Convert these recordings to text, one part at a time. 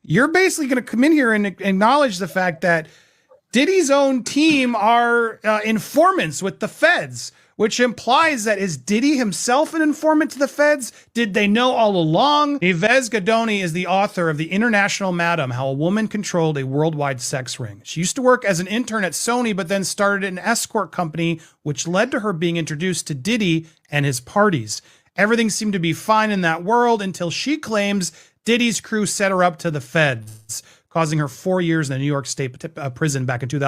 You're basically going to come in here and acknowledge the fact that Diddy's own team are informants with the feds, which implies that is Diddy himself an informant to the feds? Did they know all along? Nzinga Gadoni is the author of The International Madam, How a Woman Controlled a Worldwide Sex Ring. She used to work as an intern at Sony, but then started an escort company, which led to her being introduced to Diddy and his parties. Everything seemed to be fine in that world until she claims Diddy's crew set her up to the feds, causing her 4 years in a New York State prison back in 2000.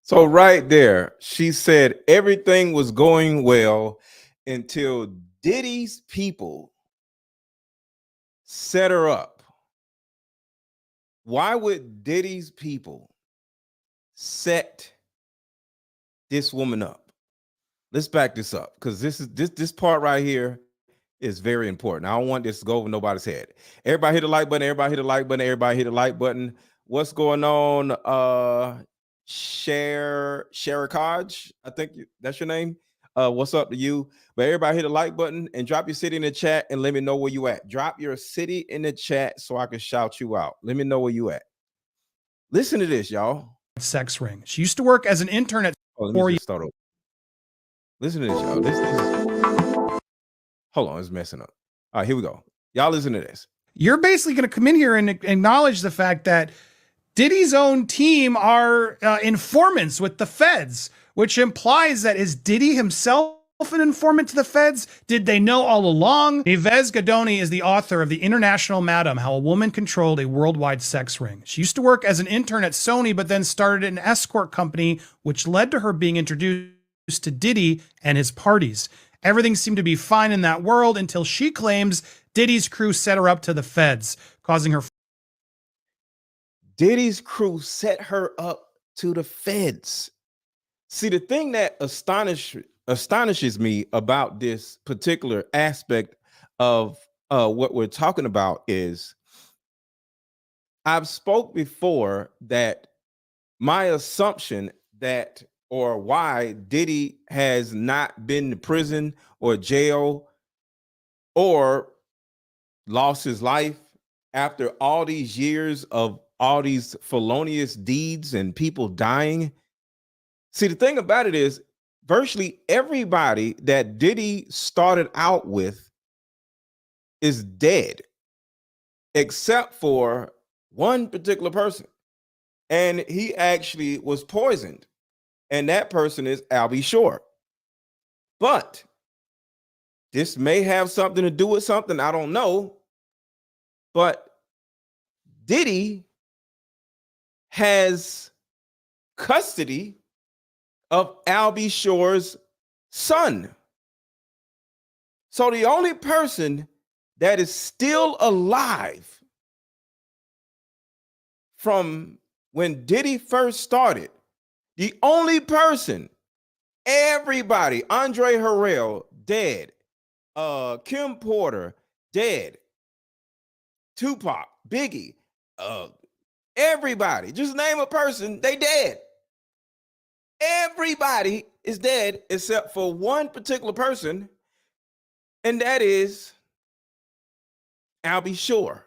So right there, she said everything was going well until Diddy's people set her up. Why would Diddy's people set this woman up? Let's back this up, because this part right here is very important. I don't want this to go over nobody's head. Everybody hit the like button. Everybody hit the like button. Everybody hit the like button. What's going on? Sharakaj, I think that's your name. What's up to you? But everybody hit the like button and drop your city in the chat and let me know where you at. Drop your city in the chat so I can shout you out. Let me know where you at. Listen to this, y'all. Sex ring. She used to work as an intern at 4 years. Start over. Listen to this, y'all. This hold on, it's messing up. All right, here we go. Y'all listen to this. You're basically going to come in here and acknowledge the fact that Diddy's own team are informants with the feds, which implies that is Diddy himself an informant to the feds? Did they know all along? Nzinga Gadoni is the author of The International Madam, How a Woman Controlled a Worldwide Sex Ring. She used to work as an intern at Sony, but then started an escort company, which led to her being introduced to Diddy and his parties. Everything seemed to be fine in that world until she claims Diddy's crew set her up to the feds, causing her. Diddy's crew set her up to the feds. See, the thing that astonishes me about this particular aspect of what we're talking about is I've spoke before that my assumption that or why Diddy has not been to prison or jail or lost his life after all these years of all these felonious deeds and people dying. See, the thing about it is virtually everybody that Diddy started out with is dead, except for one particular person. And he actually was poisoned. And that person is Albie Shore. But this may have something to do with something, I don't know. But Diddy has custody of Albie Shore's son. So the only person that is still alive from when Diddy first started, the only person, everybody, Andre Harrell, dead. Kim Porter, dead. Tupac, Biggie, everybody, just name a person, they dead. Everybody is dead except for one particular person, and that is Albie Shore.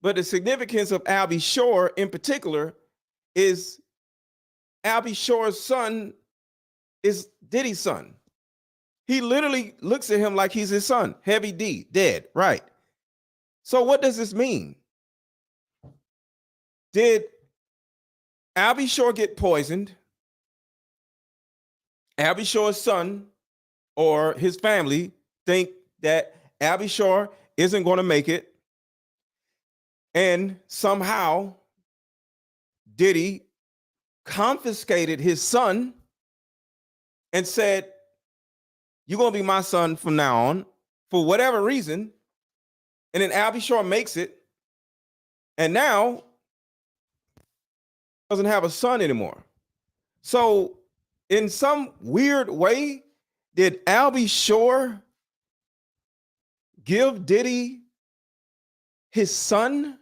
But the significance of Albie Shore in particular is Albie Shore's son is Diddy's son. He literally looks at him like he's his son. Heavy D, dead, right? So what does this mean? Did Albie Shore get poisoned? Albie Shore's son or his family think that Albie Shore isn't going to make it, and somehow Diddy confiscated his son and said, you're going to be my son from now on for whatever reason. And then Albie Shore makes it, and now doesn't have a son anymore. So in some weird way, did Albie Shore give Diddy his son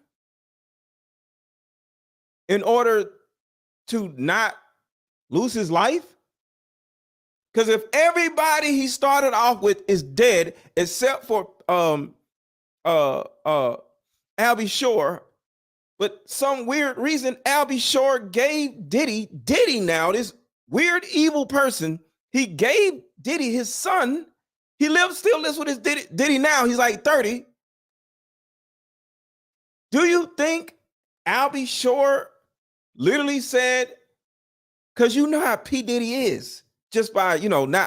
in order to not lose his life? Because if everybody he started off with is dead, except for Albie Shore, but some weird reason Albie Shore gave Diddy now, this weird evil person, he gave Diddy his son. He still lives with his Diddy now. He's like 30. Do you think Albie Shore literally said, because you know how P. Diddy is, just by,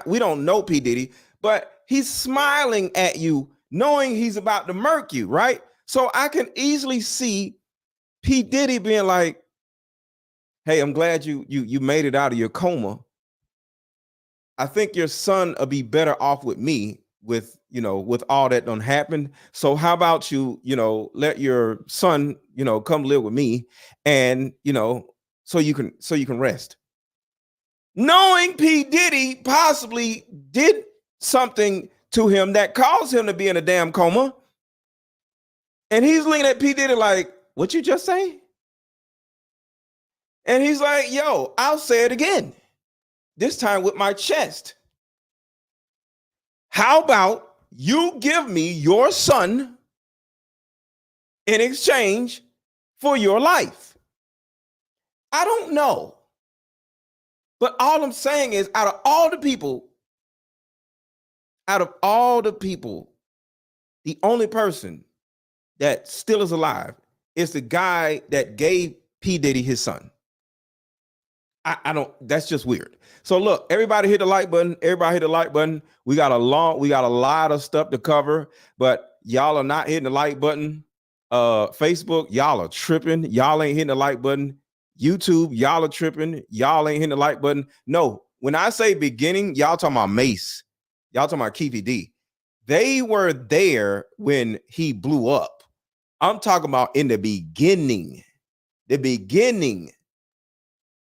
we don't know P. Diddy, but he's smiling at you, knowing he's about to murk you, right? So I can easily see P. Diddy being like, hey, I'm glad you made it out of your coma. I think your son will be better off with me with all that done happened. So how about you, let your son, come live with me and, so you can rest. Knowing P. Diddy possibly did something to him that caused him to be in a damn coma. And he's looking at P. Diddy like, what you just say? And he's like, yo, I'll say it again. This time with my chest. How about you give me your son in exchange for your life? I don't know. But all I'm saying is, out of all the people, the only person that still is alive is the guy that gave P. Diddy his son. I don't, that's just weird. So look, everybody hit the like button. Everybody hit the like button. We got a lot of stuff to cover, but y'all are not hitting the like button. Facebook, y'all are tripping. Y'all ain't hitting the like button. YouTube, y'all are tripping. Y'all ain't hitting the like button. No, when I say beginning, y'all talking about Mace. Y'all talking about Keefy D. They were there when he blew up. I'm talking about in the beginning.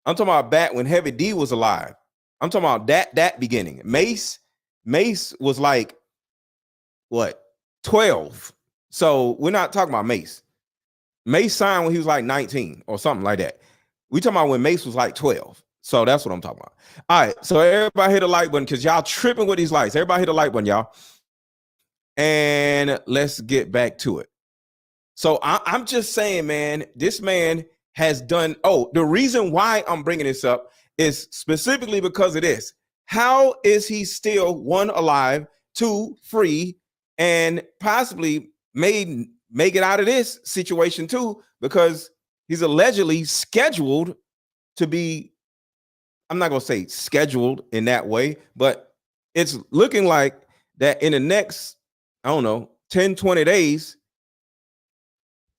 I'm talking about back when Heavy D was alive. I'm talking about that beginning. Mace was like, what, 12. So we're not talking about Mace. Mace signed when he was like 19 or something like that. We talking about when Mace was like 12. So that's what I'm talking about. All right, so everybody hit the like button because y'all tripping with these likes. Everybody hit the like button, y'all. And let's get back to it. So I'm just saying, man, this man has done. Oh, the reason why I'm bringing this up is specifically because of this. How is he still, one, alive, two, free, and possibly make it out of this situation too? Because he's allegedly scheduled to be, I'm not going to say scheduled in that way, but it's looking like that in the next, I don't know, 10, 20 days,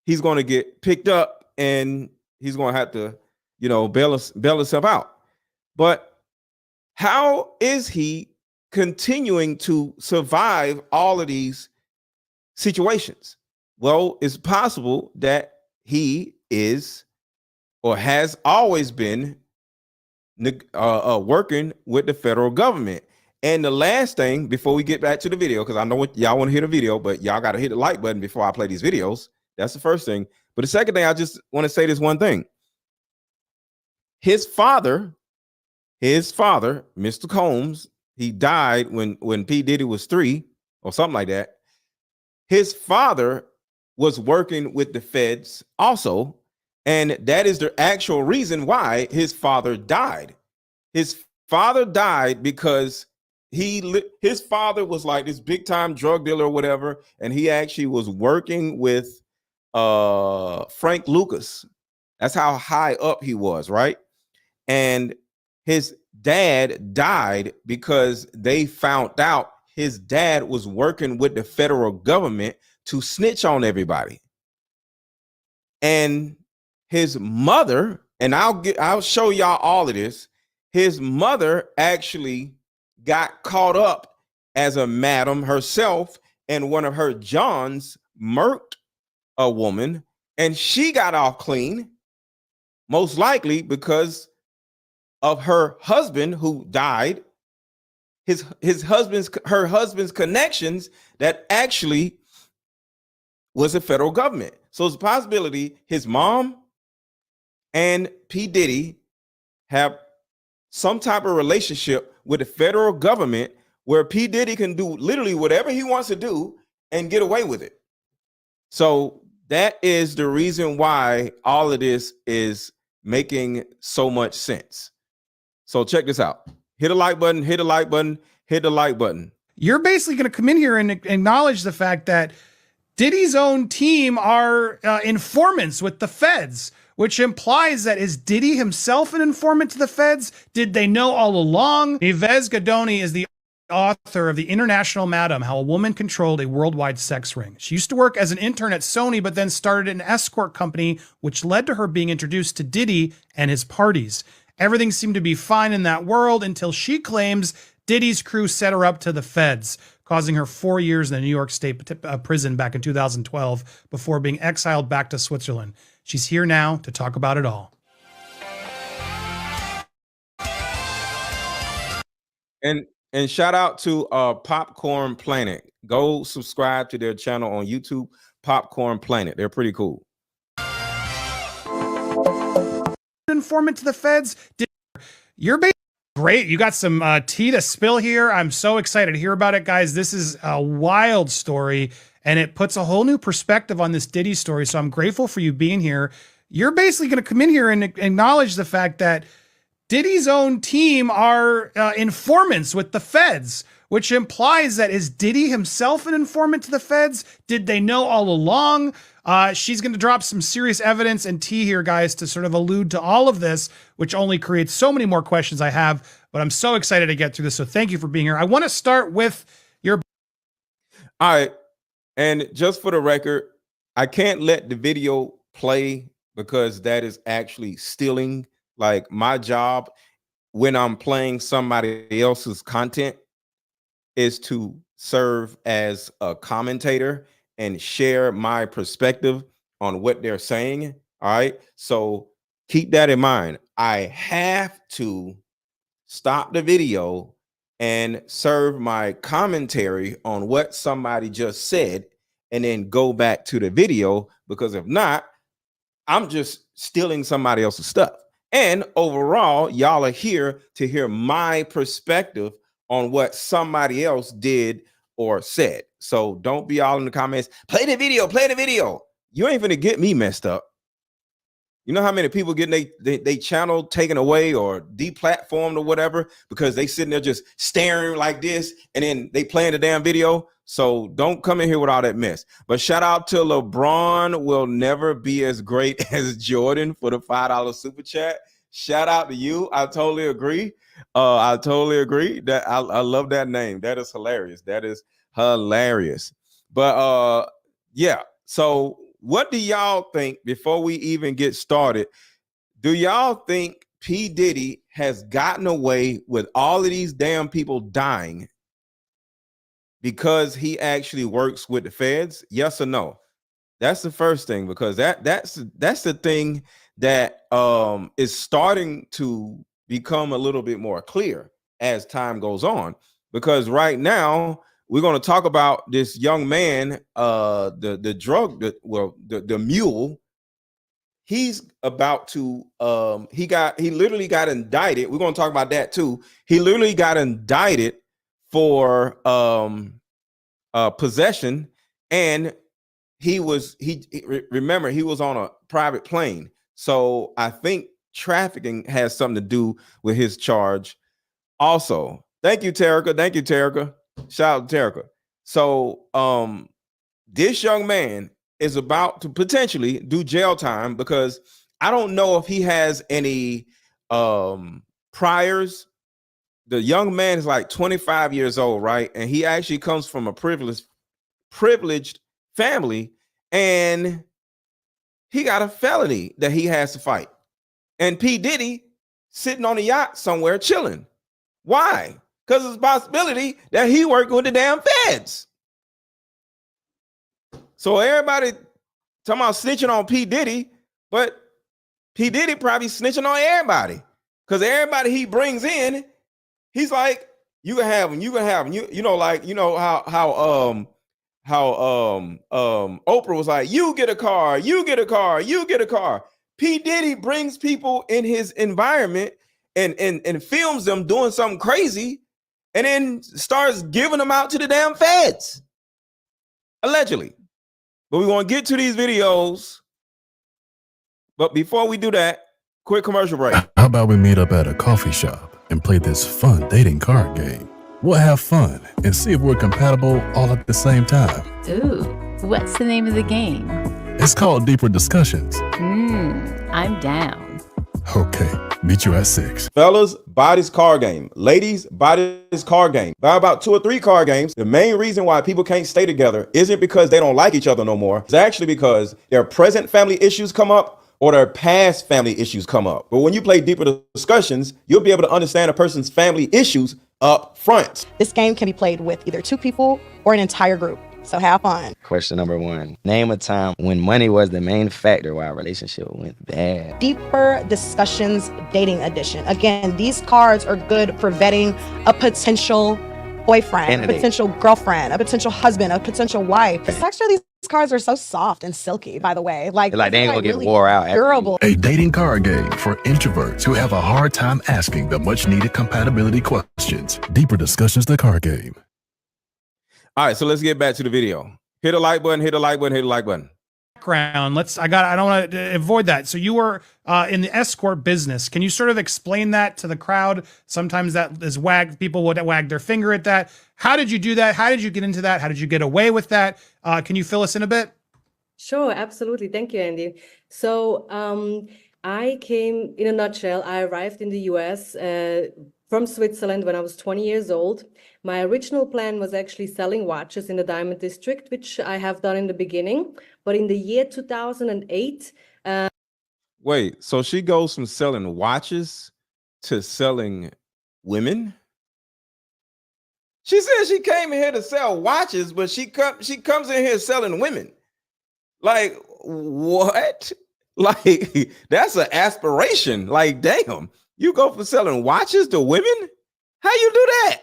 he's going to get picked up and he's going to have to, bail himself out. But how is he continuing to survive all of these situations? Well, it's possible that he is or has always been working with the federal government. And the last thing before we get back to the video, because I know what y'all want to hear the video, but y'all got to hit the like button before I play these videos. That's the first thing. But the second thing, I just want to say this one thing. His father, Mr. Combs, he died when P. Diddy was 3 or something like that. His father was working with the feds also, and that is the actual reason why his father died. His father died because his father was like this big time drug dealer or whatever, and he actually was working with Frank Lucas. That's how high up he was, right? And his dad died because they found out his dad was working with the federal government to snitch on everybody. And his mother, and I'll show y'all all of this. His mother actually got caught up as a madam herself, and one of her Johns murked a woman, and she got off clean, most likely because of her husband who died. Her husband's connections that actually was the federal government. So it's a possibility his mom and P. Diddy have some type of relationship with the federal government where P. Diddy can do literally whatever he wants to do and get away with it. So That is the reason why all of this is making so much sense. So check this out. Hit the like button, hit the like button, hit the like button. You're basically going to come in here and acknowledge the fact that Diddy's own team are informants with the feds, which implies that is Diddy himself an informant to the feds? Did they know all along? Nzinga Gadoni is the author of The International Madam, How a Woman Controlled a Worldwide Sex Ring. She used to work as an intern at Sony, but then started an escort company, which led to her being introduced to Diddy and his parties. Everything seemed to be fine in that world until she claims Diddy's crew set her up to the feds, causing her 4 years in the New York State prison back in 2012 before being exiled back to Switzerland. She's here now to talk about it all. And shout out to Popcorn Planet. Go subscribe to their channel on YouTube, Popcorn Planet. They're pretty cool. Informant to the feds? You're basically great. You got some tea to spill here. I'm so excited to hear about it, guys. This is a wild story, and it puts a whole new perspective on this Diddy story. So I'm grateful for you being here. You're basically going to come in here and acknowledge the fact that Diddy's own team are informants with the feds, which implies that is Diddy himself an informant to the feds? Did they know all along? She's going to drop some serious evidence and tea here, guys, to sort of allude to all of this, which only creates so many more questions I have. But I'm so excited to get through this. So thank you for being here. I want to start with your. All right. And just for the record, I can't let the video play because that is actually stealing. Like, my job when I'm playing somebody else's content is to serve as a commentator and share my perspective on what they're saying. All right. So keep that in mind. I have to stop the video and serve my commentary on what somebody just said and then go back to the video, because if not, I'm just stealing somebody else's stuff. And overall, y'all are here to hear my perspective on what somebody else did or said. So don't be all in the comments, play the video, play the video. You ain't gonna get me messed up. You know how many people getting they channel taken away or deplatformed or whatever because they sitting there just staring like this and then they playing the damn video? So don't come in here with all that mess. But shout out to LeBron will never be as great as Jordan for the $5 super chat. Shout out to you. I totally agree. I totally agree. That I love that name. That is hilarious. That is hilarious. But yeah. So what do y'all think before we even get started? Do y'all think P. Diddy has gotten away with all of these damn people dying because he actually works with the feds? Yes or no? That's the first thing, because that's the thing that is starting to become a little bit more clear as time goes on. Because right now we're going to talk about this young man, the mule. He's about to he literally got indicted. We're going to talk about that too. He literally got indicted for possession, and remember, he was on a private plane. So I think trafficking has something to do with his charge also. Thank you, Terica. Thank you, Terica. Shout out to Terica. So this young man is about to potentially do jail time, because I don't know if he has any priors. The young man is like 25 years old, right? And he actually comes from a privileged family, and he got a felony that he has to fight. And P. Diddy sitting on a yacht somewhere chilling. Why? Because there's a possibility that he working with the damn feds. So everybody talking about snitching on P. Diddy, but P. Diddy probably snitching on everybody, because everybody he brings in, he's like, you can have him, you can have him. You know, like, you know how Oprah was like, you get a car, you get a car, you get a car. P. Diddy brings people in his environment and films them doing something crazy, and then starts giving them out to the damn feds, allegedly. But we want to get to these videos. But before we do that, quick commercial break. How about we meet up at a coffee shop and play this fun dating card game? We'll have fun and see if we're compatible all at the same time. Ooh, what's the name of the game? It's called Deeper Discussions. I'm down. Okay, meet you at 6. Fellas, buy this card game. Ladies, buy this card game. Buy about 2 or 3 card games. The main reason why people can't stay together isn't because they don't like each other no more. It's actually because their present family issues come up or their past family issues come up. But when you play Deeper Discussions, you'll be able to understand a person's family issues up front. This game can be played with either 2 people or an entire group. So have fun. Question number 1. Name a time when money was the main factor why a relationship went bad. Deeper Discussions Dating Edition. Again, these cards are good for vetting a potential boyfriend, Candidate. a potential girlfriend, a potential husband, a potential wife. The texture of these cards are so soft and silky, by the way. Like They ain't gonna get really wore out. durable. A dating card game for introverts who have a hard time asking the much needed compatibility questions. Deeper Discussions, the card game. All right, so let's get back to the video. Hit a like button, hit a like button, hit a like button. Background. I don't want to avoid that. So you were in the escort business. Can you sort of explain that to the crowd? Sometimes that is people would wag their finger at that. How did you do that? How did you get into that? How did you get away with that? Can you fill us in a bit? Sure, absolutely. Thank you, Andy. So I came, in a nutshell, I arrived in the US from Switzerland when I was 20 years old. My original plan was actually selling watches in the Diamond District, which I have done in the beginning. But in the year 2008... Wait, so she goes from selling watches to selling women? She said she came in here to sell watches, but she comes in here selling women. Like, what? Like, that's an aspiration. Like, damn, you go from selling watches to women? How you do that?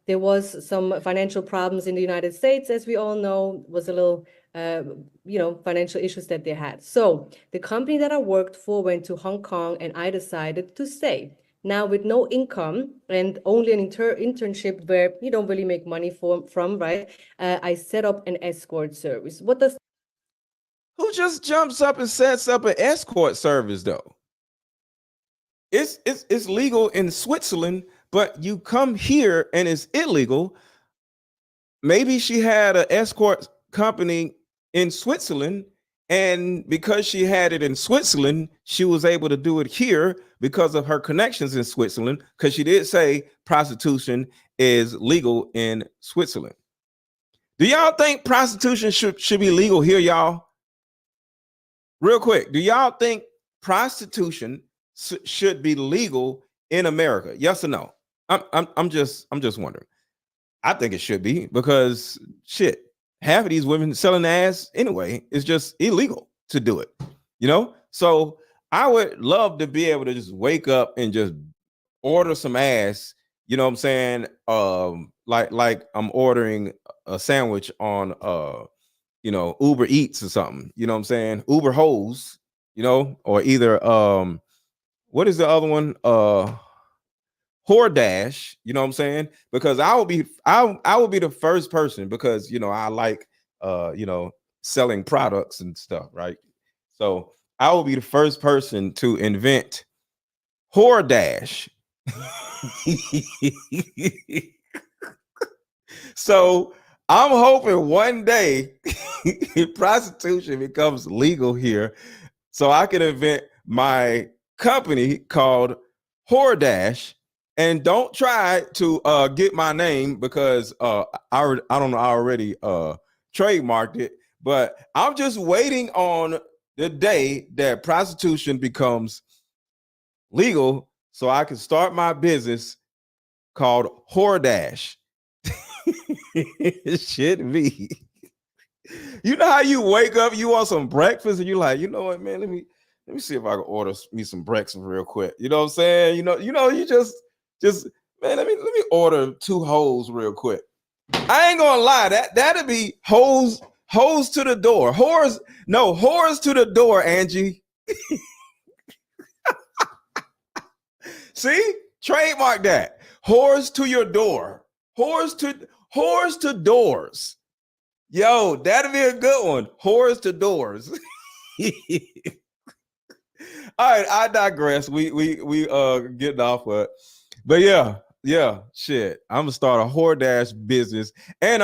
There was some financial problems in the United States, as we all know, was a little, financial issues that they had. So the company that I worked for went to Hong Kong and I decided to stay. Now with no income and only an internship where you don't really make money from, right? I set up an escort service. Who just jumps up and sets up an escort service though? It's legal in Switzerland, but you come here and it's illegal. Maybe she had an escort company in Switzerland, and because she had it in Switzerland, she was able to do it here because of her connections in Switzerland, because she did say prostitution is legal in Switzerland. Do y'all think prostitution should be legal here, y'all? Real quick, do y'all think prostitution should be legal in America? Yes or no? I'm just wondering. I think it should be, because shit, half of these women selling ass anyway, it's just illegal to do it, So I would love to be able to just wake up and just order some ass, you know what I'm saying? Like I'm ordering a sandwich on Uber Eats or something, you know what I'm saying? Uber Hose, or either what is the other one? HorDash, you know what I'm saying? Because I would be the first person, because I like selling products and stuff, right? So I will be the first person to invent HorDash. So I'm hoping one day prostitution becomes legal here, so I can invent my company called HorDash. And don't try to get my name, because I don't know, I already trademarked it. But I'm just waiting on the day that prostitution becomes legal so I can start my business called HorDash. It should be. You know how you wake up, you want some breakfast, and you're like, you know what, man, let me see if I can order me some breakfast real quick. You know what I'm saying? You just man, let me order 2 hoes real quick. I ain't gonna lie, that'd be hoes to the door. Whores to the door, Angie. See? Trademark that. Whores to your door. Whores to doors. Yo, that'd be a good one. Whores to doors. All right, I digress. We getting off of it. But yeah, shit. I'm gonna start a whore dash business. And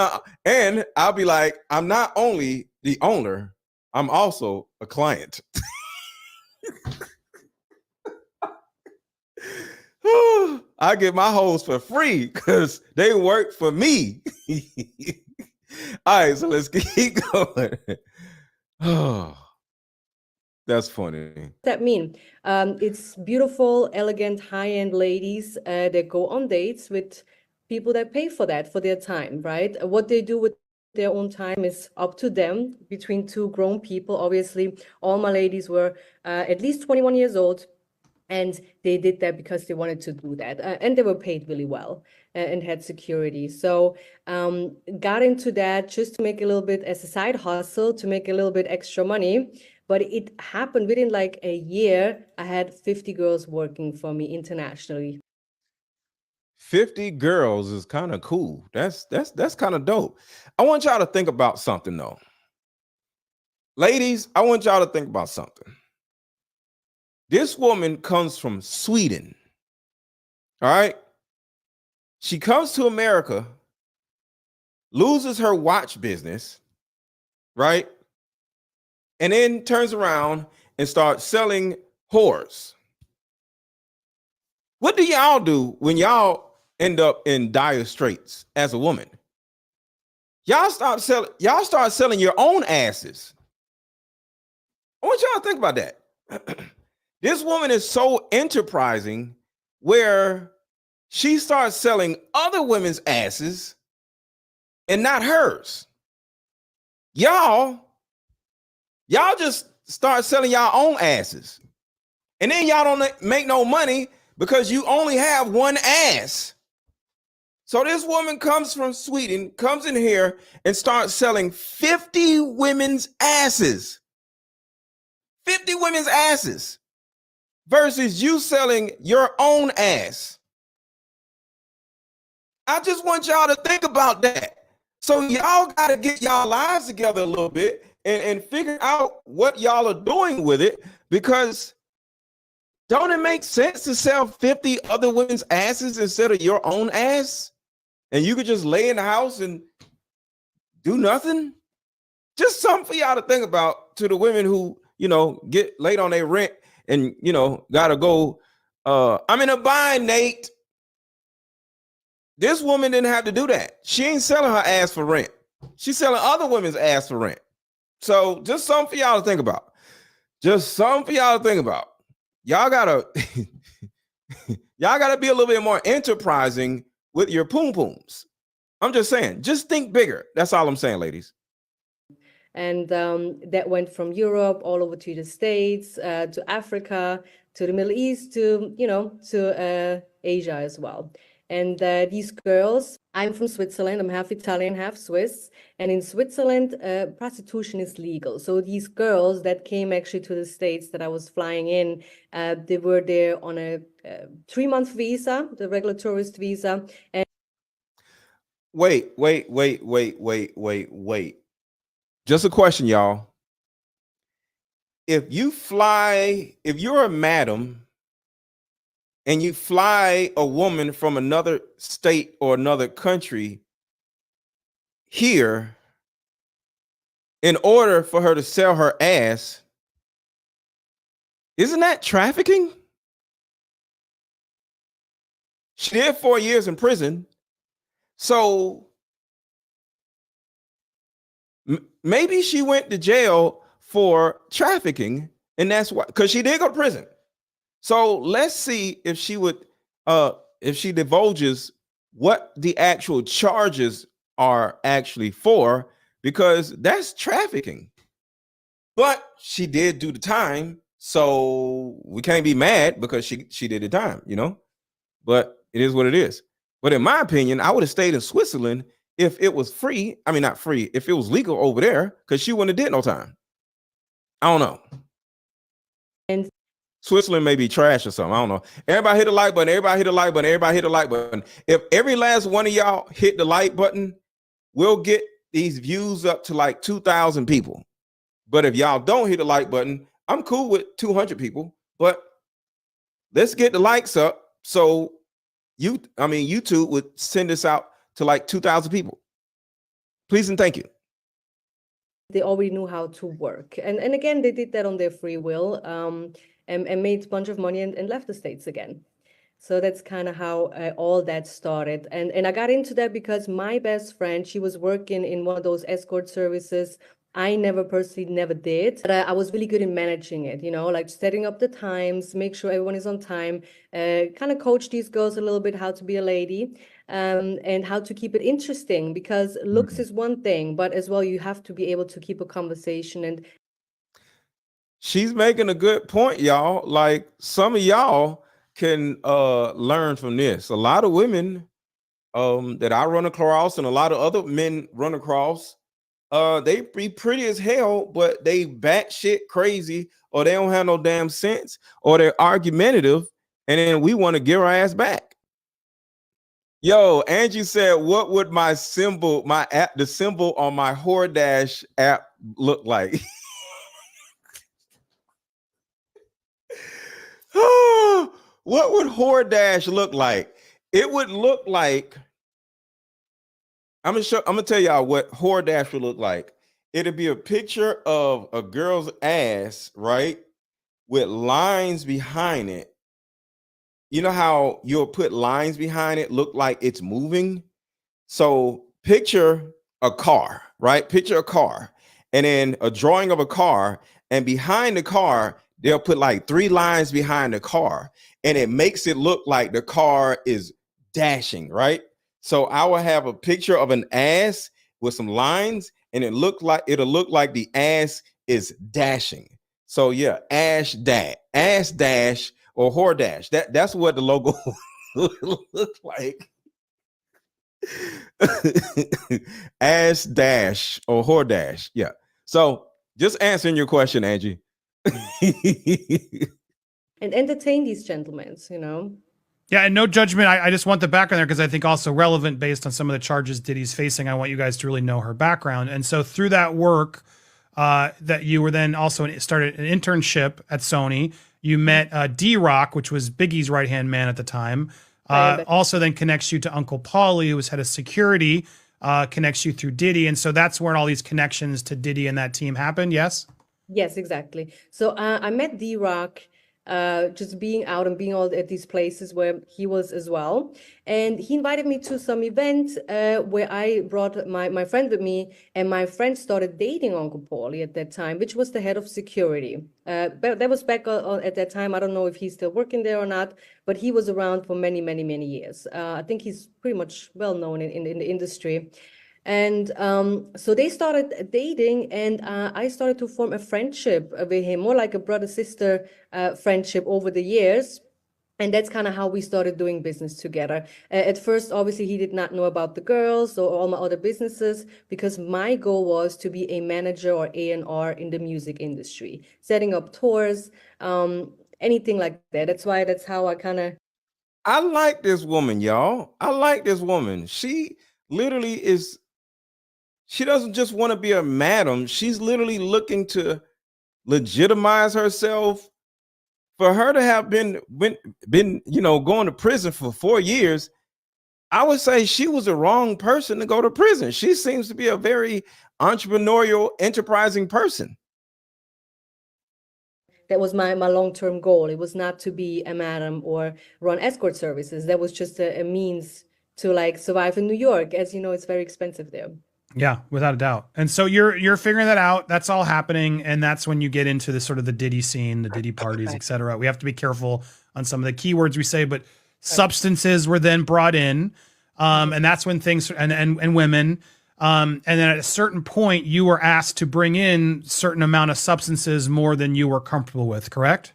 I'll be like, I'm not only the owner, I'm also a client. I get my hoes for free because they work for me. All right, so let's keep going. Oh, that's funny. That mean? It's beautiful, elegant, high-end ladies that go on dates with people that pay for that, for their time, right? What they do with their own time is up to them, between two grown people. Obviously, all my ladies were at least 21 years old, and they did that because they wanted to do that. And they were paid really well and had security. So got into that just to make a little bit as a side hustle, to make a little bit extra money. But it happened within like a year. I had 50 girls working for me internationally. 50 girls is kind of cool. That's kind of dope. I want y'all to think about something though. Ladies, I want y'all to think about something. This woman comes from Sweden. All right. She comes to America, loses her watch business, right? And then turns around and starts selling whores. What do y'all do when y'all end up in dire straits as a woman? Y'all start selling your own asses. I want y'all to think about that. This woman is so enterprising where she starts selling other women's asses and not hers. Y'all just start selling y'all own asses. And then y'all don't make no money because you only have one ass. So this woman comes from Sweden, comes in here and starts selling 50 women's asses. 50 women's asses versus you selling your own ass. I just want y'all to think about that. So y'all got to get y'all lives together a little bit and figure out what y'all are doing with it, because don't it make sense to sell 50 other women's asses instead of your own ass? And you could just lay in the house and do nothing? Just something for y'all to think about, to the women who, get late on their rent and, gotta go. I'm in a bind, Nate. This woman didn't have to do that. She ain't selling her ass for rent. She's selling other women's ass for rent. So just something for y'all to think about. Just something for y'all to think about. Y'all gotta be a little bit more enterprising with your poom pooms. I'm just saying, just think bigger. That's all I'm saying, ladies. And that went from Europe all over to the States, to Africa, to the Middle East, to Asia as well. And these girls, I'm from Switzerland. I'm half Italian, half Swiss. And in Switzerland, prostitution is legal. So these girls that came actually to the States that I was flying in, they were there on a 3-month visa, the regular tourist visa. And Wait. Just a question, y'all. If you're a madam and you fly a woman from another state or another country here in order for her to sell her ass, isn't that trafficking? She did 4 years in prison. So maybe she went to jail for trafficking, and that's why, because she did go to prison. So let's see if she would, if she divulges what the actual charges are actually for, because that's trafficking. But she did do the time, so we can't be mad because she did the time, But it is what it is. But in my opinion, I would have stayed in Switzerland if it was free. I mean, not free, if it was legal over there, because she wouldn't have did no time. I don't know. And Switzerland may be trash or something. I don't know. Everybody hit the like button. Everybody hit the like button. Everybody hit the like button. If every last one of y'all hit the like button, we'll get these views up to like 2,000 people. But if y'all don't hit the like button, I'm cool with 200 people. But let's get the likes up. So YouTube would send this out to like 2,000 people. Please and thank you. They already knew how to work. And again, they did that on their free will, and made a bunch of money and left the States again. So that's kind of how all that started. And I got into that because my best friend, she was working in one of those escort services. I personally never did, but I was really good in managing it, like setting up the times, make sure everyone is on time, kind of coach these girls a little bit how to be a lady, and how to keep it interesting, because looks is one thing, but as well, you have to be able to keep a conversation. And she's making a good point, y'all. Like, some of y'all can learn from this. A lot of women that I run across and a lot of other men run across, they be pretty as hell, but they batshit crazy, or they don't have no damn sense, or they're argumentative, and then we want to give our ass back. Yo, Angie said, what would my symbol, the symbol on my HorDash app look like? What would HorDash look like? It would look like, I'm gonna tell y'all what HorDash would look like. It'd be a picture of a girl's ass, right, with lines behind it. You know how you'll put lines behind it, look like it's moving? So picture a car, right? Picture a car, and then a drawing of a car, and behind the car, they'll put like 3 lines behind the car, and it makes it look like the car is dashing, right? So I will have a picture of an ass with some lines, and it'll look like the ass is dashing. So yeah, ass dash, or HorDash. That's what the logo look like. Ass dash or HorDash. Yeah. So just answering your question, Angie. and entertain these gentlemen, Yeah, and no judgment. I just want the background there because I think also relevant based on some of the charges Diddy's facing. I want you guys to really know her background. And so through that work, that you were then also started an internship at Sony. You met D-Rock, which was Biggie's right-hand man at the time. Also then connects you to Uncle Paulie, who was head of security, connects you through Diddy. And so that's where all these connections to Diddy and that team happened, yes? Yes, exactly. So I met D-Rock just being out and being all at these places where he was as well. And he invited me to some event where I brought my friend with me, and my friend started dating Uncle Paulie at that time, which was the head of security. But that was back at that time. I don't know if he's still working there or not, but he was around for many, many, many years. I think he's pretty much well known in the industry. And so they started dating, and I started to form a friendship with him, more like a brother-sister friendship over the years. And that's kind of how we started doing business together. At first, obviously, he did not know about the girls or all my other businesses, because my goal was to be a manager or A&R in the music industry, setting up tours, anything like that. That's how I kind of... I like this woman, y'all. I like this woman. She literally is... She doesn't just want to be a madam. She's literally looking to legitimize herself. For her to have been going to prison for 4 years, I would say she was the wrong person to go to prison. She seems to be a very entrepreneurial, enterprising person. That was my long-term goal. It was not to be a madam or run escort services. That was just a means to like survive in New York. As you know, it's very expensive there. Yeah, without a doubt. And so you're figuring that out. That's all happening. And that's when you get into the sort of the Diddy scene, the Diddy parties, etc. We have to be careful on some of the keywords we say, but substances were then brought in. And that's when things, and women, and then at a certain point you were asked to bring in certain amount of substances more than you were comfortable with, correct?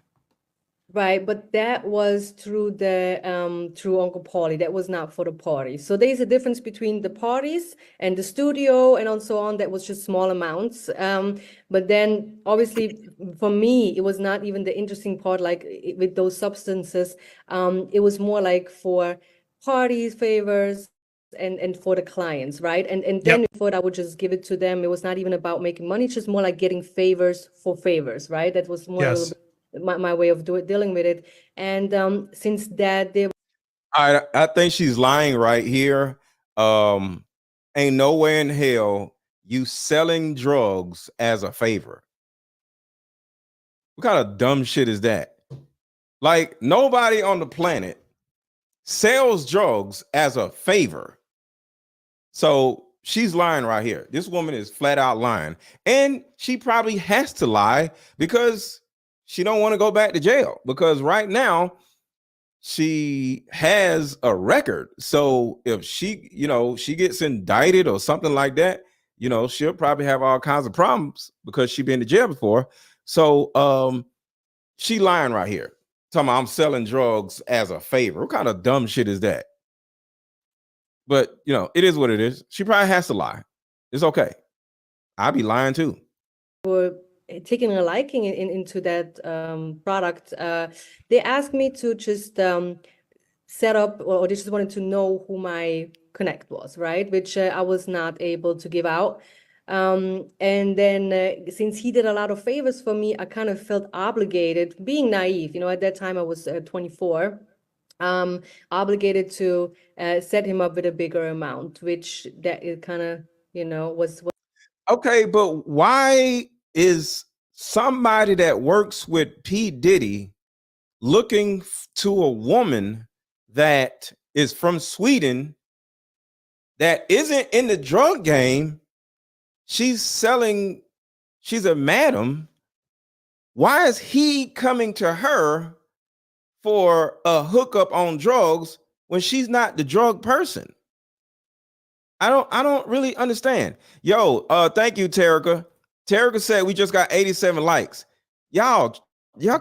Right, but that was through through Uncle Paulie. That was not for the party. So there's a difference between the parties and the studio and so on. That was just small amounts. But then obviously for me, it was not even the interesting part, like with those substances. It was more like for parties, favors, and for the clients, right? And then before I would just give it to them. It was not even about making money, it's just more like getting favors for favors, right? That was more a little bit my way of dealing with it. And since that, they I think she's lying right here. Ain't nowhere in hell you selling drugs as a favor. What kind of dumb shit is that? Like, nobody on the planet sells drugs as a favor. So she's lying right here. This woman is flat out lying. And she probably has to lie because she don't want to go back to jail. Because right now, she has a record. So if she, she gets indicted or something like that, she'll probably have all kinds of problems because she's been to jail before. So she lying right here. Talking about I'm selling drugs as a favor. What kind of dumb shit is that? But it is what it is. She probably has to lie. It's okay. I'd be lying too. were taking a liking into that product. They asked me to just set up, or they just wanted to know who my connect was, right? Which I was not able to give out. And then since he did a lot of favors for me, I kind of felt obligated, being naive, at that time I was 24, obligated to set him up with a bigger amount, which that it kind of, was. Okay, but why is somebody that works with P. Diddy looking to a woman that is from Sweden that isn't in the drug game? She's a madam. Why is he coming to her for a hookup on drugs when she's not the drug person? I don't really understand. Yo, thank you, Terica. Terica said we just got 87 likes. Y'all,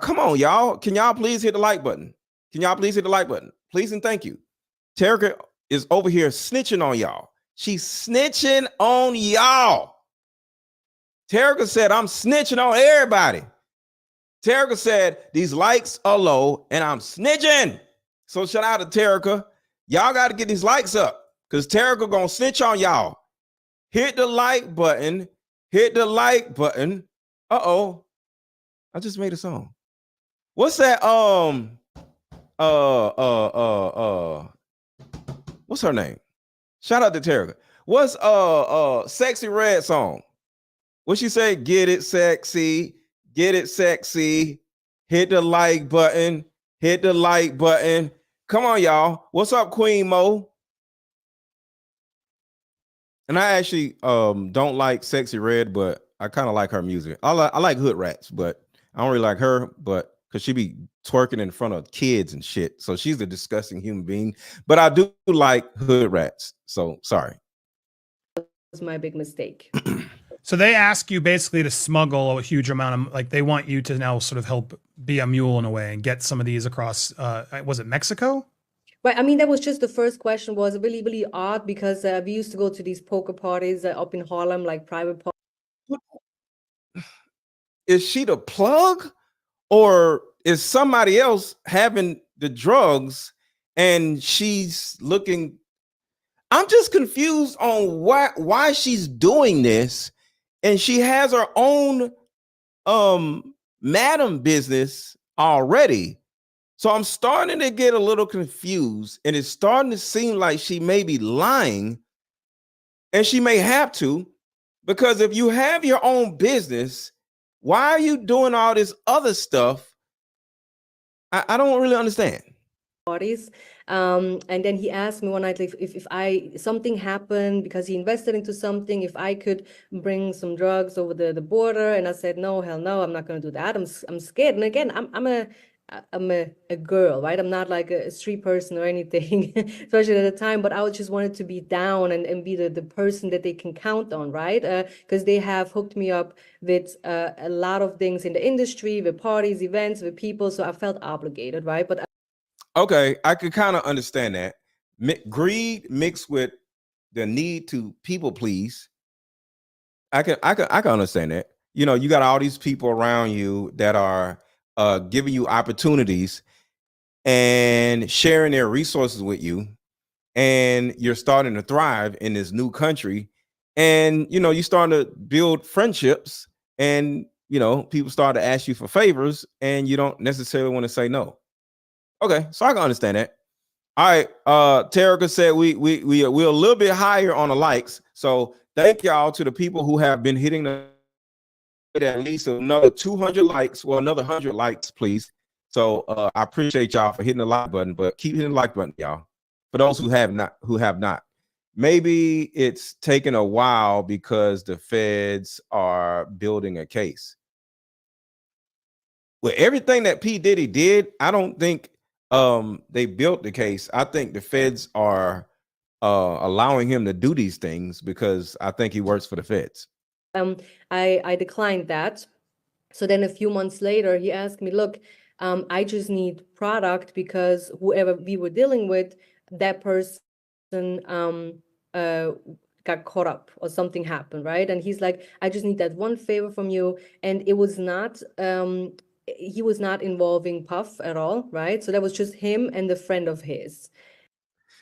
come on, y'all. Can y'all please hit the like button? Can y'all please hit the like button? Please and thank you. Terica is over here snitching on y'all. She's snitching on y'all. Terica said, I'm snitching on everybody. Terica said, these likes are low and I'm snitching. So shout out to Terica. Y'all got to get these likes up because Terica gonna snitch on y'all. Hit the like button. Hit the like button. Uh-oh. I just made a song. What's that? What's her name? Shout out to Terica. What's Sexy Red song? What she say? Get it sexy. Get it sexy. Hit the like button. Hit the like button. Come on, y'all. What's up, Queen Mo? And I actually don't like Sexy Red, but I kind of like her music. I like Hood Rats, but I don't really like her, but because she be twerking in front of kids and shit. So she's a disgusting human being. But I do like Hood Rats. So sorry. That was my big mistake. So they ask you basically to smuggle a huge amount of, like, they want you to now sort of help be a mule in a way and get some of these across, was it Mexico? Right. I mean, that was just the first question. Was really, really odd because we used to go to these poker parties up in Harlem, like private parties. Is she the plug or is somebody else having the drugs and she's looking? I'm just confused on why she's doing this. And she has her own madam business already. So I'm starting to get a little confused, and it's starting to seem like she may be lying, and she may have to, because if you have your own business, why are you doing all this other stuff? I don't really understand. Parties. And then he asked me one night if something happened because he invested into something, if I could bring some drugs over the border. And I said, no, hell no, I'm not going to do that. I'm scared. And again, I'm a girl, right? I'm not like a street person or anything, especially at the time, but I just wanted to be down and be the person that they can count on, right? Because they have hooked me up with a lot of things in the industry, with parties, events, with people. So I felt obligated, right? But okay, I could kind of understand that. Greed mixed with the need to people please. I can understand that. You got all these people around you that are giving you opportunities and sharing their resources with you. and you're starting to thrive in this new country, and you know, you start to build friendships, and you know, people start to ask you for favors, and you don't necessarily want to say no. Okay, so I can understand that. All right, Terica said we're a little bit higher on the likes, so thank y'all to the people who have been hitting the at least another 200 likes, well, another 100 likes, please. So I appreciate y'all for hitting the like button, but keep hitting the like button, y'all. For those who have not, maybe it's taken a while because the feds are building a case. With everything that P. Diddy did, I don't think they built the case. I think the feds are allowing him to do these things because I think he works for the feds. I declined that. So then a few months later, he asked me, look, I just need product because whoever we were dealing with, that person got caught up or something happened, right? And he's like, I just need that one favor from you. And it was not, he was not involving Puff at all, right? So that was just him and the friend of his.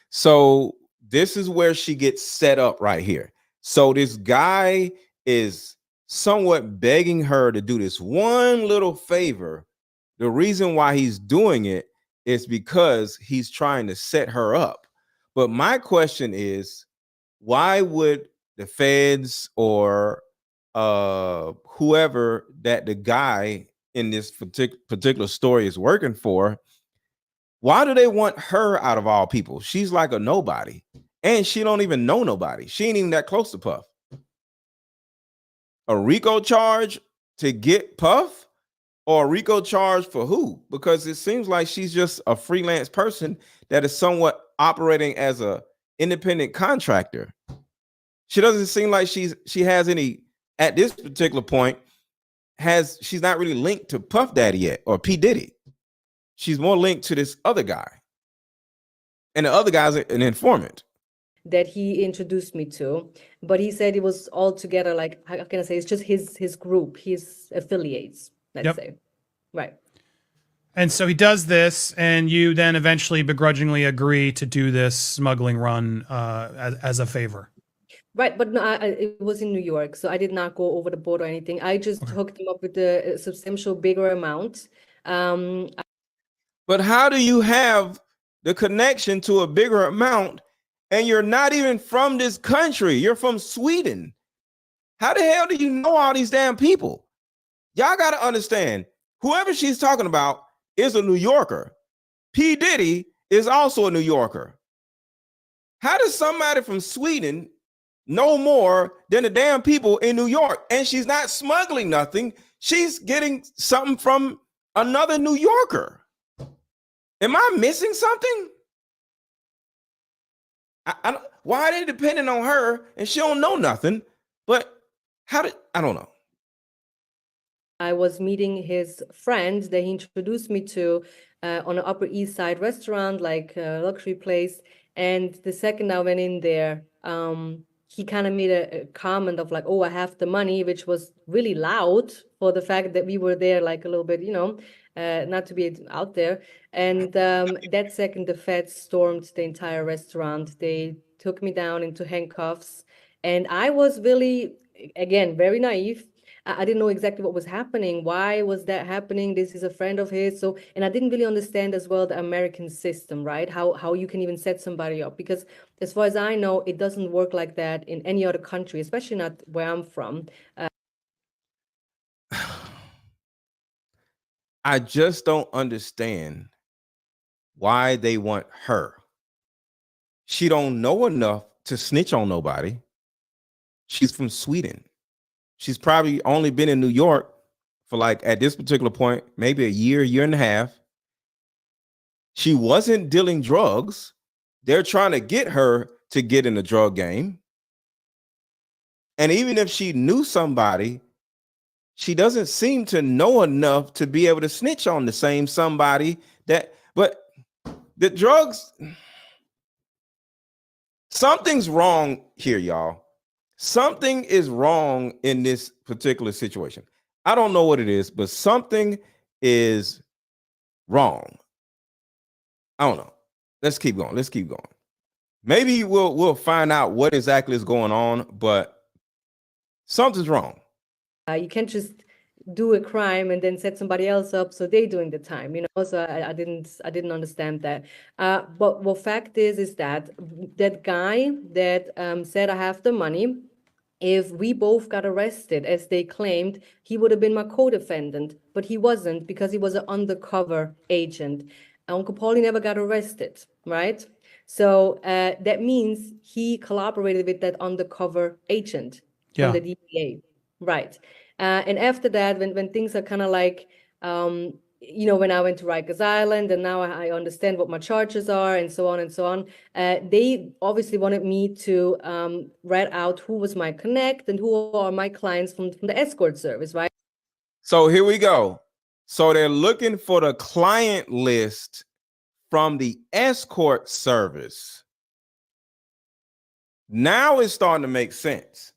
So this is where she gets set up right here. So this guy is somewhat begging her to do this one little favor. The reason why he's doing it is because he's trying to set her up. But my question is, why would the feds or whoever that the guy in this particular story is working for, why do they want her out of all people? She's like a nobody, and she don't even know nobody. She ain't even that close to Puff. A RICO charge to get Puff, or a RICO charge for who? Because it seems like she's just a freelance person that is somewhat operating as a independent contractor. She doesn't seem like she has any, at this particular point, she's not really linked to Puff Daddy yet, or P. Diddy. She's more linked to this other guy. And the other guy's an informant that he introduced me to, but he said it was all together, like, how can I say, it's just his group, his affiliates, let's say. Right. And so he does this, and you then eventually begrudgingly agree to do this smuggling run as a favor. Right, but no, it was in New York, so I did not go over the border or anything. I just hooked him up with a substantial bigger amount. But how do you have the connection to a bigger amount and you're not even from this country? You're from Sweden. How the hell do you know all these damn people? Y'all got to understand, whoever she's talking about is a New Yorker. P. Diddy is also a New Yorker. How does somebody from Sweden know more than the damn people in New York? And she's not smuggling nothing. She's getting something from another New Yorker. Am I missing something? Why are they depending on her and she don't know nothing? But I don't know. I was meeting his friend that he introduced me to on an Upper East Side restaurant, like a luxury place. And the second I went in there, he kind of made a comment of like, oh, I have the money, which was really loud for the fact that we were there like a little bit, not to be out there. And that second, the feds stormed the entire restaurant. They took me down into handcuffs. And I was really, again, very naive. I didn't know exactly what was happening. Why was that happening? This is a friend of his. So, and I didn't really understand as well the American system, right? How you can even set somebody up. Because as far as I know, it doesn't work like that in any other country, especially not where I'm from. I just don't understand why they want her. She don't know enough to snitch on nobody. She's from Sweden. She's probably only been in New York for like, at this particular point, maybe a year and a half. She wasn't dealing drugs. They're trying to get her to get in the drug game. And even if she knew somebody, she doesn't seem to know enough to be able to snitch on the same somebody but the drugs, something's wrong here, y'all. Something is wrong in this particular situation. I don't know what it is, but something is wrong. I don't know. Let's keep going. Maybe we'll find out what exactly is going on, but something's wrong. You can't just do a crime and then set somebody else up so they're doing the time, so I didn't understand that. But what fact is that that guy that said I have the money, if we both got arrested as they claimed, he would have been my co-defendant, but he wasn't because he was an undercover agent. Uncle Paulie never got arrested, right? So that means he collaborated with that undercover agent from the DEA. Right. And after that, when things are kind of like, when I went to Rikers Island and now I understand what my charges are and so on, they obviously wanted me to write out who was my connect and who are my clients from the escort service, right? So here we go. So they're looking for the client list from the escort service. Now it's starting to make sense.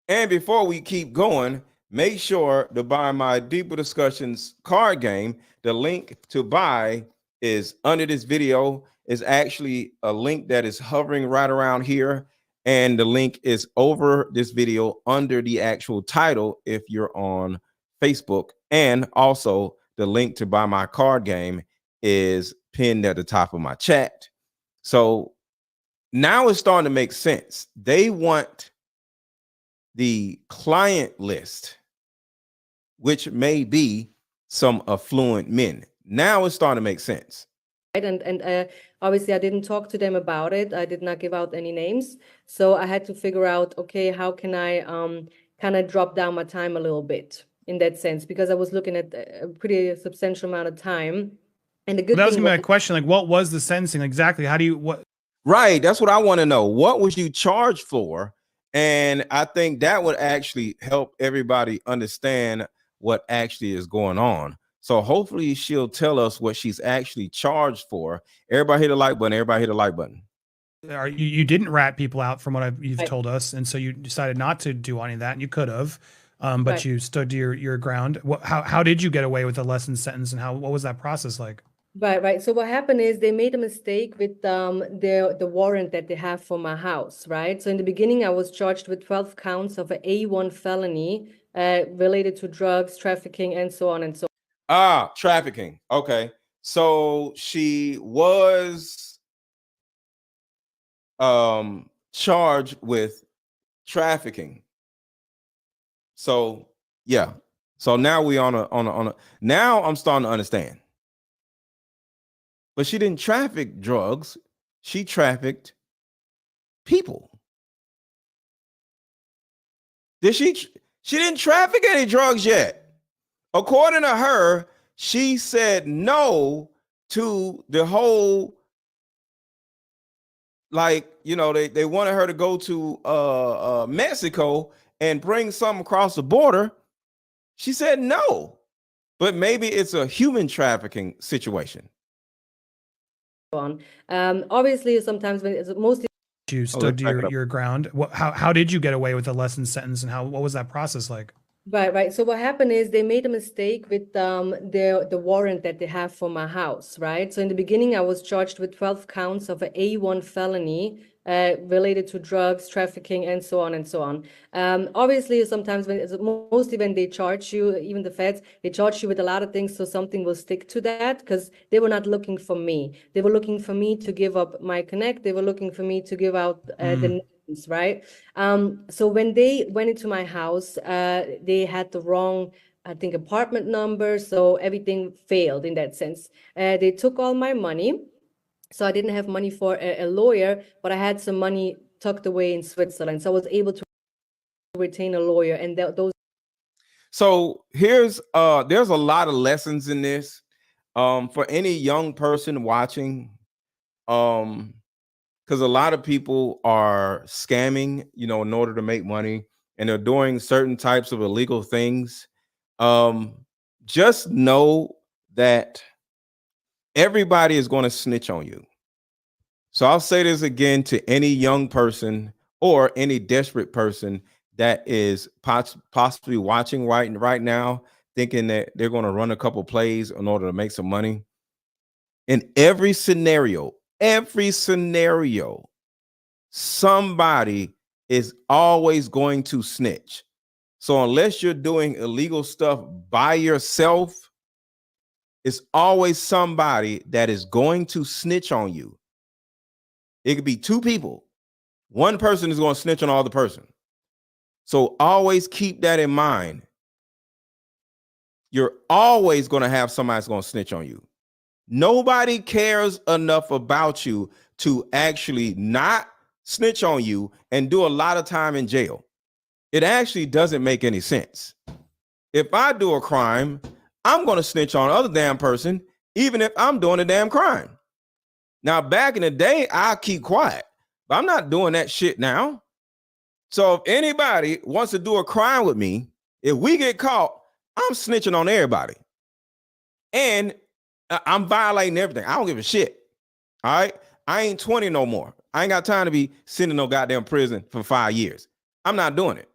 And before we keep going, make sure to buy my Deeper Discussions card game. The link to buy is under this video. Is actually a link that is hovering right around here. And the link is over this video under the actual title if you're on Facebook. And also the link to buy my card game is pinned at the top of my chat. So now it's starting to make sense. They want the client list, which may be some affluent men. Now it's starting to make sense. Right. And obviously I didn't talk to them about it. I did not give out any names. So I had to figure out, okay, how can I kind of drop down my time a little bit in that sense, because I was looking at a pretty substantial amount of time. And the good that was thing gonna be my question, like what was the sentencing exactly? How do you what? Right, that's what I want to know. What was you charged for? And I think that would actually help everybody understand what actually is going on. So hopefully she'll tell us what she's actually charged for. Everybody hit the like button. Everybody hit the like button. You didn't rat people out from what you've Right. told us, and so you decided not to do any of that, and you could have, but Right. you stood to your ground. How did you get away with a less than sentence, and what was that process like? Right. So what happened is they made a mistake with the warrant that they have for my house, right? So in the beginning, I was charged with 12 counts of an A1 felony related to drugs, trafficking, and so on and so on. Trafficking. Okay. So she was charged with trafficking. So yeah. So now we on a now I'm starting to understand. But she didn't traffic drugs. She trafficked people. She didn't traffic any drugs yet. According to her, she said no to the whole, like, they wanted her to go to Mexico and bring something across the border. She said no. But maybe it's a human trafficking situation. Obviously, sometimes when it's mostly You stood to your ground. How did you get away with a less than sentence, and what was that process like? Right. So what happened is they made a mistake with the warrant that they have for my house, right? So in the beginning, I was charged with 12 counts of an A1 felony related to drugs, trafficking, and so on and so on. Obviously, sometimes mostly when they charge you, even the feds, they charge you with a lot of things, so something will stick to that because they were not looking for me. They were looking for me to give up my connect. They were looking for me to give out the names, right? So when they went into my house, they had the wrong, I think, apartment number, so everything failed in that sense. They took all my money. So I didn't have money for a lawyer, but I had some money tucked away in Switzerland. So I was able to retain a lawyer, and those. So there's a lot of lessons in this for any young person watching, because a lot of people are scamming, in order to make money, and they're doing certain types of illegal things. Just know that everybody is going to snitch on you. So I'll say this again to any young person or any desperate person that is possibly watching right now, thinking that they're going to run a couple plays in order to make some money. In every scenario, somebody is always going to snitch. So unless you're doing illegal stuff by yourself, it's always somebody that is going to snitch on you. It could be two people. One person is going to snitch on the other person. So always keep that in mind. You're always going to have somebody that's going to snitch on you. Nobody cares enough about you to actually not snitch on you and do a lot of time in jail. It actually doesn't make any sense. If I do a crime, I'm going to snitch on the other damn person, even if I'm doing a damn crime. Now, back in the day, I'll keep quiet, but I'm not doing that shit now. So if anybody wants to do a crime with me, if we get caught, I'm snitching on everybody. And I'm violating everything. I don't give a shit. All right. I ain't 20 no more. I ain't got time to be sitting in no goddamn prison for 5 years. I'm not doing it.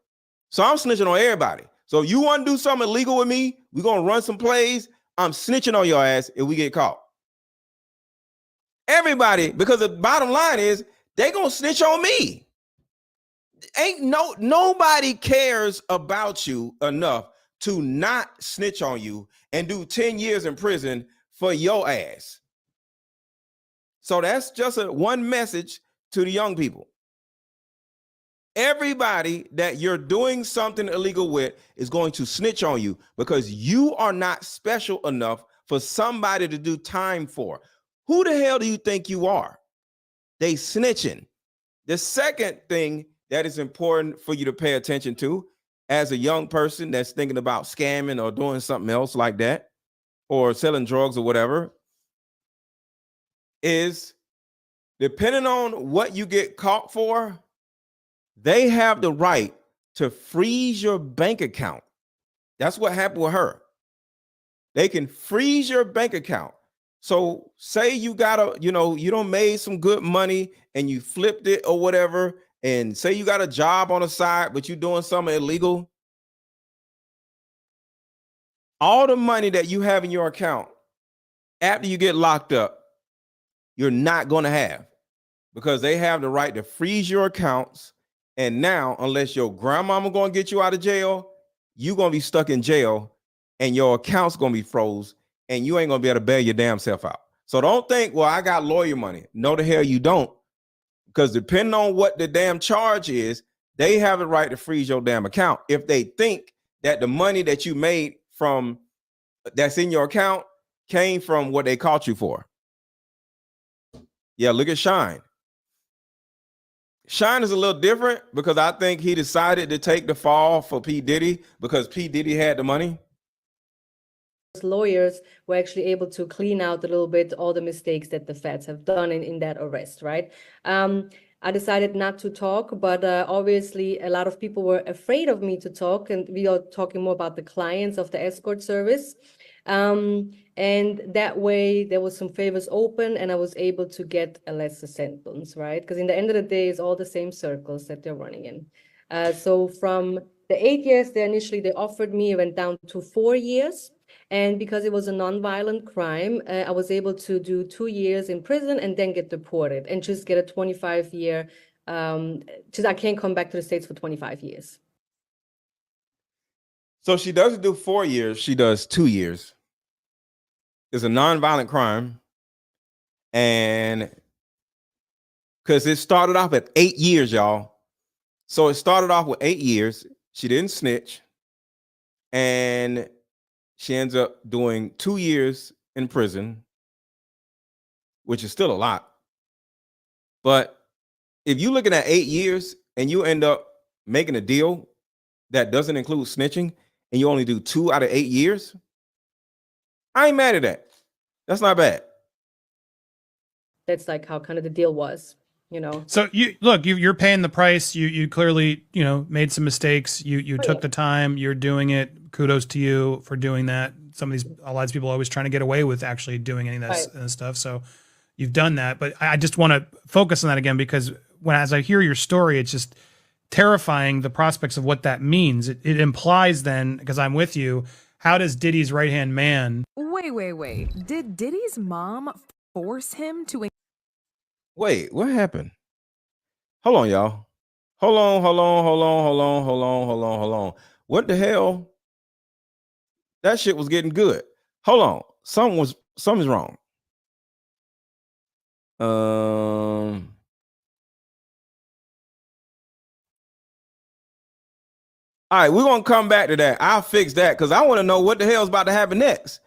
So I'm snitching on everybody. So if you want to do something illegal with me, we're going to run some plays. I'm snitching on your ass if we get caught. Everybody, because the bottom line is they going to snitch on me. Nobody cares about you enough to not snitch on you and do 10 years in prison for your ass. So that's just one message to the young people. Everybody that you're doing something illegal with is going to snitch on you because you are not special enough for somebody to do time for. Who the hell do you think you are? They snitching. The second thing that is important for you to pay attention to as a young person that's thinking about scamming or doing something else like that, or selling drugs or whatever, is depending on what you get caught for, they have the right to freeze your bank account. That's what happened with her. They can freeze your bank account. So say you got you done made some good money and you flipped it or whatever, and say you got a job on the side, but you're doing something illegal. All the money that you have in your account after you get locked up, you're not going to have, because they have the right to freeze your accounts. And now, unless your grandmama going to get you out of jail, you're going to be stuck in jail and your account's going to be froze and you ain't going to be able to bail your damn self out. So don't think, well, I got lawyer money. No, the hell you don't. Because depending on what the damn charge is, they have the right to freeze your damn account if they think that the money that you made from that's in your account came from what they caught you for. Yeah, look at Shine. Shine is a little different because I think he decided to take the fall for P. Diddy because P. Diddy had the money. Lawyers were actually able to clean out a little bit all the mistakes that the feds have done in that arrest, right? I decided not to talk, but obviously a lot of people were afraid of me to talk, and we are talking more about the clients of the escort service. And that way there was some favors open and I was able to get a lesser sentence, right? Because in the end of the day, it's all the same circles that they're running in. So from the 8 years they offered me, it went down to 4 years. And because it was a non-violent crime, I was able to do 2 years in prison and then get deported and just get a 25-year, I can't come back to the States for 25 years. So she doesn't do 4 years, she does 2 years. It's a non-violent crime. And because it started off at 8 years, y'all. So it started off with 8 years. She didn't snitch. And she ends up doing 2 years in prison, which is still a lot. But if you're looking at 8 years and you end up making a deal that doesn't include snitching and you only do 2 out of 8 years, I ain't mad at that. That's not bad. That's like how kind of the deal was, you know. So you're paying the price. You clearly, made some mistakes. You took the time, you're doing it. Kudos to you for doing that. A lot of people are always trying to get away with actually doing any of that stuff. So you've done that, but I just want to focus on that again, because as I hear your story, it's just terrifying, the prospects of what that means. It implies then, because I'm with you, how does Diddy's right-hand man... Wait. Did Diddy's mom force him to... Wait, what happened? Hold on, y'all. Hold on. What the hell? That shit was getting good. Hold on. Something's wrong. All right, we're gonna come back to that. I'll fix that because I want to know what the hell's about to happen next.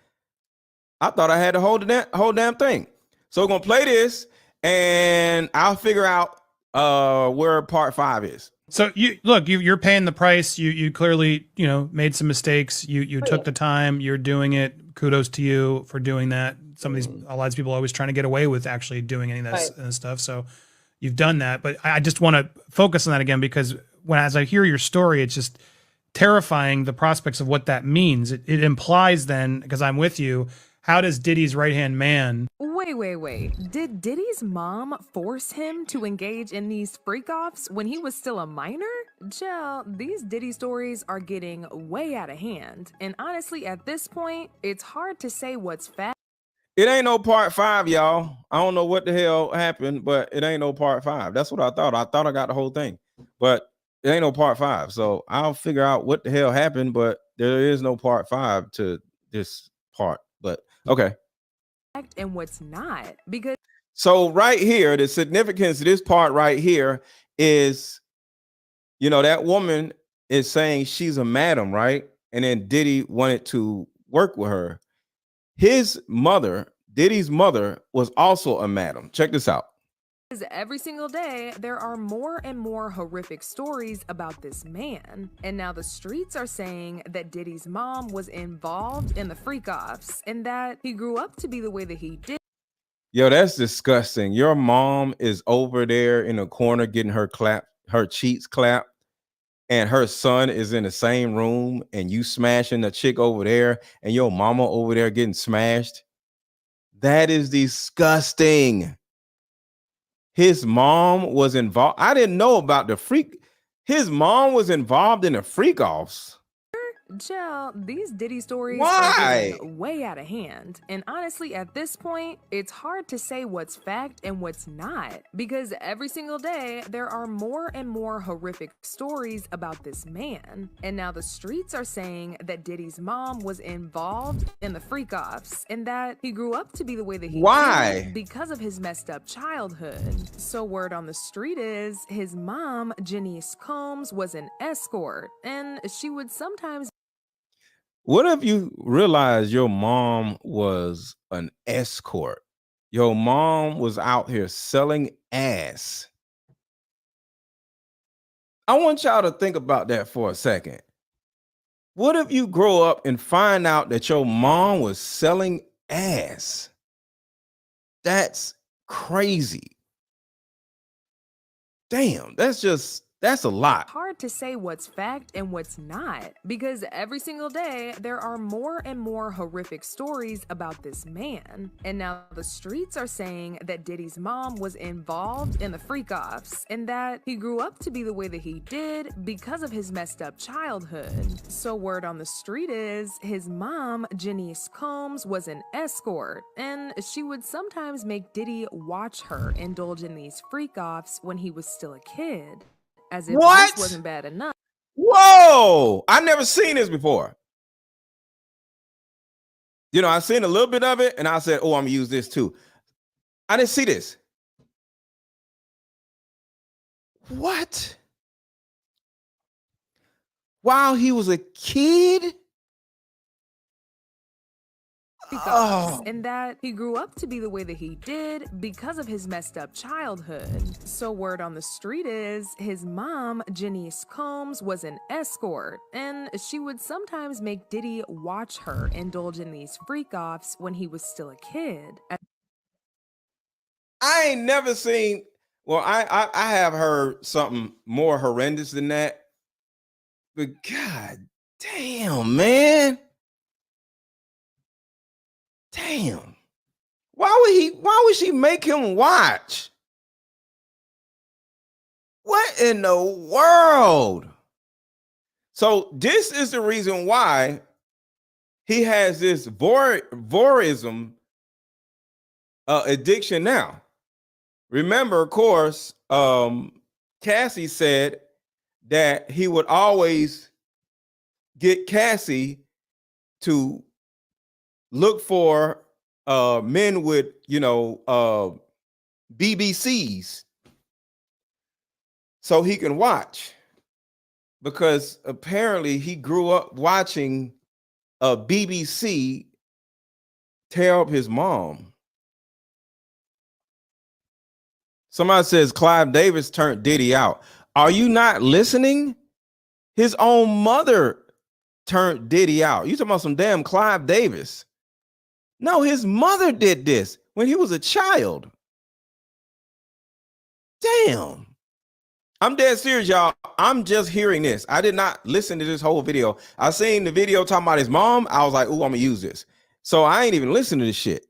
I thought I had to hold the whole damn thing. So we're gonna play this, and I'll figure out where part 5 is. So you're paying the price. You clearly, made some mistakes. You took the time. You're doing it. Kudos to you for doing that. Some of these, a lot of people are always trying to get away with actually doing any of that stuff. So you've done that. But I just want to focus on that again, because as I hear your story, it's just terrifying, the prospects of what that means. It implies then, because I'm with you, how does Diddy's right-hand man... Wait. Did Diddy's mom force him to engage in these freak-offs when he was still a minor? Chill, these Diddy stories are getting way out of hand. And honestly, at this point, it's hard to say what's fact. It ain't no part 5, y'all. I don't know what the hell happened, but it ain't no part 5. That's what I thought. I thought I got the whole thing, but it ain't no part 5. So I'll figure out what the hell happened, but there is no part 5 to this part. But okay. And what's not, because so right here, the significance of this part right here is, that woman is saying she's a madam, right? And then Diddy wanted to work with her. His mother, Diddy's mother, was also a madam. Check this out. every single day, there are more and more horrific stories about this man. And now the streets are saying that Diddy's mom was involved in the freak-offs and that he grew up to be the way that he did. Yo, that's disgusting. Your mom is over there in the corner getting her cheeks clapped, and her son is in the same room, and you smashing the chick over there, and your mama over there getting smashed. That is disgusting. His mom was involved. I didn't know about the freak. His mom was involved in the freak-offs. Chill, these Diddy stories Why? are getting way out of hand. And honestly, at this point, it's hard to say what's fact and what's not. Because every single day, there are more and more horrific stories about this man. And now the streets are saying that Diddy's mom was involved in the freak-offs and that he grew up to be the way that he did because of his messed up childhood. So word on the street is his mom, Janice Combs, was an escort, and she would sometimes... What if you realize your mom was an escort? Your mom was out here selling ass. I want y'all to think about that for a second. What if you grow up and find out that your mom was selling ass? That's crazy. Damn, that's a lot. Hard to say what's fact and what's not, because every single day there are more and more horrific stories about this man. And now the streets are saying that Diddy's mom was involved in the freak-offs and that he grew up to be the way that he did because of his messed up childhood. So word on the street is his mom, Janice Combs, was an escort, and she would sometimes make Diddy watch her indulge in these freak-offs when he was still a kid. As if this wasn't bad enough. Whoa! I've never seen this before. I've seen a little bit of it, and I said, oh, I'm gonna use this too. I didn't see this. What? While he was a kid? And that he grew up to be the way that he did because of his messed up childhood. So word on the street is his mom, Janice Combs, was an escort, and she would sometimes make Diddy watch her indulge in these freak-offs when he was still a kid. I ain't never seen, well, I have heard something more horrendous than that, but god damn, man. Damn. Why would she make him watch? What in the world? So this is the reason why he has this voyeurism addiction now. Remember, of course, Cassie said that he would always get Cassie to look for men with, BBCs so he can watch, because apparently he grew up watching a BBC tear up his mom. Somebody says Clive Davis turned Diddy out. Are you not listening? His own mother turned Diddy out. You talking about some damn Clive Davis? No, his mother did this when he was a child. Damn. I'm dead serious, y'all. I'm just hearing this. I did not listen to this whole video. I seen the video talking about his mom. I was like, ooh, I'm gonna use this. So I ain't even listening to this shit.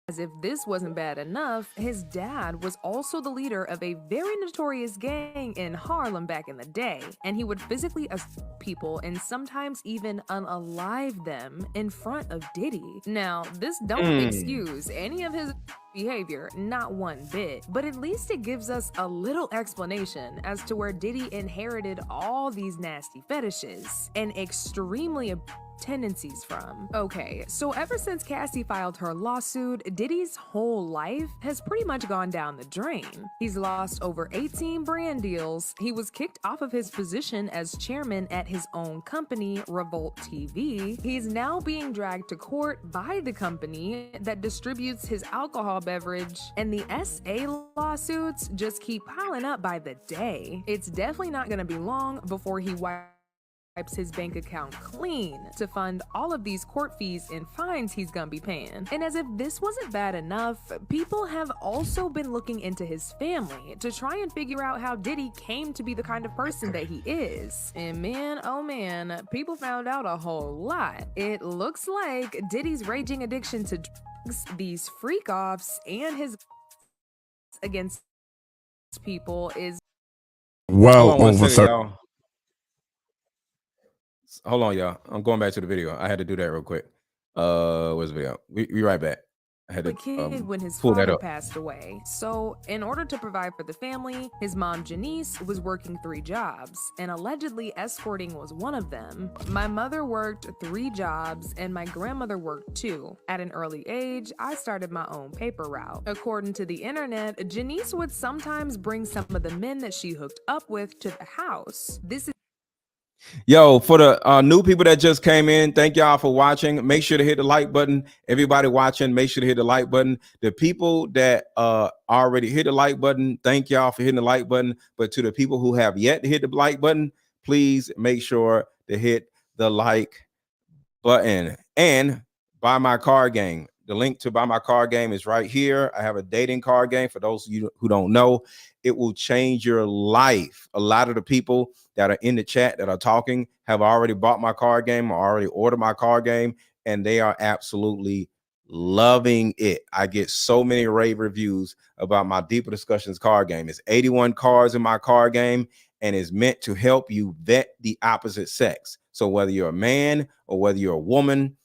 As if this wasn't bad enough, his dad was also the leader of a very notorious gang in Harlem back in the day, and he would physically assault people and sometimes even unalive them in front of Diddy. Now, this don't excuse any of his behavior, not one bit, but at least it gives us a little explanation as to where Diddy inherited all these nasty fetishes and extremely tendencies from. Okay, so ever since Cassie filed her lawsuit, Diddy's whole life has pretty much gone down the drain. He's lost over 18 brand deals. He was kicked off of his position as chairman at his own company, Revolt TV. He's now being dragged to court by the company that distributes his alcohol beverage, and the SA lawsuits just keep piling up by the day. It's definitely not gonna be long before he wipes his bank account clean to fund all of these court fees and fines he's gonna be paying. And as if this wasn't bad enough, people have also been looking into his family to try and figure out how Diddy came to be the kind of person that he is. And man, oh man, people found out a whole lot. It looks like Diddy's raging addiction to drugs, these freak-offs, and his against people is Well, Hold on one over second, y'all. Hold on, y'all. I'm going back to the video. I had to do that real quick. Where's the video? We right back. I had a to kid when his pull that father up. passed away. So, in order to provide for the family, his mom Janice was working 3 jobs, and allegedly escorting was one of them. My mother worked 3 jobs, and my grandmother worked 2. At an early age, I started my own paper route. According to the internet, Janice would sometimes bring some of the men that she hooked up with to the house. This is Yo, for the new people that just came in, thank y'all for watching. Make sure to hit the like button. Everybody watching, make sure to hit the like button. The people that already hit the like button, thank y'all for hitting the like button. But to the people who have yet to hit the like button, please make sure to hit the like button and buy my card game. The link to buy my card game is right here. I have a dating card game. For those of you who don't know, it will change your life. A lot of the people that are in the chat that are talking have already bought my card game or already ordered my card game, and they are absolutely loving it. I get so many rave reviews about my Deeper Discussions card game. It's 81 cards in my card game, and is meant to help you vet the opposite sex. So whether you're a man or whether you're a woman,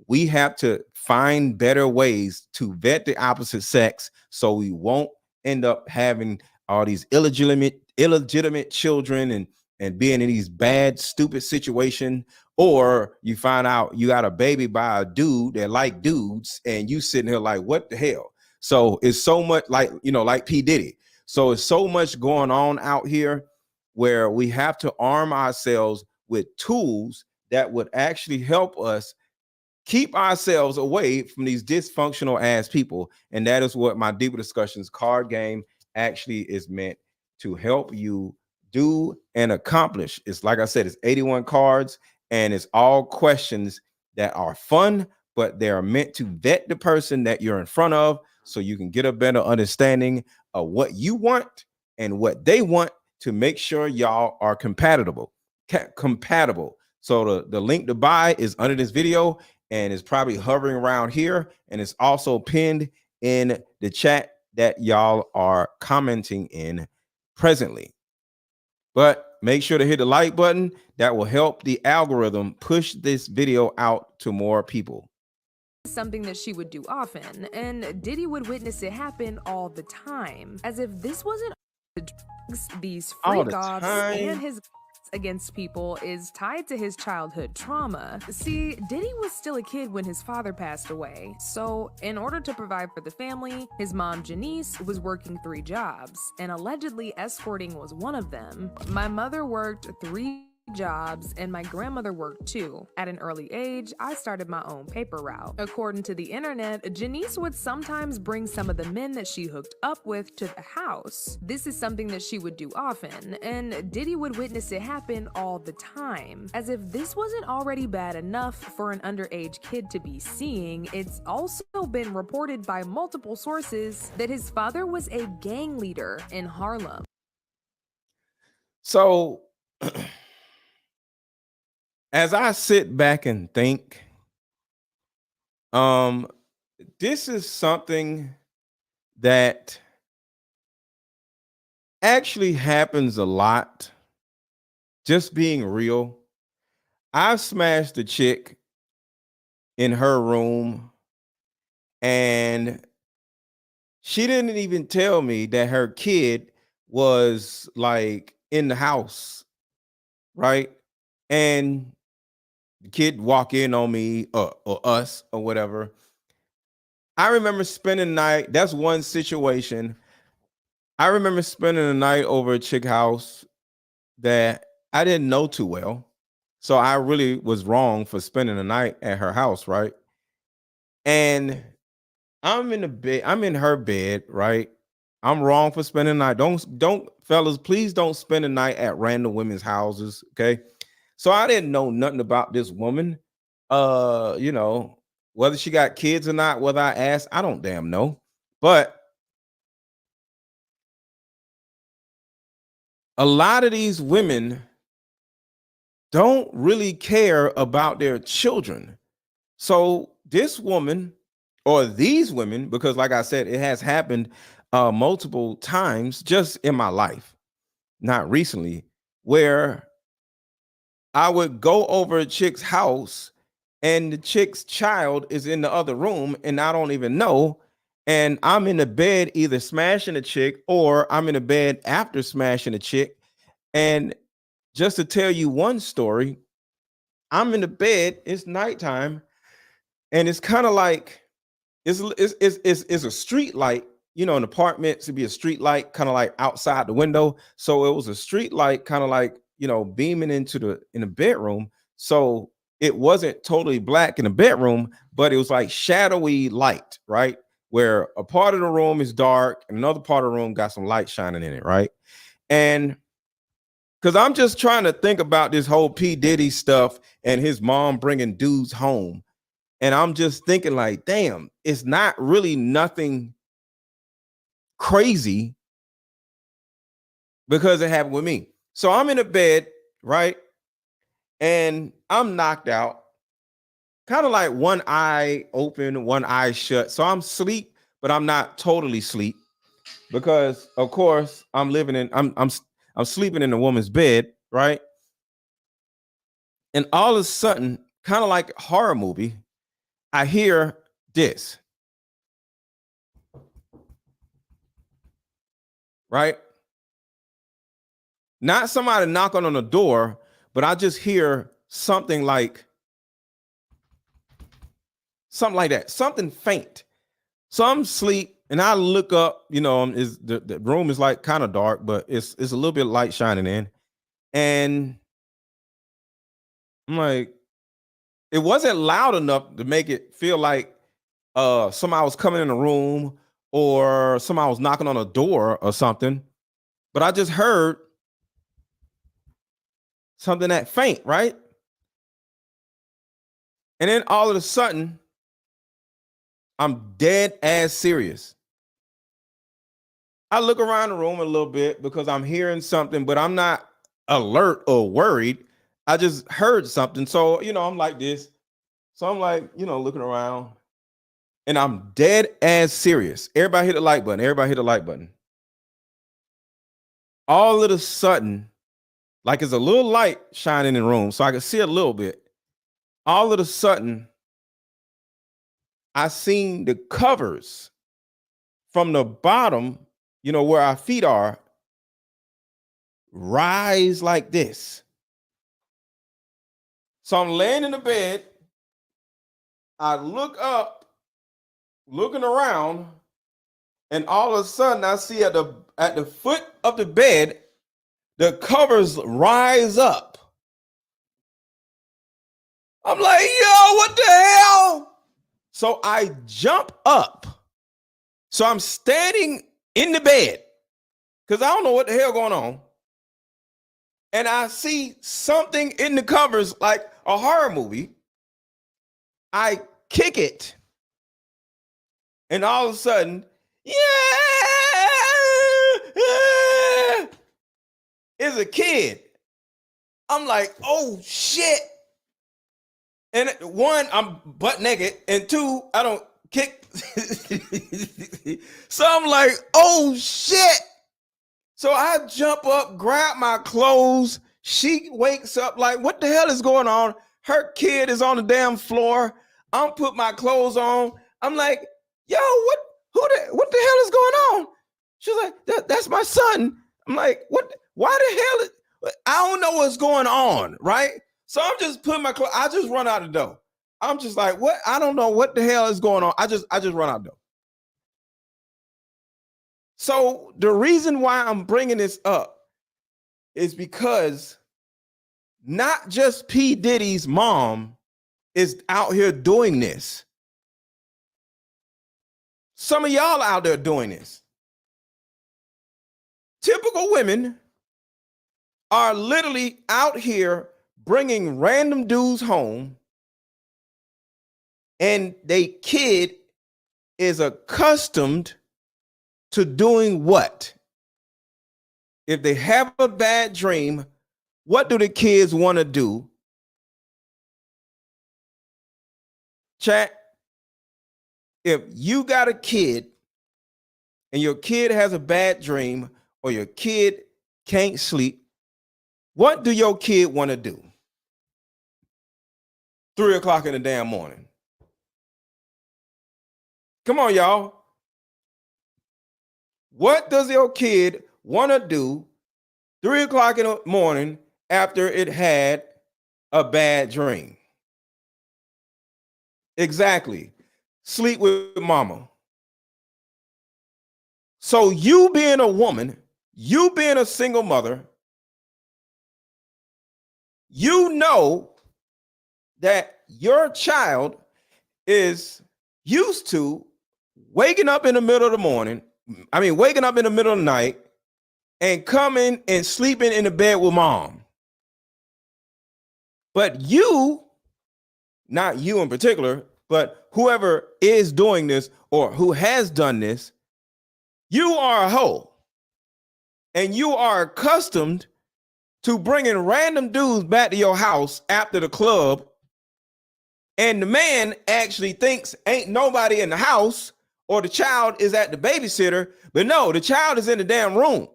we have to find better ways to vet the opposite sex so we won't end up having all these illegitimate children and being in these bad, stupid situations. Or you find out you got a baby by a dude that like dudes, and you sitting here like, what the hell? So it's so much like, like P. Diddy. So it's so much going on out here where we have to arm ourselves with tools that would actually help us keep ourselves away from these dysfunctional ass people. And that is what my Deeper Discussions card game actually is meant to help you do and accomplish. It's like I said, it's 81 cards, and it's all questions that are fun, but they are meant to vet the person that you're in front of so you can get a better understanding of what you want and what they want to make sure y'all are compatible. So the link to buy is under this video, and it's probably hovering around here, and it's also pinned in the chat that y'all are commenting in presently. But make sure to hit the like button. That will help the algorithm push this video out to more people. Something that she would do often, and Diddy would witness it happen all the time. As if this wasn't these All freak the offs time. and his against people is tied to his childhood trauma. See, Diddy was still a kid when his father passed away, so in order to provide for the family, his mom Janice was working 3 jobs, and allegedly escorting was one of them. My mother worked 3 jobs and my grandmother worked 2. At an early age, I started my own paper route. According to the internet, Janice would sometimes bring some of the men that she hooked up with to the house. This is something that she would do often, and Diddy would witness it happen all the time. As if this wasn't already bad enough for an underage kid to be seeing, it's also been reported by multiple sources that his father was a gang leader in Harlem. So as I sit back and think, this is something that actually happens a lot. Just being real, I smashed a chick in her room, and she didn't even tell me that her kid was like in the house, right? And the kid walk in on me or us or whatever. I remember spending the night. That's one situation. I remember spending the night over a chick house that I didn't know too well. So I really was wrong for spending the night at her house, right? And I'm in the bed, I'm in her bed, right? I'm wrong for spending the night. Don't fellas, please don't spend the night at random women's houses, okay? So I didn't know nothing about this woman. You know, whether she got kids or not, whether I asked, I don't damn know. But a lot of these women don't really care about their children. So this woman or these women, because like I said, it has happened multiple times just in my life, not recently, where I would go over a chick's house and the chick's child is in the other room and I don't even know. And I'm in the bed either smashing a chick or I'm in the bed after smashing a chick. And just to tell you one story, I'm in the bed, it's nighttime, and it's kind of like it's a street light, you know, in apartments it'd be a street light kind of like outside the window. So it was a street light kind of like, you know, beaming in the bedroom. So it wasn't totally black in the bedroom, but it was like shadowy light, right? Where a part of the room is dark and another part of the room got some light shining in it, right? And because I'm just trying to think about this whole P. Diddy stuff and his mom bringing dudes home. And I'm just thinking like, damn, it's not really nothing crazy because it happened with me. So I'm in a bed, right? And I'm knocked out, kind of like one eye open, one eye shut. So I'm asleep, but I'm not totally asleep because of course I'm sleeping in a woman's bed, right? And all of a sudden, kind of like a horror movie, I hear this, right? Not somebody knocking on the door, but I just hear something like that, something faint. So I'm asleep and I look up, you know, is the room is like kind of dark, but it's a little bit of light shining in. And I'm like, it wasn't loud enough to make it feel like somebody was coming in the room or somebody was knocking on a door or something. But I just heard something that faint, right? And then all of a sudden, I'm dead ass serious. I look around the room a little bit because I'm hearing something, but I'm not alert or worried. I just heard something. So, you know, I'm like this. So I'm like, you know, looking around and I'm dead ass serious. Everybody hit the like button. Everybody hit the like button. All of a sudden, like it's a little light shining in the room so I can see a little bit. All of a sudden, I seen the covers from the bottom, you know, where our feet are, rise like this. So I'm laying in the bed. I look up, looking around, and all of a sudden I see at the foot of the bed, the covers rise up. I'm like, yo, what the hell? So I jump up. So I'm standing in the bed because I don't know what the hell going on. And I see something in the covers like a horror movie. I kick it. And all of a sudden, yeah, is a kid. I'm like, oh shit. And one, I'm butt naked. And two, I don't kick. So I'm like, oh shit. So I jump up, grab my clothes. She wakes up like, what the hell is going on? Her kid is on the damn floor. I'm put my clothes on. I'm like, yo, what the hell is going on? She's like, that's my son. I'm like, what? Why the hell? I don't know what's going on, right? So I'm just putting my clothes. I just run out the door. I'm just like, what? I don't know what the hell is going on. I just run out the door. So the reason why I'm bringing this up is because not just P. Diddy's mom is out here doing this. Some of y'all out there doing this. Typical women are literally out here bringing random dudes home, and they kid is accustomed to doing what? If they have a bad dream, what do the kids want to do? Chat. If you got a kid and your kid has a bad dream or your kid can't sleep, what do your kid want to do? 3 o'clock in the damn morning. Come on, y'all. What does your kid want to do 3 o'clock in the morning after it had a bad dream? Exactly. Sleep with mama. So you being a woman, you being a single mother, you know that your child is used to waking up in the middle of the morning, waking up in the middle of the night and coming and sleeping in the bed with mom. But you, not you in particular, but whoever is doing this or who has done this, you are a hoe. And you are accustomed to bringing random dudes back to your house after the club. And the man actually thinks ain't nobody in the house or the child is at the babysitter. But no, the child is in the damn room.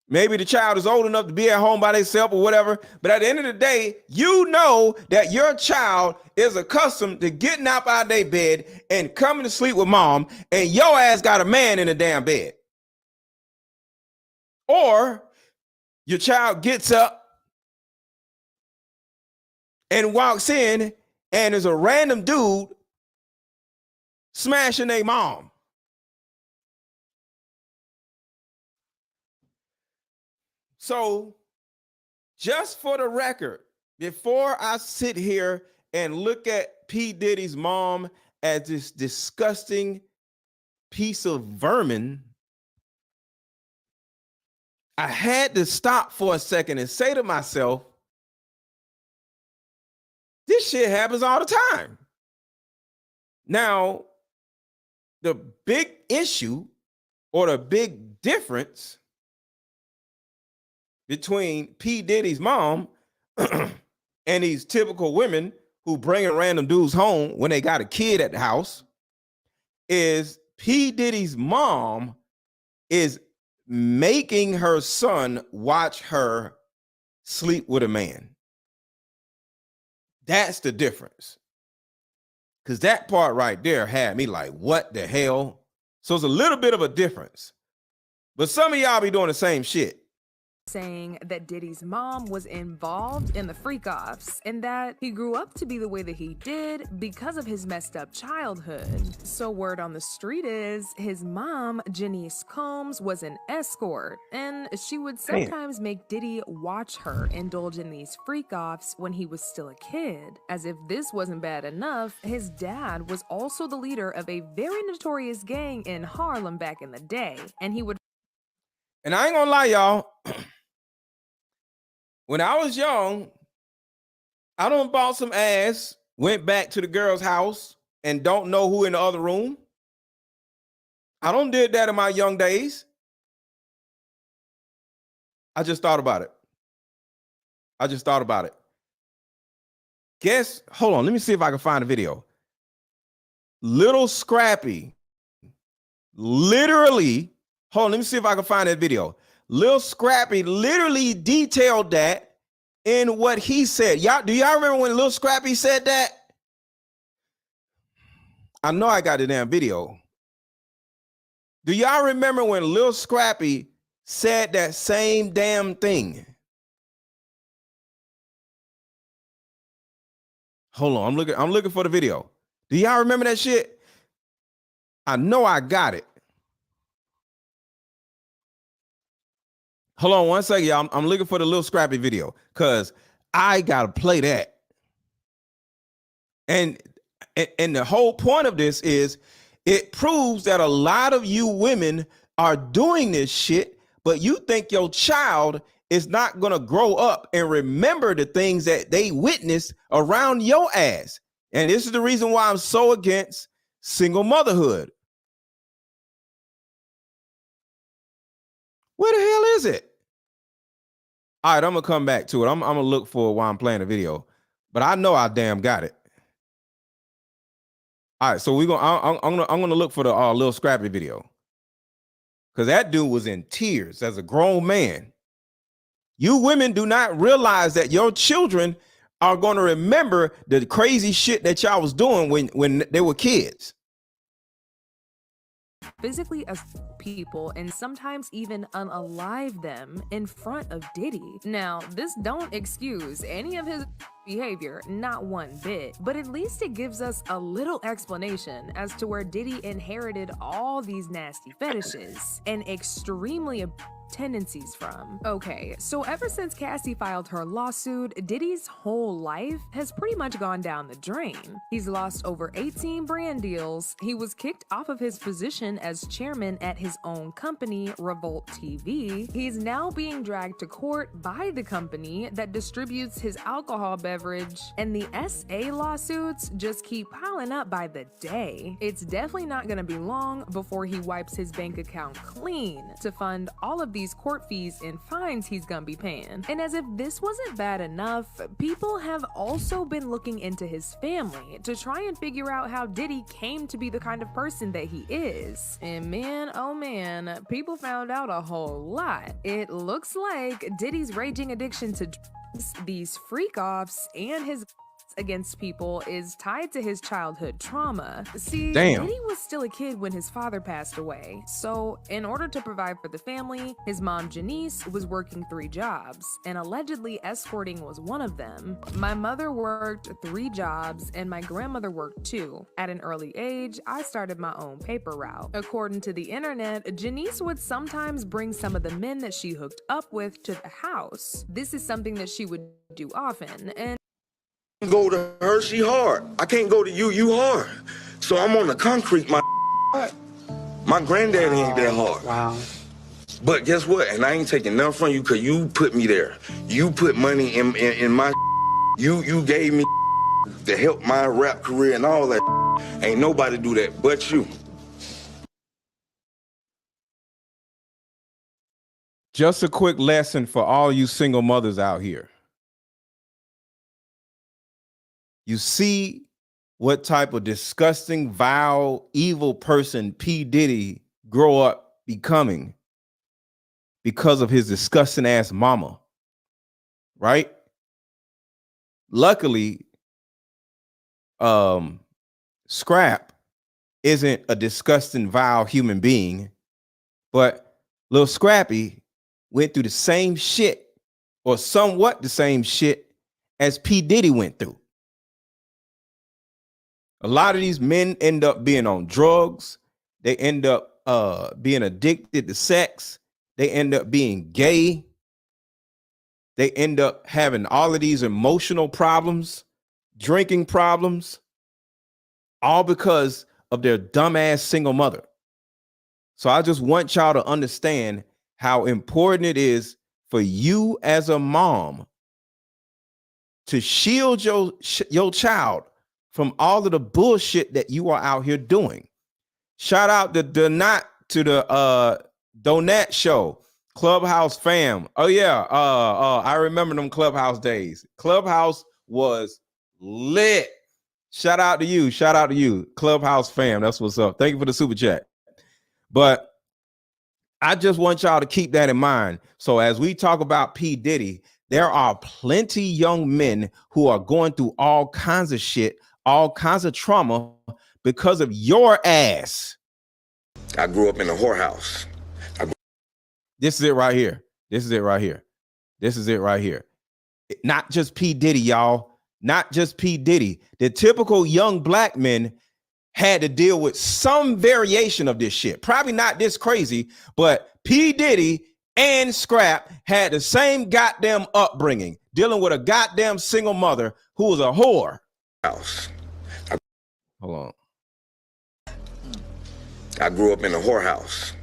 Maybe the child is old enough to be at home by themselves or whatever. But at the end of the day, you know that your child is accustomed to getting up out of their bed and coming to sleep with mom, and your ass got a man in the damn bed. Or your child gets up and walks in and is a random dude smashing their mom. So, just for the record, before I sit here and look at P. Diddy's mom as this disgusting piece of vermin, I had to stop for a second and say to myself, this shit happens all the time. Now, the big issue or the big difference between P. Diddy's mom and these typical women who bringing random dudes home when they got a kid at the house is P. Diddy's mom is making her son watch her sleep with a man. That's the difference. Because that part right there had me like, what the hell? So it's a little bit of a difference. But some of y'all be doing the same shit. Saying that Diddy's mom was involved in the freak-offs and that he grew up to be the way that he did because of his messed up childhood. So word on the street is his mom, Janice Combs, was an escort, and she would sometimes make Diddy watch her indulge in these freak-offs when he was still a kid. As if this wasn't bad enough, his dad was also the leader of a very notorious gang in Harlem back in the day, and he would... And I ain't gonna lie, y'all. When I was young, I done bought some ass, went back to the girl's house, and don't know who in the other room. I done did that in my young days. I just thought about it. Hold on, let me see if I can find a video. Little Scrappy, literally, hold on, let me see if I can find that video. Lil Scrappy literally detailed that in what he said. Do y'all remember when Lil Scrappy said that? I know I got the damn video. Do y'all remember when Lil Scrappy said that same damn thing? Hold on, I'm looking for the video. Do y'all remember that shit? I know I got it. Hold on one second, y'all. I'm looking for the Lil Scrappy video because I gotta play that. And the whole point of this is it proves that a lot of you women are doing this shit, but you think your child is not gonna grow up and remember the things that they witnessed around your ass. And this is the reason why I'm so against single motherhood. Where the hell is it? All right, I'm gonna come back to it. I'm gonna look for it while I'm playing the video, but I know I damn got it. All right, so I'm gonna look for the Lil Scrappy video because that dude was in tears as a grown man. You women do not realize that your children are gonna remember the crazy shit that y'all was doing when they were kids. Physically assault people and sometimes even unalive them in front of Diddy. Now, this don't excuse any of his behavior, not one bit, but at least it gives us a little explanation as to where Diddy inherited all these nasty fetishes and extremely tendencies from. Okay, so ever since Cassie filed her lawsuit, Diddy's whole life has pretty much gone down the drain. He's lost over 18 brand deals. He was kicked off of his position as chairman at his own company, Revolt TV. He's now being dragged to court by the company that distributes his alcohol beverage, and the SA lawsuits just keep piling up by the day. It's definitely not gonna be long before he wipes his bank account clean to fund all of these court fees and fines he's gonna be paying. And as if this wasn't bad enough, people have also been looking into his family to try and figure out how Diddy came to be the kind of person that he is. And man, oh man, people found out a whole lot. It looks like Diddy's raging addiction to drugs, these freak-offs, and his against people is tied to his childhood trauma. See, Diddy was still a kid when his father passed away. So in order to provide for the family, his mom Janice was working 3 jobs, and allegedly escorting was one of them. My mother worked 3 jobs and my grandmother worked 2. At an early age, I started my own paper route. According to the internet, Janice would sometimes bring some of the men that she hooked up with to the house. This is something that she would do often, and go to her, she hard. I can't go to you hard. So I'm on the concrete, my granddaddy ain't that hard. Wow. But guess what? And I ain't taking nothing from you because you put me there. You put money in my you gave me to help my rap career and all that. Ain't nobody do that but you. Just a quick lesson for all you single mothers out here. You see what type of disgusting, vile, evil person P. Diddy grow up becoming because of his disgusting ass mama, right? Luckily, Scrap isn't a disgusting, vile human being, but Lil Scrappy went through the same shit, or somewhat the same shit as P. Diddy went through. A lot of these men end up being on drugs. They end up being addicted to sex. They end up being gay. They end up having all of these emotional problems, drinking problems, all because of their dumbass single mother. So I just want y'all to understand how important it is for you as a mom to shield your child from all of the bullshit that you are out here doing. Shout out to the Donut Show, Clubhouse fam. Oh yeah, I remember them Clubhouse days. Clubhouse was lit. Shout out to you, Clubhouse fam. That's what's up. Thank you for the super chat. But I just want y'all to keep that in mind. So as we talk about P. Diddy, there are plenty young men who are going through all kinds of shit, all kinds of trauma because of your ass. I grew up in a whorehouse. This is it right here. This is it right here. This is it right here. Not just P. Diddy, y'all. Not just P. Diddy. The typical young black men had to deal with some variation of this shit. Probably not this crazy, but P. Diddy and Scrap had the same goddamn upbringing, dealing with a goddamn single mother who was a whore. House. Hold on. I grew up in a whorehouse.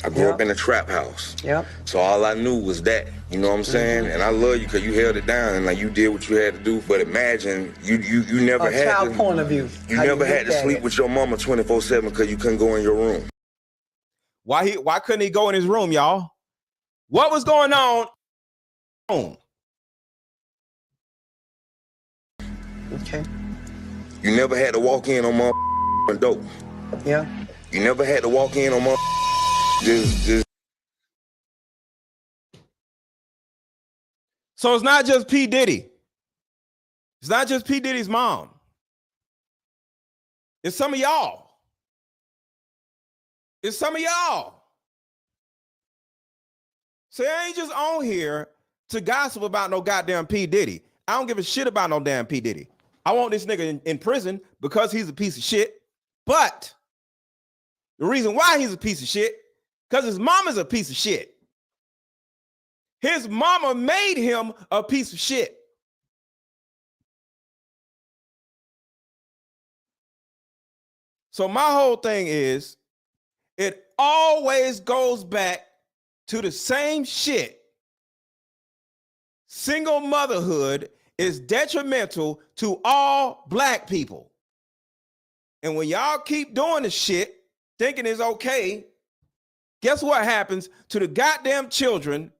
I grew up in a trap house. Yep. So all I knew was that, you know what I'm saying? And I love you because you held it down and like you did what you had to do. But imagine you never A had child to, point of view. You never had to sleep with your mama 24/7 because you couldn't go in your room. Why couldn't he go in his room, y'all? What was going on? Okay. You never had to walk in on my dope. Yeah. You never had to walk in on my just. So it's not just P. Diddy. It's not just P. Diddy's mom. It's some of y'all. It's some of y'all. So I ain't just on here to gossip about no goddamn P. Diddy. I don't give a shit about no damn P. Diddy. I want this nigga in prison because he's a piece of shit. But the reason why he's a piece of shit, because his mama's a piece of shit. His mama made him a piece of shit. So my whole thing is, it always goes back to the same shit. Single motherhood is detrimental to all black people. And when y'all keep doing the shit, thinking it's okay, guess what happens to the goddamn children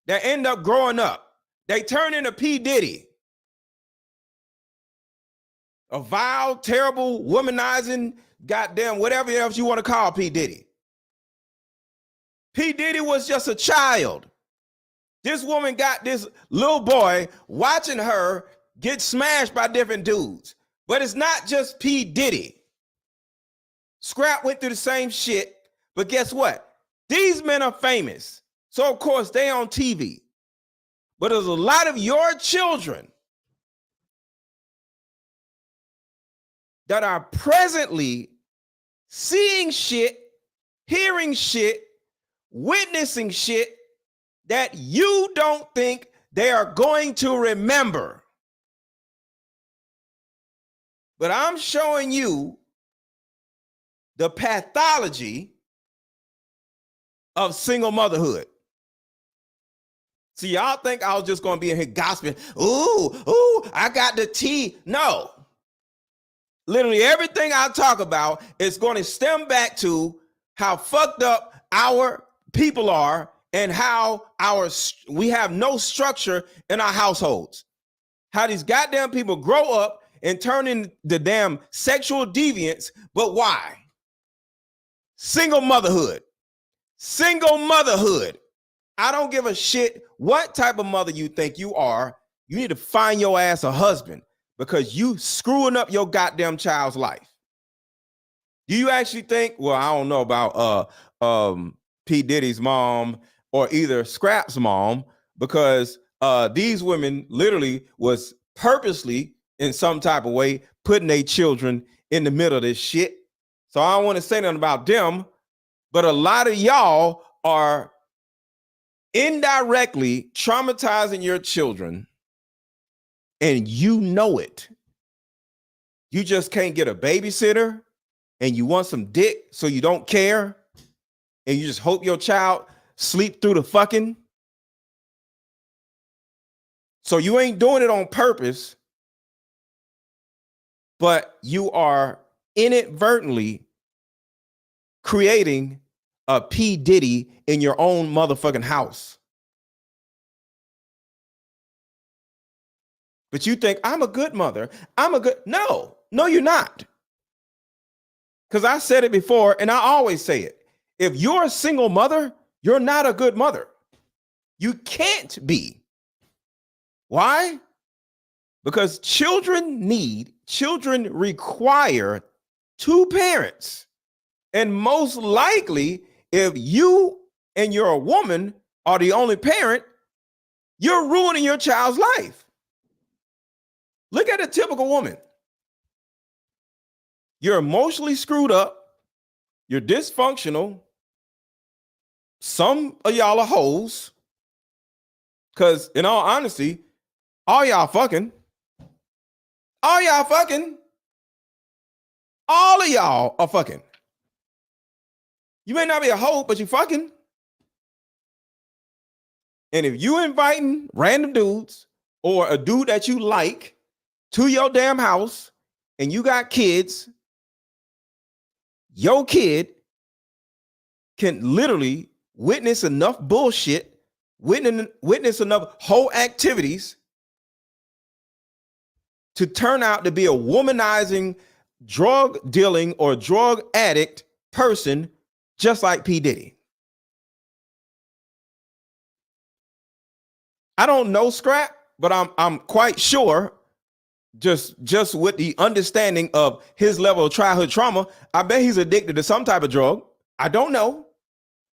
that end up growing up? They turn into P. Diddy. A vile, terrible, womanizing, goddamn, whatever else you want to call P. Diddy. P. Diddy was just a child. This woman got this little boy watching her get smashed by different dudes. But it's not just P. Diddy. Scrap went through the same shit, but guess what? These men are famous. So, of course, they on TV. But there's a lot of your children that are presently seeing shit, hearing shit, witnessing shit that you don't think they are going to remember. But I'm showing you the pathology of single motherhood. See, y'all think I was just going to be in here gossiping. Ooh, I got the tea. No. Literally everything I talk about is going to stem back to how fucked up our people are and how we have no structure in our households. How these goddamn people grow up and turn into the damn sexual deviants. But why? Single motherhood. Single motherhood. I don't give a shit what type of mother you think you are. You need to find your ass a husband because you screwing up your goddamn child's life. Do you actually think, well, I don't know about P. Diddy's mom or either Scrap's mom, because these women literally was purposely in some type of way putting their children in the middle of this shit. So I don't want to say nothing about them, but a lot of y'all are indirectly traumatizing your children, and you know it. You just can't get a babysitter, and you want some dick, so you don't care, and you just hope your child sleep through the fucking. So you ain't doing it on purpose, but you are inadvertently creating a P. Diddy in your own motherfucking house. But you think, I'm a good mother. No, you're not. Because I said it before, and I always say it. If you're a single mother, you're not a good mother. You can't be. Why? Because children require two parents. And most likely, if you and you're a woman are the only parent, you're ruining your child's life. Look at a typical woman. You're emotionally screwed up. You're dysfunctional. Some of y'all are hoes. Because in all honesty, all y'all fucking. All y'all fucking. All of y'all are fucking. You may not be a hoe, but you fucking. And if you inviting random dudes or a dude that you like to your damn house and you got kids, your kid can literally witness enough bullshit, witness enough whole activities to turn out to be a womanizing, drug dealing or drug addict person just like P. Diddy. I don't know Scrap, but I'm quite sure, just with the understanding of his level of childhood trauma, I bet he's addicted to some type of drug. I don't know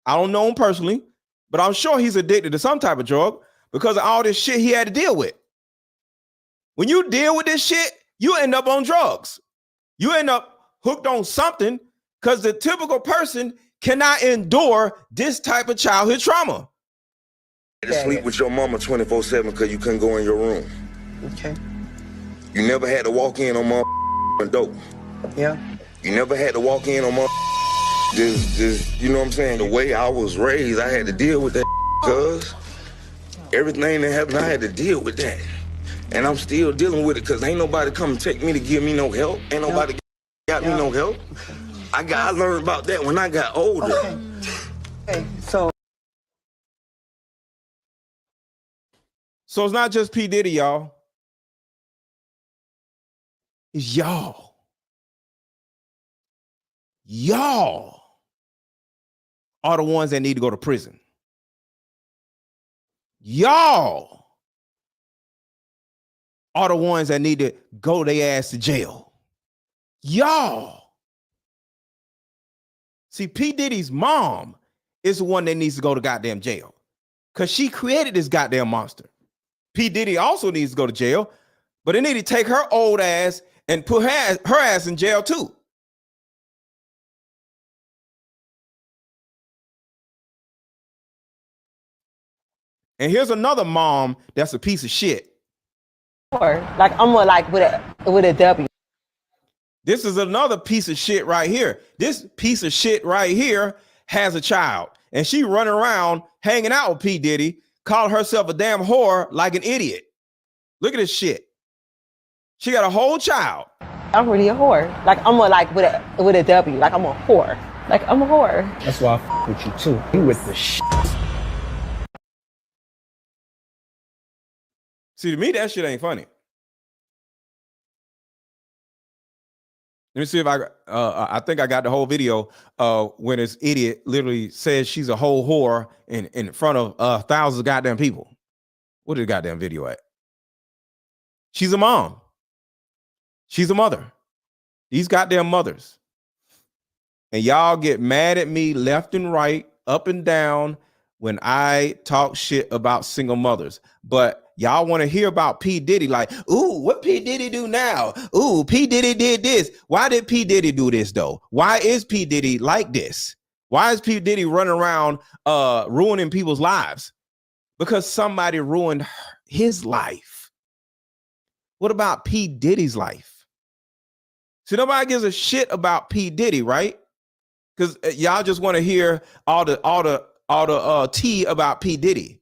him personally, but I'm sure he's addicted to some type of drug because of all this shit he had to deal with. When you deal with this shit, you end up on drugs. You end up hooked on something because the typical person cannot endure this type of childhood trauma. You had to sleep with your mama 24/7 because you couldn't go in your room. Okay. You never had to walk in on my dope. Yeah. You never had to walk in on my just you know what I'm saying? The way I was raised, I had to deal with that because everything that happened, I had to deal with that. And I'm still dealing with it because ain't nobody come and take me to give me no help. Ain't nobody got me no help. I learned about that when I got older. Okay. So it's not just P. Diddy, y'all. It's y'all. Y'all are the ones that need to go to prison. Y'all are the ones that need to go their ass to jail. Y'all. See, P. Diddy's mom is the one that needs to go to goddamn jail because she created this goddamn monster. P. Diddy also needs to go to jail, but they need to take her old ass and put her ass in jail too. And here's another mom that's a piece of shit. like I'm more like with a W. This is another piece of shit right here. This piece of shit right here has a child, and she running around hanging out with P. Diddy, calling herself a damn whore like an idiot. Look at this shit. She got a whole child. I'm really a whore. Like I'm more like with a W. Like I'm a whore. Like I'm a whore. That's why I with you too. You with the shit. See, to me, that shit ain't funny. Let me see if I think I got the whole video when this idiot literally says she's a whole whore in front of thousands of goddamn people. What is the goddamn video at? She's a mom. She's a mother. These goddamn mothers. And y'all get mad at me left and right, up and down when I talk shit about single mothers. But y'all want to hear about P. Diddy, like, ooh, what P. Diddy do now? Ooh, P. Diddy did this. Why did P. Diddy do this, though? Why is P. Diddy like this? Why is P. Diddy running around ruining people's lives? Because somebody ruined his life. What about P. Diddy's life? See, nobody gives a shit about P. Diddy, right? Because y'all just want to hear all the tea about P. Diddy.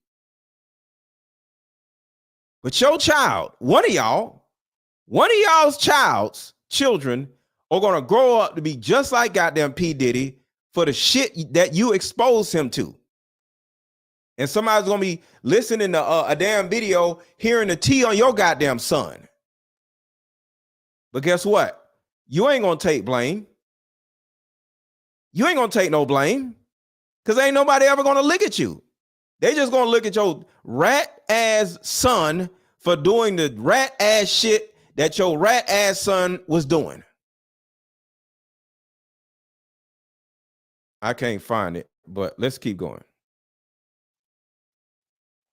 But your child, one of y'all's children are gonna grow up to be just like goddamn P. Diddy for the shit that you exposed him to. And somebody's gonna be listening to a damn video, hearing the tea on your goddamn son. But guess what? You ain't gonna take blame. You ain't gonna take no blame, because ain't nobody ever gonna look at you. They just gonna look at your rat ass son for doing the rat ass shit that your rat ass son was doing. I can't find it, but let's keep going.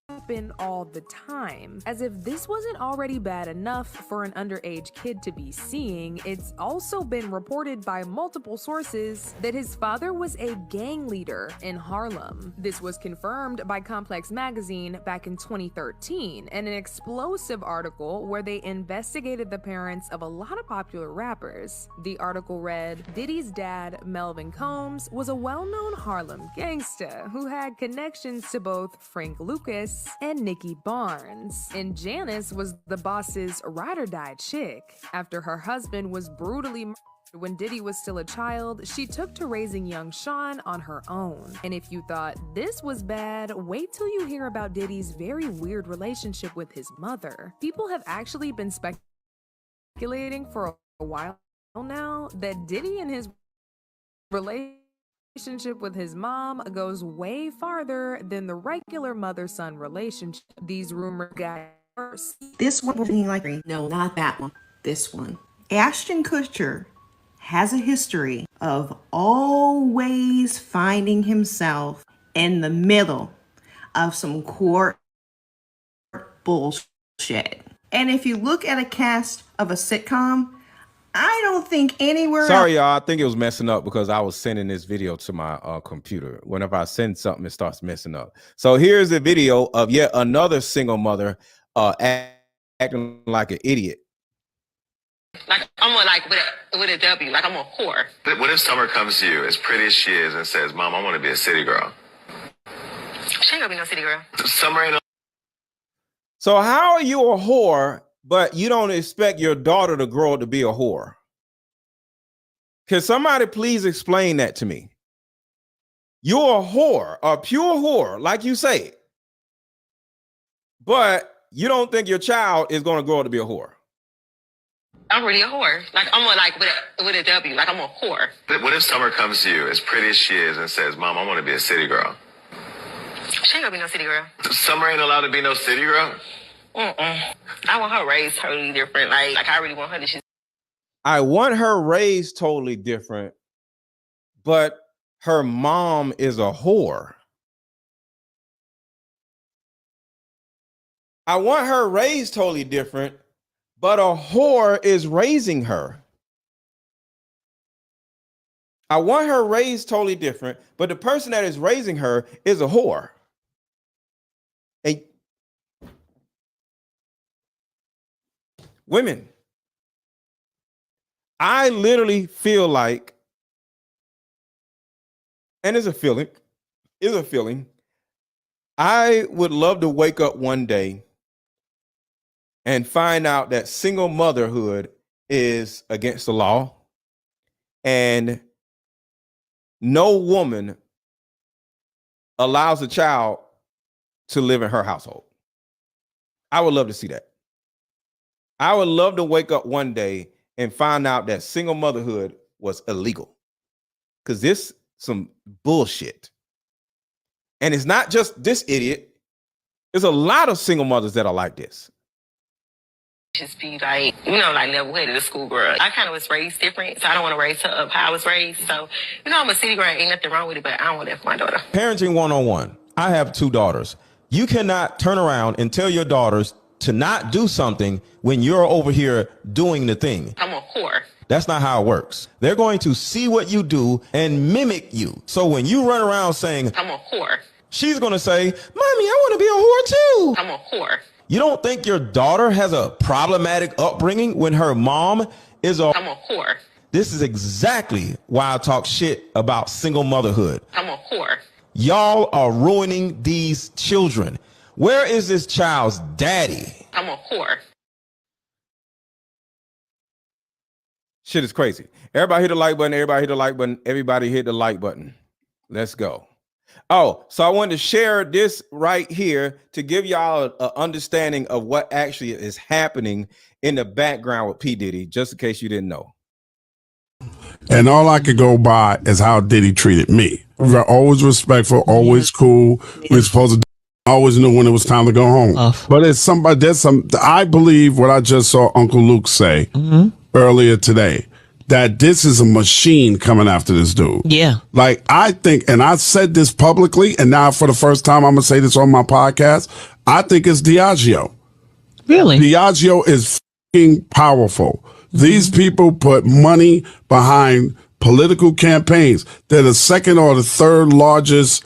Happen all the time. As if this wasn't already bad enough for an underage kid to be seeing, it's also been reported by multiple sources that his father was a gang leader in Harlem. This was confirmed by Complex Magazine back in 2013 in an explosive article where they investigated the parents of a lot of popular rappers. The article read, Diddy's dad, Melvin Combs, was a well-known Harlem gangster who had connections to both Frank Lucas and Nikki Barnes. And Janice was the boss's ride-or-die chick. After her husband was brutally murdered when Diddy was still a child, she took to raising young Sean on her own. And if you thought this was bad, wait till you hear about Diddy's very weird relationship with his mother. People have actually been speculating for a while now that Diddy and his relationship with his mom goes way farther than the regular mother-son relationship. These rumors got worse. This one will be like, no, not that one. This one. Ashton Kutcher has a history of always finding himself in the middle of some court bullshit. And if you look at a cast of a sitcom, I don't think anywhere. Sorry, y'all. I think it was messing up because I was sending this video to my computer. Whenever I send something, it starts messing up. So here's a video of yet another single mother acting like an idiot. Like I'm with a W. Like I'm a whore. What if Summer comes to you as pretty as she is and says, "Mom, I want to be a city girl"? She ain't gonna be no city girl. Summer ain't. So how are you a whore, but you don't expect your daughter to grow up to be a whore? Can somebody please explain that to me? You're a whore, a pure whore, like you say, but you don't think your child is going to grow up to be a whore. I'm really a whore. Like I'm with a W. Like I'm a whore. What if Summer comes to you as pretty as she is and says, "Mom, I want to be a city girl"? She ain't gonna be no city girl. Summer ain't allowed to be no city girl? I want her raised totally different. Like I really want her to. I want her raised totally different, but her mom is a whore. I want her raised totally different, but a whore is raising her. I want her raised totally different, but the person that is raising her is a whore. And women, I literally feel like, and it's a feeling, I would love to wake up one day and find out that single motherhood is against the law and no woman allows a child to live in her household. I would love to see that. I would love to wake up one day and find out that single motherhood was illegal. Because this some bullshit. And it's not just this idiot. There's a lot of single mothers that are like this. just be like, like level-headed, a schoolgirl. I kind of was raised different, so I don't want to raise her up how I was raised. So, I'm a city girl, ain't nothing wrong with it, but I don't want that for my daughter. Parenting 101. I have 2 daughters. You cannot turn around and tell your daughters to not do something when you're over here doing the thing. I'm a whore. That's not how it works. They're going to see what you do and mimic you. So when you run around saying, I'm a whore, she's going to say, Mommy, I want to be a whore too. I'm a whore. You don't think your daughter has a problematic upbringing when her mom is a... I'm a whore. This is exactly why I talk shit about single motherhood. I'm a whore. Y'all are ruining these children. Where is this child's daddy? I'm a whore. Shit is crazy. Everybody hit the like button. Everybody hit the like button. Everybody hit the like button. Let's go. Oh, so I wanted to share this right here to give y'all an understanding of what actually is happening in the background with P. Diddy, just in case you didn't know. And all I could go by is how Diddy treated me. We were always respectful, always cool. We were supposed to always knew when it was time to go home. But it's somebody, I believe what I just saw Uncle Luke say earlier today, that this is a machine coming after this dude. Yeah. Like, I think, and I said this publicly, and now for the first time, I'm going to say this on my podcast. I think it's Diageo. Really? Diageo is fucking powerful. These people put money behind political campaigns. They're the second or the third largest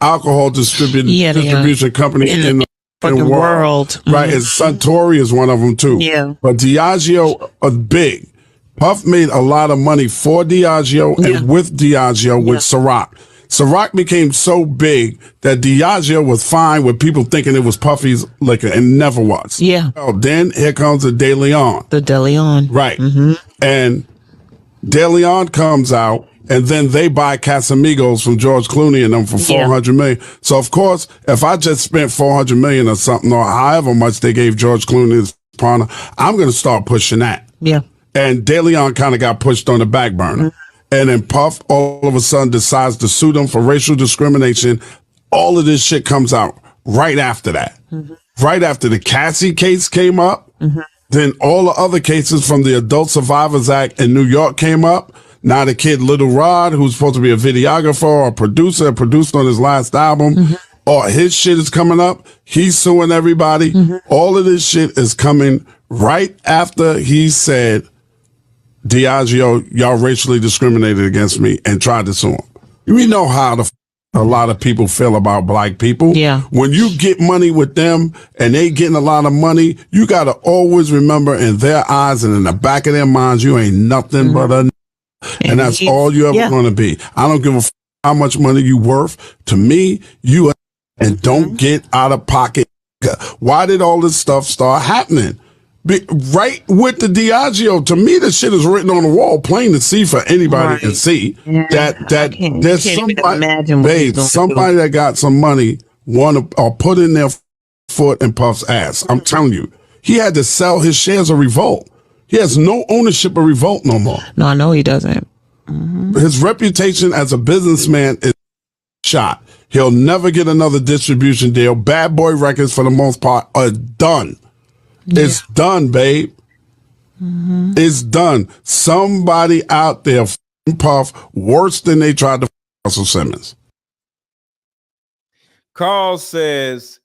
alcohol distribution company in the fucking world. Right. And Suntory is one of them too. Yeah. But Diageo are big. Puff made a lot of money for Diageo and with Diageo with Ciroc. Ciroc became so big that Diageo was fine with people thinking it was Puffy's liquor and never was. Yeah. Oh, then here comes the De Leon. The De Leon. Right. And De Leon comes out, and then they buy Casamigos from George Clooney and them for $400 million. So, of course, if I just spent $400 million or something, or however much they gave George Clooney's partner, I'm going to start pushing that. Yeah. And De Leon kind of got pushed on the back burner. And then Puff all of a sudden decides to sue them for racial discrimination. All of this shit comes out right after that. Right after the Cassie case came up, then all the other cases from the Adult Survivors Act in New York came up. Now the kid Little Rod, who's supposed to be a videographer or producer, produced on his last album, or his shit is coming up. He's suing everybody. All of this shit is coming right after he said, Diageo, y'all racially discriminated against me and tried to sue him. We know how a lot of people feel about black people. Yeah. When you get money with them and they getting a lot of money, you got to always remember in their eyes and in the back of their minds, you ain't nothing but a and that's all you ever going to be. I don't give a how much money you worth. To me, you and don't get out of pocket. Why did all this stuff start happening? Right with the Diageo, to me, the shit is written on the wall, plain to see for anybody to see. That there's somebody that got some money or put in their foot in Puff's ass. I'm telling you, he had to sell his shares of Revolt. He has no ownership of Revolt no more. No, I know he doesn't. His reputation as a businessman is shot. He'll never get another distribution deal. Bad Boy Records, for the most part, are done. It's done, babe. It's done. Somebody out there Puff worse than they tried to Russell Simmons. Carl says,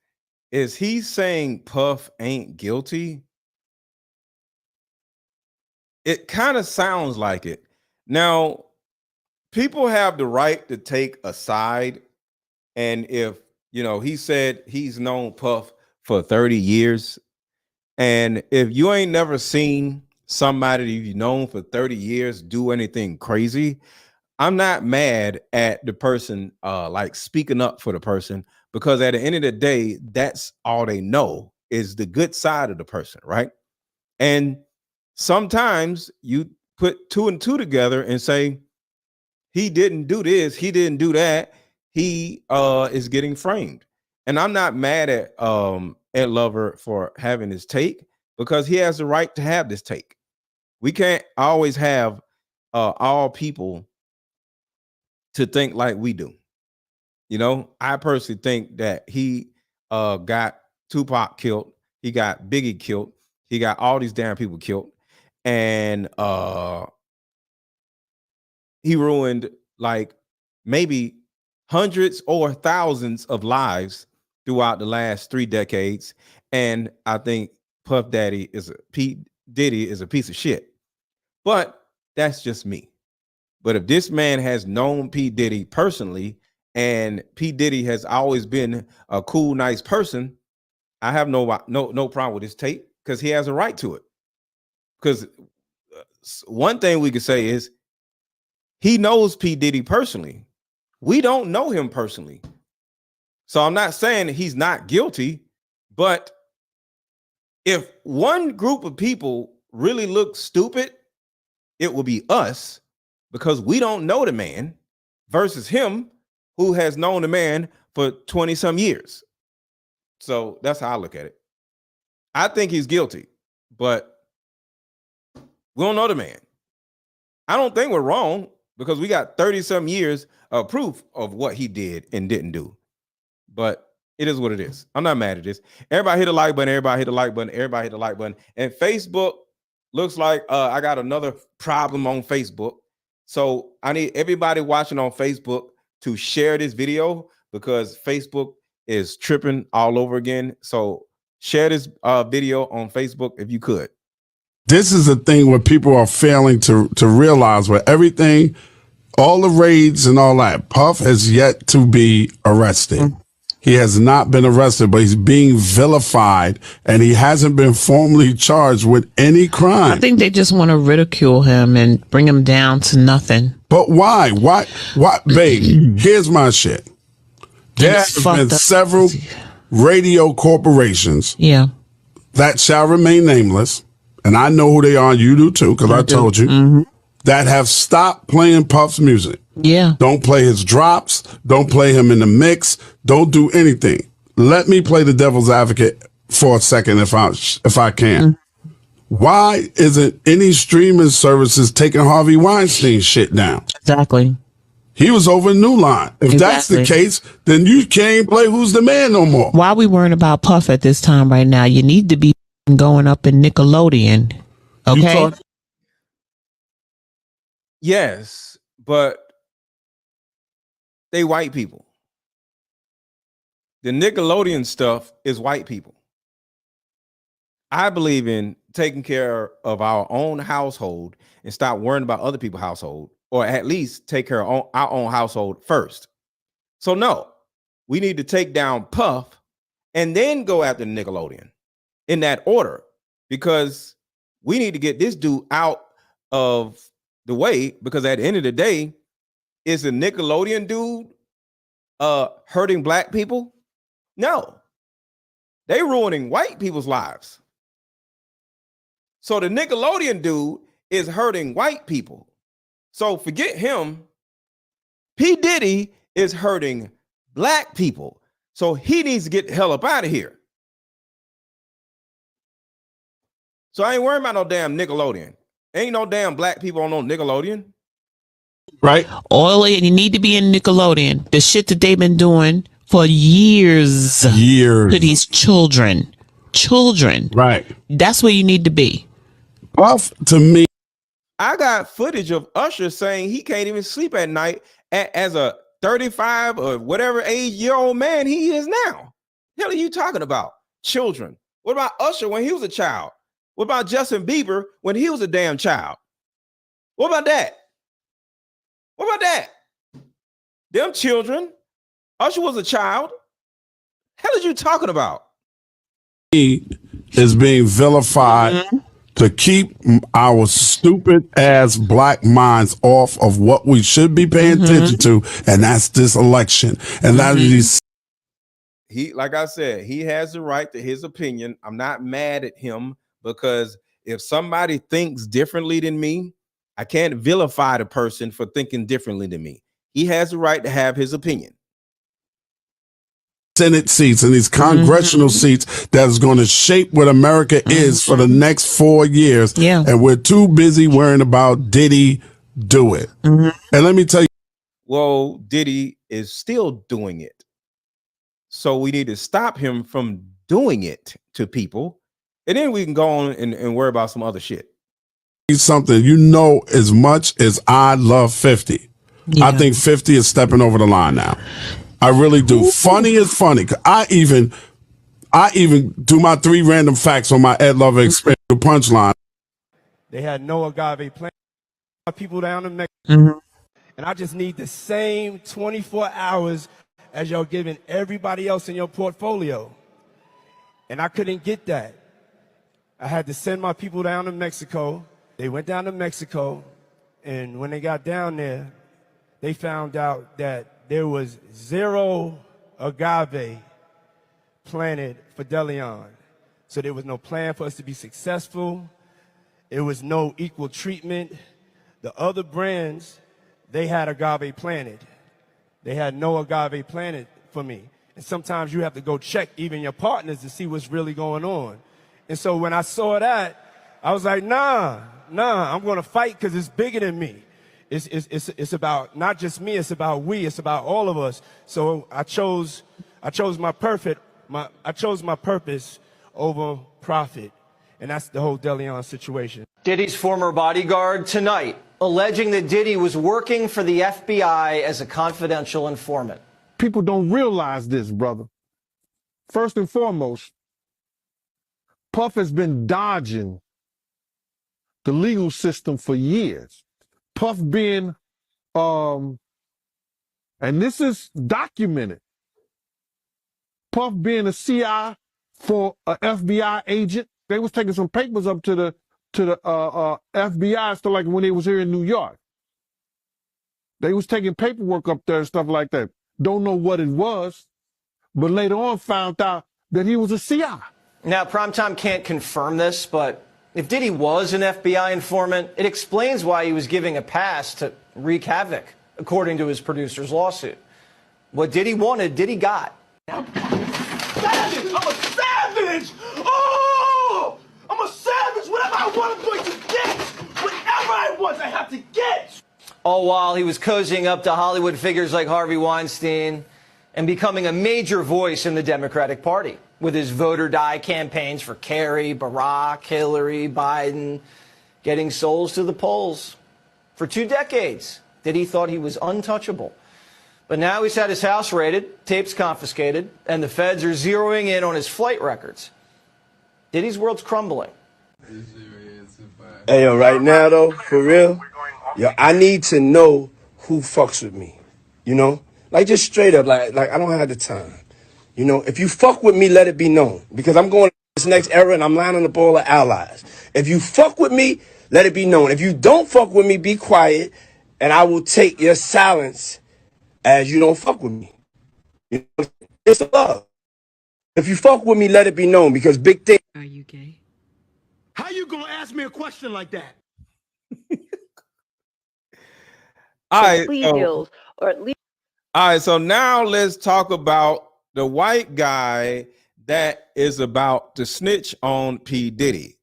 is he saying Puff ain't guilty? It kind of sounds like it. Now, people have the right to take a side. And if, he said he's known Puff for 30 years. And if you ain't never seen somebody you've known for 30 years do anything crazy, I'm not mad at the person like speaking up for the person, because at the end of the day, that's all they know is the good side of the person, right? And sometimes you put 2 and 2 together and say, he didn't do this, he didn't do that, he is getting framed. And I'm not mad at Ed Lover for having his take, because he has the right to have this take. We can't always have all people to think like we do. I personally think that he got Tupac killed, he got Biggie killed, He got all these damn people killed, and he ruined like maybe hundreds or thousands of lives throughout the last 3 decades. And I think Puff Daddy P. Diddy is a piece of shit. But that's just me. But if this man has known P. Diddy personally, and P. Diddy has always been a cool, nice person, I have no problem with his tape because he has a right to it. Because one thing we could say is he knows P. Diddy personally. We don't know him personally. So I'm not saying he's not guilty, but if one group of people really look stupid, it will be us because we don't know the man versus him who has known the man for 20 some years. So that's how I look at it. I think he's guilty, but we don't know the man. I don't think we're wrong because we got 30 some years of proof of what he did and didn't do. But it is what it is. I'm not mad at this. Everybody hit the like button. Everybody hit the like button. Everybody hit the like button. And Facebook looks like I got another problem on Facebook. So I need everybody watching on Facebook to share this video because Facebook is tripping all over again. So share this video on Facebook if you could. This is the thing where people are failing to realize where everything, all the raids and all that, Puff has yet to be arrested. He has not been arrested, but he's being vilified and he hasn't been formally charged with any crime. I think they just want to ridicule him and bring him down to nothing. But why? Why, babe, here's my shit. There have been several radio corporations that shall remain nameless, and I know who they are, you do too, because I told you, that have stopped playing Puff's music. Yeah. Don't play his drops. Don't play him in the mix. Don't do anything. Let me play the devil's advocate for a second if I can. Why isn't any streaming services taking Harvey Weinstein shit down? Exactly. He was over in New Line. If that's the case, then you can't play Who's the Man no more. Why are we worrying about Puff at this time right now? You need to be going up in Nickelodeon. Okay? Yes, but they white people. The Nickelodeon stuff is white people. I believe in taking care of our own household and stop worrying about other people's household, or at least take care of our own household first. So no, we need to take down Puff and then go after Nickelodeon in that order, because we need to get this dude out of the way, because at the end of the day, is a Nickelodeon dude hurting black people? No, they ruining white people's lives. So the Nickelodeon dude is hurting white people. So forget him. P. Diddy is hurting black people. So he needs to get the hell up out of here. So I ain't worrying about no damn Nickelodeon. Ain't no damn black people on no Nickelodeon. Right. All you need to be in Nickelodeon. The shit that they've been doing for years. To these children. Right. That's where you need to be. Puff, to me. I got footage of Usher saying he can't even sleep at night as a 35 or whatever age-year-old man he is now. The hell are you talking about? Children. What about Usher when he was a child? What about Justin Bieber when he was a damn child? What about that? What about that? Them children. Usher was a child. Hell are you talking about? He is being vilified to keep our stupid ass black minds off of what we should be paying attention to, and that's this election. And that is He, like I said, he has the right to his opinion. I'm not mad at him, because if somebody thinks differently than me, I can't vilify the person for thinking differently than me. He has the right to have his opinion. Senate seats and these congressional seats that is going to shape what America is for the next 4 years. Yeah. And we're too busy worrying about Diddy do it. And let me tell you. Well, Diddy is still doing it. So we need to stop him from doing it to people and then we can go on and worry about some other shit. Something, you know, as much as I love 50, I think 50 is stepping over the line now. I really do. Ooh. Funny is funny. I even do my 3 random facts on my Ed Lover Experience punchline. They had no agave plan. People down in Mexico, and I just need the same 24 hours as y'all giving everybody else in your portfolio, and I couldn't get that. I had to send my people down to Mexico. They went down to Mexico, and when they got down there, they found out that there was 0 agave planted for Deleon. So there was no plan for us to be successful. There was no equal treatment. The other brands, they had agave planted. They had no agave planted for me. And sometimes you have to go check even your partners to see what's really going on. And so when I saw that, I was like, nah, I'm going to fight because it's bigger than me. It's about not just me, it's about we, it's about all of us. So I chose my purpose over profit. And that's the whole Deleon situation. Diddy's former bodyguard tonight alleging that Diddy was working for the FBI as a confidential informant. People don't realize this, brother. First and foremost, Puff has been dodging the legal system for years. Puff being, and this is documented, Puff being a CI for an FBI agent. They was taking some papers up to the FBI, stuff like when they was here in New York. They was taking paperwork up there and stuff like that. Don't know what it was, but later on found out that he was a CI. Now, Primetime can't confirm this, but if Diddy was an FBI informant, it explains why he was giving a pass to wreak havoc, according to his producer's lawsuit. What Diddy wanted, Diddy got. Savage! I'm a savage! Oh! I'm a savage! Whatever I want, I'm going to get! Whatever I want, I have to get! All while he was cozying up to Hollywood figures like Harvey Weinstein and becoming a major voice in the Democratic Party with his vote or die campaigns for Kerry, Barack, Hillary, Biden, getting souls to the polls. For 2 decades, Diddy thought he was untouchable. But now he's had his house raided, tapes confiscated, and the feds are zeroing in on his flight records. Diddy's world's crumbling. Hey, yo, right now, though, for real, yo, I need to know who fucks with me, you know? Like, just straight up, like I don't have the time. You know, if you fuck with me, let it be known. Because I'm going to this next era, and I'm lining up all the allies. If you fuck with me, let it be known. If you don't fuck with me, be quiet, and I will take your silence as you don't fuck with me. You know, it's love. If you fuck with me, let it be known, because big thing. Are you gay? How you gonna ask me a question like that? All right, plea deals, or at least. All right, so now let's talk about the white guy that is about to snitch on P. Diddy.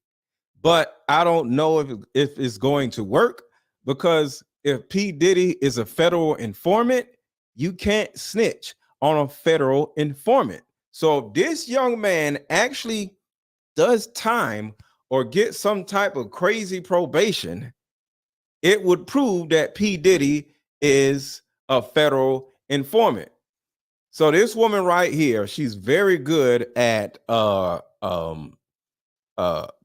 But I don't know if it's going to work, because if P. Diddy is a federal informant, you can't snitch on a federal informant. So if this young man actually does time or get some type of crazy probation, it would prove that P. Diddy is a federal informant. So this woman right here, she's very good at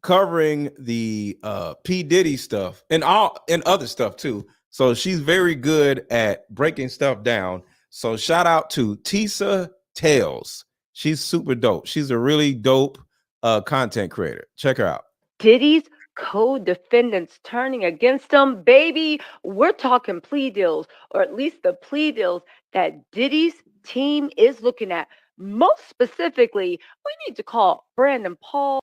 covering the P. Diddy stuff and other stuff too. So she's very good at breaking stuff down. So shout out to Tisa Tales. She's super dope. She's a really dope content creator. Check her out. Diddy's co-defendants turning against him, baby. We're talking plea deals, or at least the plea deals that Diddy's team is looking at. Most specifically, we need to call Brandon Paul.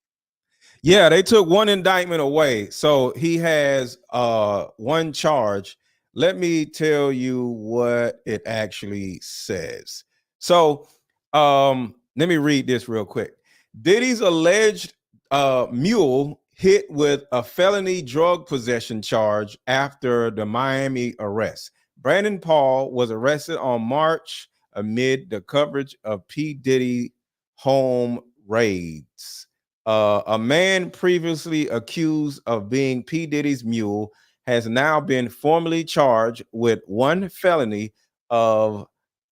Yeah, they took one indictment away. So he has one charge. Let me tell you what it actually says. So let me read this real quick. Diddy's alleged mule hit with a felony drug possession charge after the Miami arrest. Brandon Paul was arrested on March amid the coverage of P. Diddy home raids. A man previously accused of being P. Diddy's mule has now been formally charged with one felony of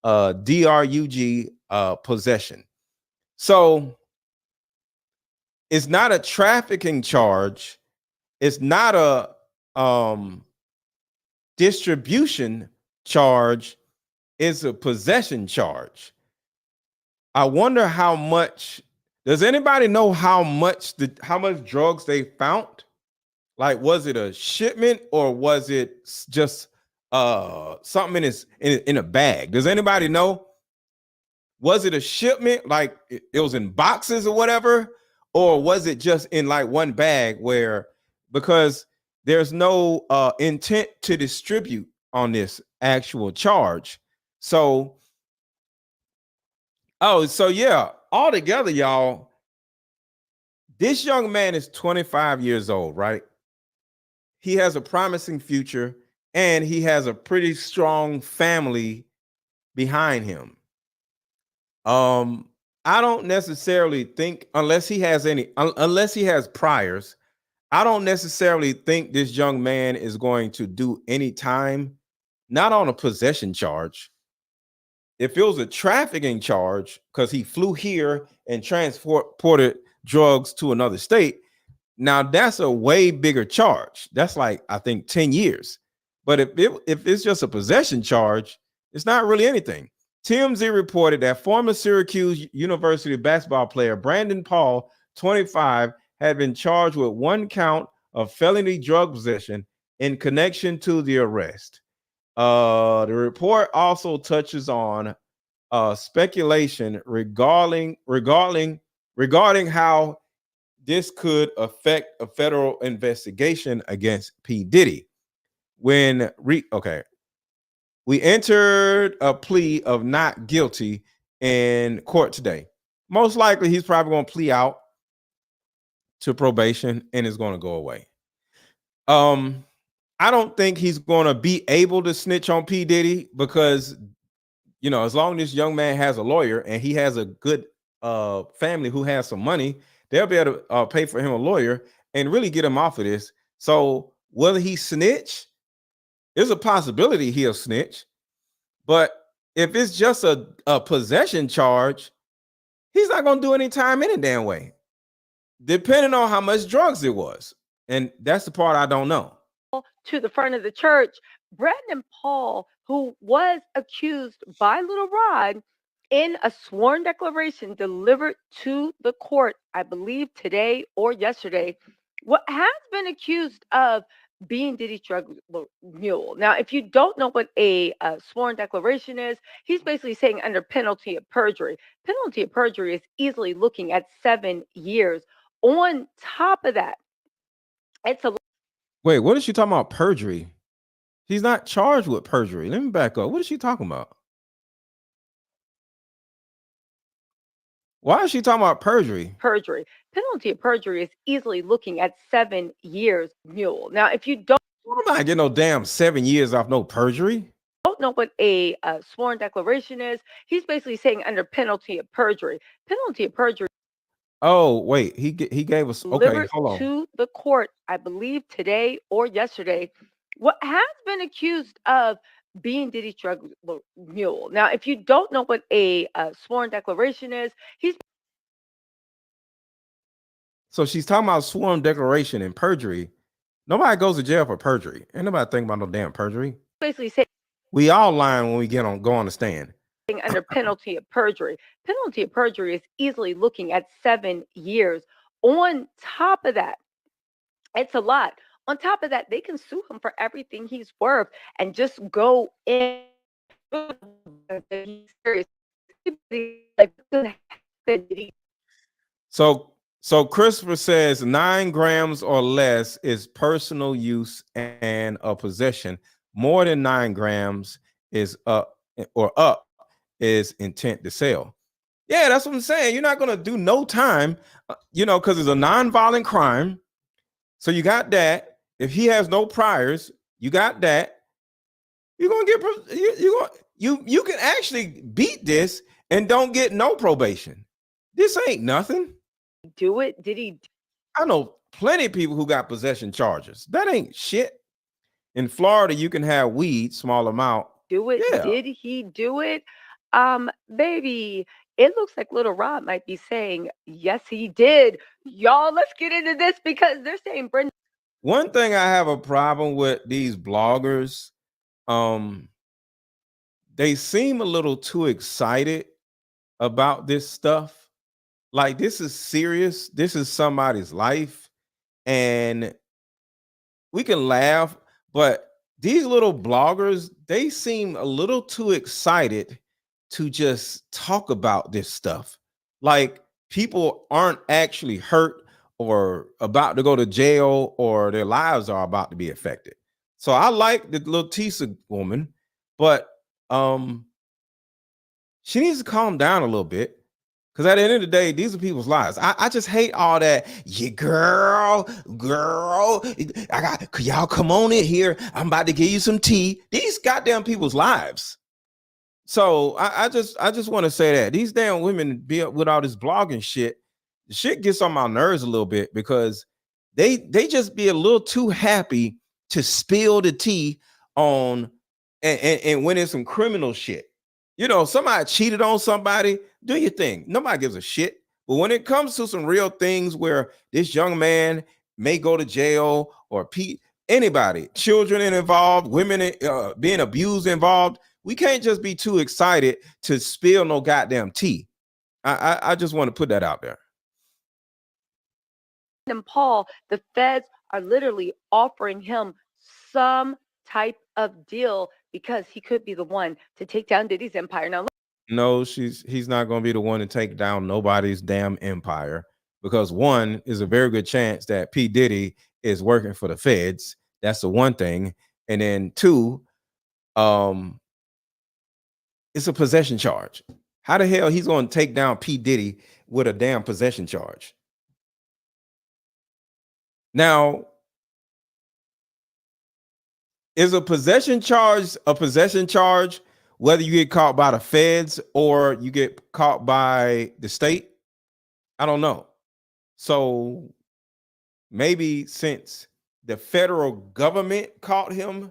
DRUG possession. So it's not a trafficking charge. It's not a distribution charge. It's a possession charge. I wonder how much. Does anybody know how much drugs they found? Like, was it a shipment or was it just something in a bag? Does anybody know? Was it a shipment, like it was in boxes or whatever, or was it just in like one bag? Where, because there's no intent to distribute on this actual charge. So, so yeah, altogether, y'all, this young man is 25 years old, right? He has a promising future and he has a pretty strong family behind him. I don't necessarily think, unless he has priors, I don't necessarily think this young man is going to do any time, not on a possession charge. If it was a trafficking charge, because he flew here and transported drugs to another state, now that's a way bigger charge. That's like, I think, 10 years. But if it's just a possession charge, it's not really anything. TMZ reported that former Syracuse University basketball player Brandon Paul, 25, had been charged with one count of felony drug possession in connection to the arrest. The report also touches on speculation regarding how this could affect a federal investigation against P. Diddy. We entered a plea of not guilty in court today. Most likely, he's probably going to plea out to probation and is going to go away. I don't think he's going to be able to snitch on P. Diddy because, you know, as long as this young man has a lawyer and he has a good family who has some money, they'll be able to pay for him a lawyer and really get him off of this. So whether he snitch, there's a possibility he'll snitch. But if it's just a possession charge, he's not going to do any time any damn way, depending on how much drugs it was. And that's the part I don't know. To the front of the church, Brandon Paul, who was accused by Little Rod in a sworn declaration delivered to the court, I believe today or yesterday, what has been accused of being Diddy's drug mule. Now, if you don't know what a sworn declaration is, he's basically saying under penalty of perjury. Penalty of perjury is easily looking at 7 years. On top of that, it's a Wait, what is she talking about? Perjury? He's not charged with perjury. Let me back up. What is she talking about? Why is she talking about perjury? Perjury. Penalty of perjury is easily looking at 7 years mule. Now, if you don't I'm not getting no damn 7 years off no perjury. Know what a sworn declaration is, he's basically saying under penalty of perjury. Penalty of perjury. Oh, wait, he gave us, okay, hold on. To the court, I believe today or yesterday, what has been accused of being Diddy's drug mule. Now, if you don't know what a sworn declaration is, So she's talking about sworn declaration and perjury. Nobody goes to jail for perjury. Ain't nobody thinking about no damn perjury. Basically saying we all lying when we go on the stand. Under penalty of perjury. Penalty of perjury is easily looking at 7 years. On top of that, it's a lot. On top of that, they can sue him for everything he's worth and just go in. So Christopher says 9 grams or less is personal use and a possession. More than 9 grams is up is intent to sell. Yeah, that's what I'm saying. You're not going to do no time, because it's a non-violent crime. So you got that. If he has no priors, you got that. You're going to get you can actually beat this and don't get no probation. This ain't nothing. Do it? Did he? I know plenty of people who got possession charges. That ain't shit. In Florida, you can have weed, small amount. Do it? Yeah. Did he do it? Baby, it looks like Little Rod might be saying, yes, he did. Y'all, let's get into this because they're saying Brendan. One thing I have a problem with these bloggers, they seem a little too excited about this stuff. Like, this is serious. This is somebody's life. And we can laugh, but these little bloggers, they seem a little too excited to just talk about this stuff. Like, people aren't actually hurt or about to go to jail or their lives are about to be affected. So I like the little Tisa woman, but she needs to calm down a little bit. Because at the end of the day, these are people's lives. I just hate all that. Yeah, girl, y'all come on in here. I'm about to give you some tea. These goddamn people's lives. So I just want to say that these damn women be up with all this blogging shit. The shit gets on my nerves a little bit because they just be a little too happy to spill the tea on and when it's some criminal shit. You know, somebody cheated on somebody, do your thing. Nobody gives a shit. But when it comes to some real things where this young man may go to jail or anybody, children involved, women being abused involved, we can't just be too excited to spill no goddamn tea. I just want to put that out there. And Paul, the feds are literally offering him some type of deal because he could be the one to take down Diddy's empire. Now, no, he's not going to be the one to take down nobody's damn empire, because one is a very good chance that P. Diddy is working for the feds. That's the one thing. And then two, it's a possession charge. How the hell he's going to take down P. Diddy with a damn possession charge? Now, is a possession charge whether you get caught by the feds or you get caught by the state? I don't know. So maybe since the federal government caught him,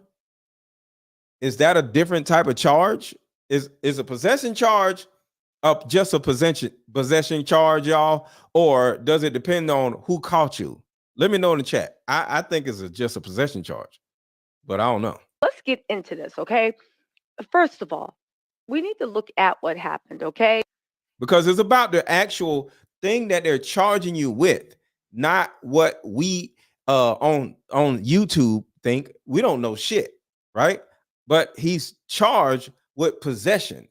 is that a different type of charge? Is a possession charge just a possession charge, y'all? Or does it depend on who caught you? Let me know in the chat. I think it's just a possession charge, but I don't know. let's get into this, okay? First of all, we need to look at what happened, okay? Because it's about the actual thing that they're charging you with, not what we on YouTube think. We don't know shit, right? But he's charged with possession,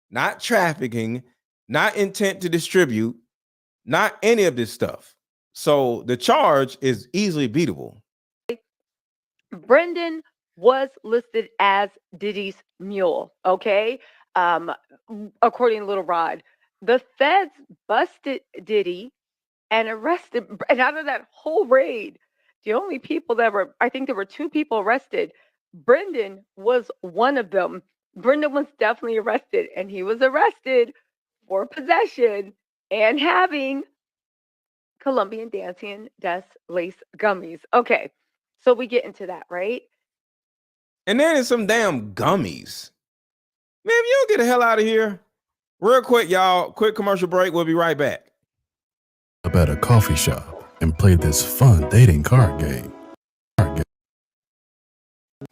not trafficking, not intent to distribute, not any of this stuff. So the charge is easily beatable. Brendan was listed as Diddy's mule, okay? According to Little Rod, the feds busted Diddy and arrested, and out of that whole raid, the only people that were, I think there were 2 people arrested. Brendan was one of them. Brendan was definitely arrested, and he was arrested for possession and having Colombian dancing death lace gummies. Okay, so we get into that, right? And then it's some damn gummies. Man, if you don't get the hell out of here. Real quick, y'all. Quick commercial break. We'll be right back. Up at a coffee shop and play this fun dating card game.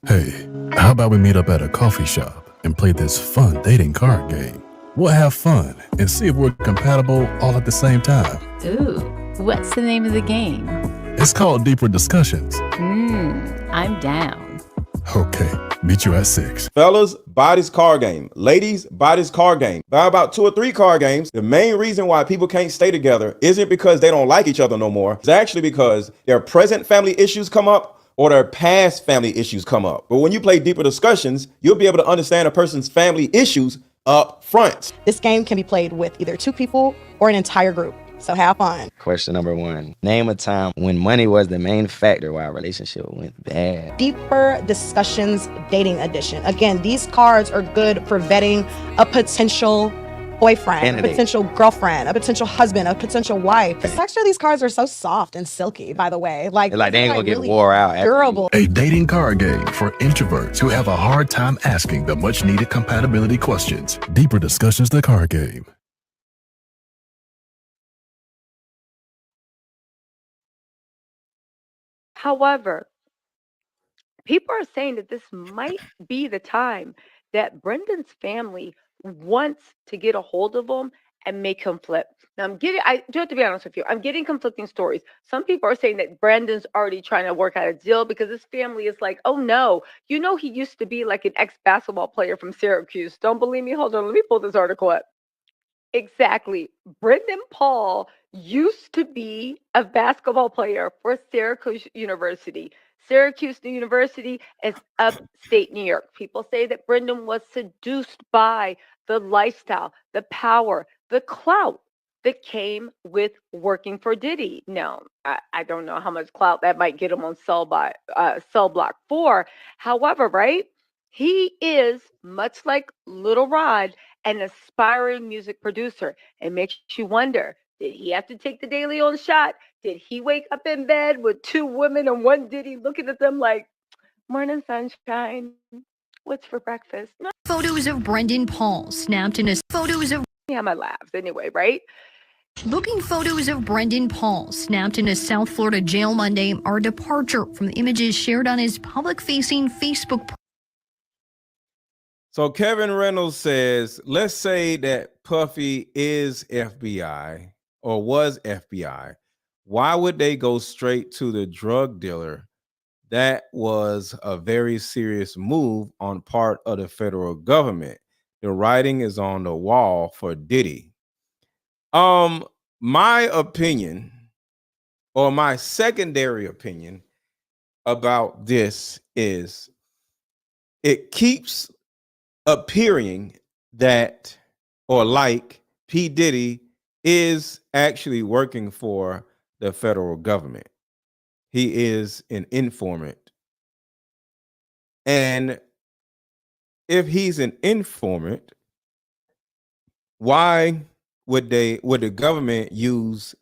Hey, how about we meet up at a coffee shop and play this fun dating card game? We'll have fun and see if we're compatible all at the same time. Ooh, what's the name of the game? It's called Deeper Discussions. I'm down. Okay, meet you at 6. Fellas, buy this card game. Ladies, buy this card game. Buy about 2 or 3 card games. The main reason why people can't stay together isn't because they don't like each other no more. It's actually because their present family issues come up or their past family issues come up. But when you play Deeper Discussions, you'll be able to understand a person's family issues up front. This game can be played with either 2 people or an entire group. So have fun. Question number 1. Name a time when money was the main factor why a relationship went bad. Deeper Discussions Dating Edition. Again, these cards are good for vetting a potential boyfriend, Candidate. a potential girlfriend, a potential husband, a potential wife. The texture of these cards are so soft and silky, by the way. Like Like they these ain't are, gonna get really wore out. durable. A dating card game for introverts who have a hard time asking the much needed compatibility questions. Deeper discussions, the card game. However, people are saying that this might be the time that Brendan's family wants to get a hold of him and make him flip. Now, I do have to be honest with you, I'm getting conflicting stories. Some people are saying that Brendan's already trying to work out a deal because his family is like, oh no, you know, he used to be like an ex-basketball player from Syracuse. Don't believe me? Hold on, let me pull this article up. Exactly. Brendan Paul used to be a basketball player for Syracuse University. Syracuse University is upstate New York. People say that Brendan was seduced by the lifestyle, the power, the clout that came with working for Diddy. Now, I don't know how much clout that might get him on cell block 4. However, right? He is, much like Little Rod, an aspiring music producer. It makes you wonder, did he have to take the daily on shot? Did he wake up in bed with 2 women and one Diddy looking at them like, morning sunshine, what's for breakfast? No. Photos of Brendan Paul snapped in a photos of Yeah, my laughs anyway, right? Booking photos of Brendan Paul snapped in a South Florida jail Monday are a departure from the images shared on his public-facing Facebook. So Kevin Reynolds says, let's say that Puffy is FBI or was FBI. Why would they go straight to the drug dealer? That was a very serious move on part of the federal government. The writing is on the wall for Diddy. My opinion, or my secondary opinion about this is it keeps appearing that, or like, P. Diddy is actually working for the federal government. He is an informant. And if he's an informant, why would the government use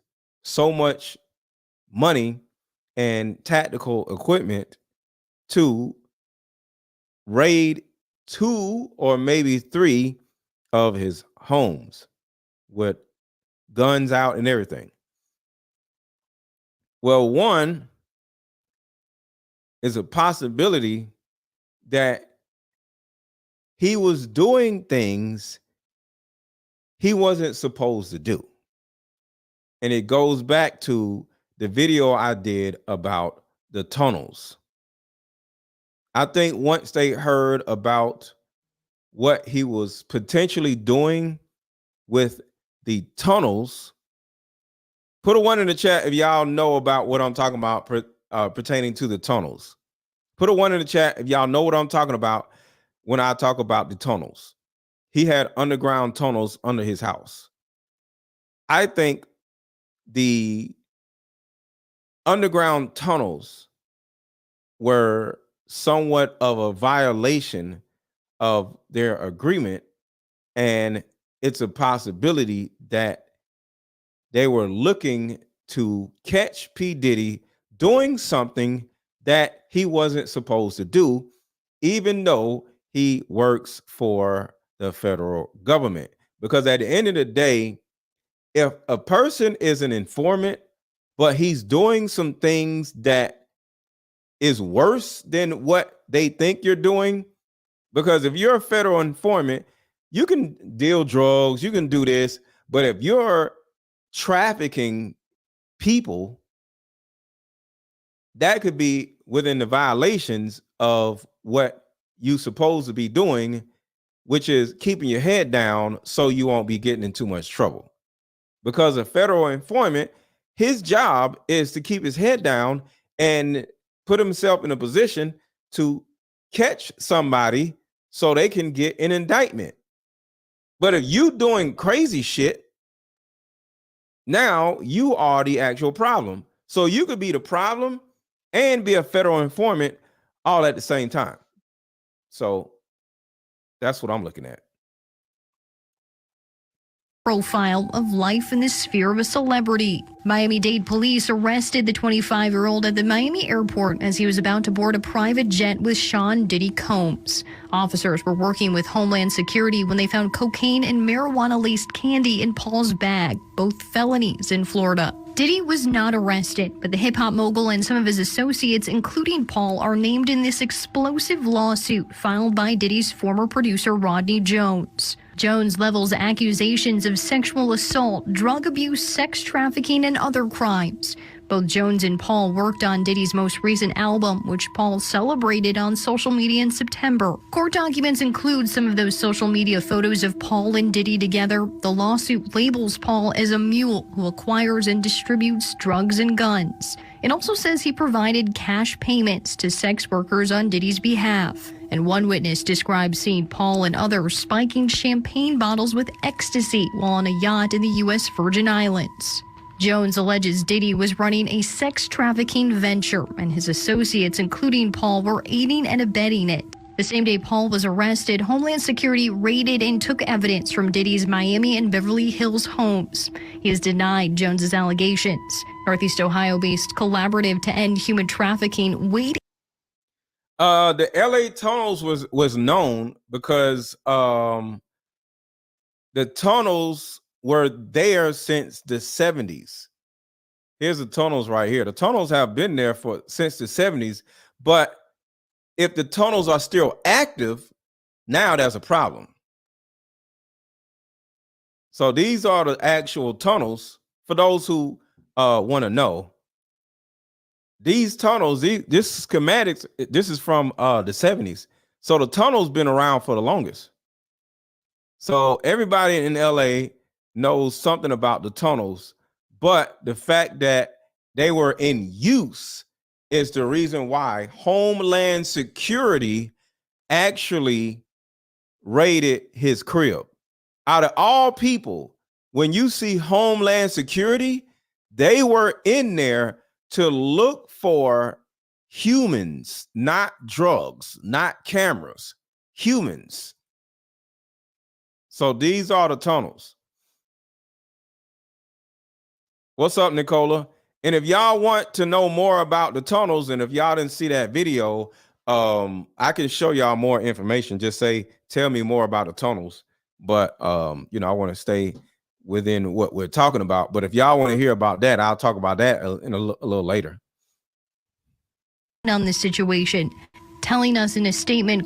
so much money and tactical equipment to raid 2 or maybe 3 of his homes with guns out and everything? Well, one is a possibility that he was doing things he wasn't supposed to do. And it goes back to the video I did about the tunnels. I think once they heard about what he was potentially doing with the tunnels, put a 1 in the chat if y'all know about what I'm talking about pertaining to the tunnels. Put a 1 in the chat if y'all know what I'm talking about when I talk about the tunnels. He had underground tunnels under his house. I think the underground tunnels were somewhat of a violation of their agreement, and it's a possibility that they were looking to catch P. Diddy doing something that he wasn't supposed to do, even though he works for the federal government. Because at the end of the day, if a person is an informant, but he's doing some things that is worse than what they think you're doing, because if you're a federal informant, you can deal drugs, you can do this, but if you're trafficking people, that could be within the violations of what you're supposed to be doing, which is keeping your head down so you won't be getting in too much trouble. Because a federal informant, his job is to keep his head down and put himself in a position to catch somebody so they can get an indictment. But if you doing crazy shit, now you are the actual problem. So you could be the problem and be a federal informant all at the same time. So that's what I'm looking at. Profile of life in the sphere of a celebrity. Miami-Dade police arrested the 25-year-old at the Miami airport as he was about to board a private jet with Sean Diddy Combs. Officers were working with Homeland Security when they found cocaine and marijuana-laced candy in Paul's bag, both felonies in Florida. Diddy was not arrested, but the hip-hop mogul and some of his associates, including Paul, are named in this explosive lawsuit filed by Diddy's former producer Rodney Jones. Jones levels accusations of sexual assault, drug abuse, sex trafficking, and other crimes. Both Jones and Paul worked on Diddy's most recent album, which Paul celebrated on social media in September. Court documents include some of those social media photos of Paul and Diddy together. The lawsuit labels Paul as a mule who acquires and distributes drugs and guns. It also says he provided cash payments to sex workers on Diddy's behalf. And one witness described seeing Paul and others spiking champagne bottles with ecstasy while on a yacht in the U.S. Virgin Islands. Jones alleges Diddy was running a sex trafficking venture, and his associates, including Paul, were aiding and abetting it. The same day Paul was arrested, Homeland Security raided and took evidence from Diddy's Miami and Beverly Hills homes. He has denied Jones's allegations. Northeast Ohio-based Collaborative to End Human Trafficking waited. The LA tunnels was known because the tunnels were there since the 70s. Here's the tunnels right here. The tunnels have been there since the 70s, but if the tunnels are still active, now there's a problem. So these are the actual tunnels for those who want to know. These tunnels, this schematics, this is from the 70s. So the tunnel's been around for the longest. So everybody in LA knows something about the tunnels, but the fact that they were in use is the reason why Homeland Security actually raided his crib. Out of all people, when you see Homeland Security, they were in there to look for humans, not drugs, not cameras, humans. So these are the tunnels. What's up, Nicola? And if y'all want to know more about the tunnels, and if y'all didn't see that video, I can show y'all more information. Just say, tell me more about the tunnels. But you know, I want to stay within what we're talking about. But if y'all want to hear about that, I'll talk about that in a little later. On this situation, telling us in a statement,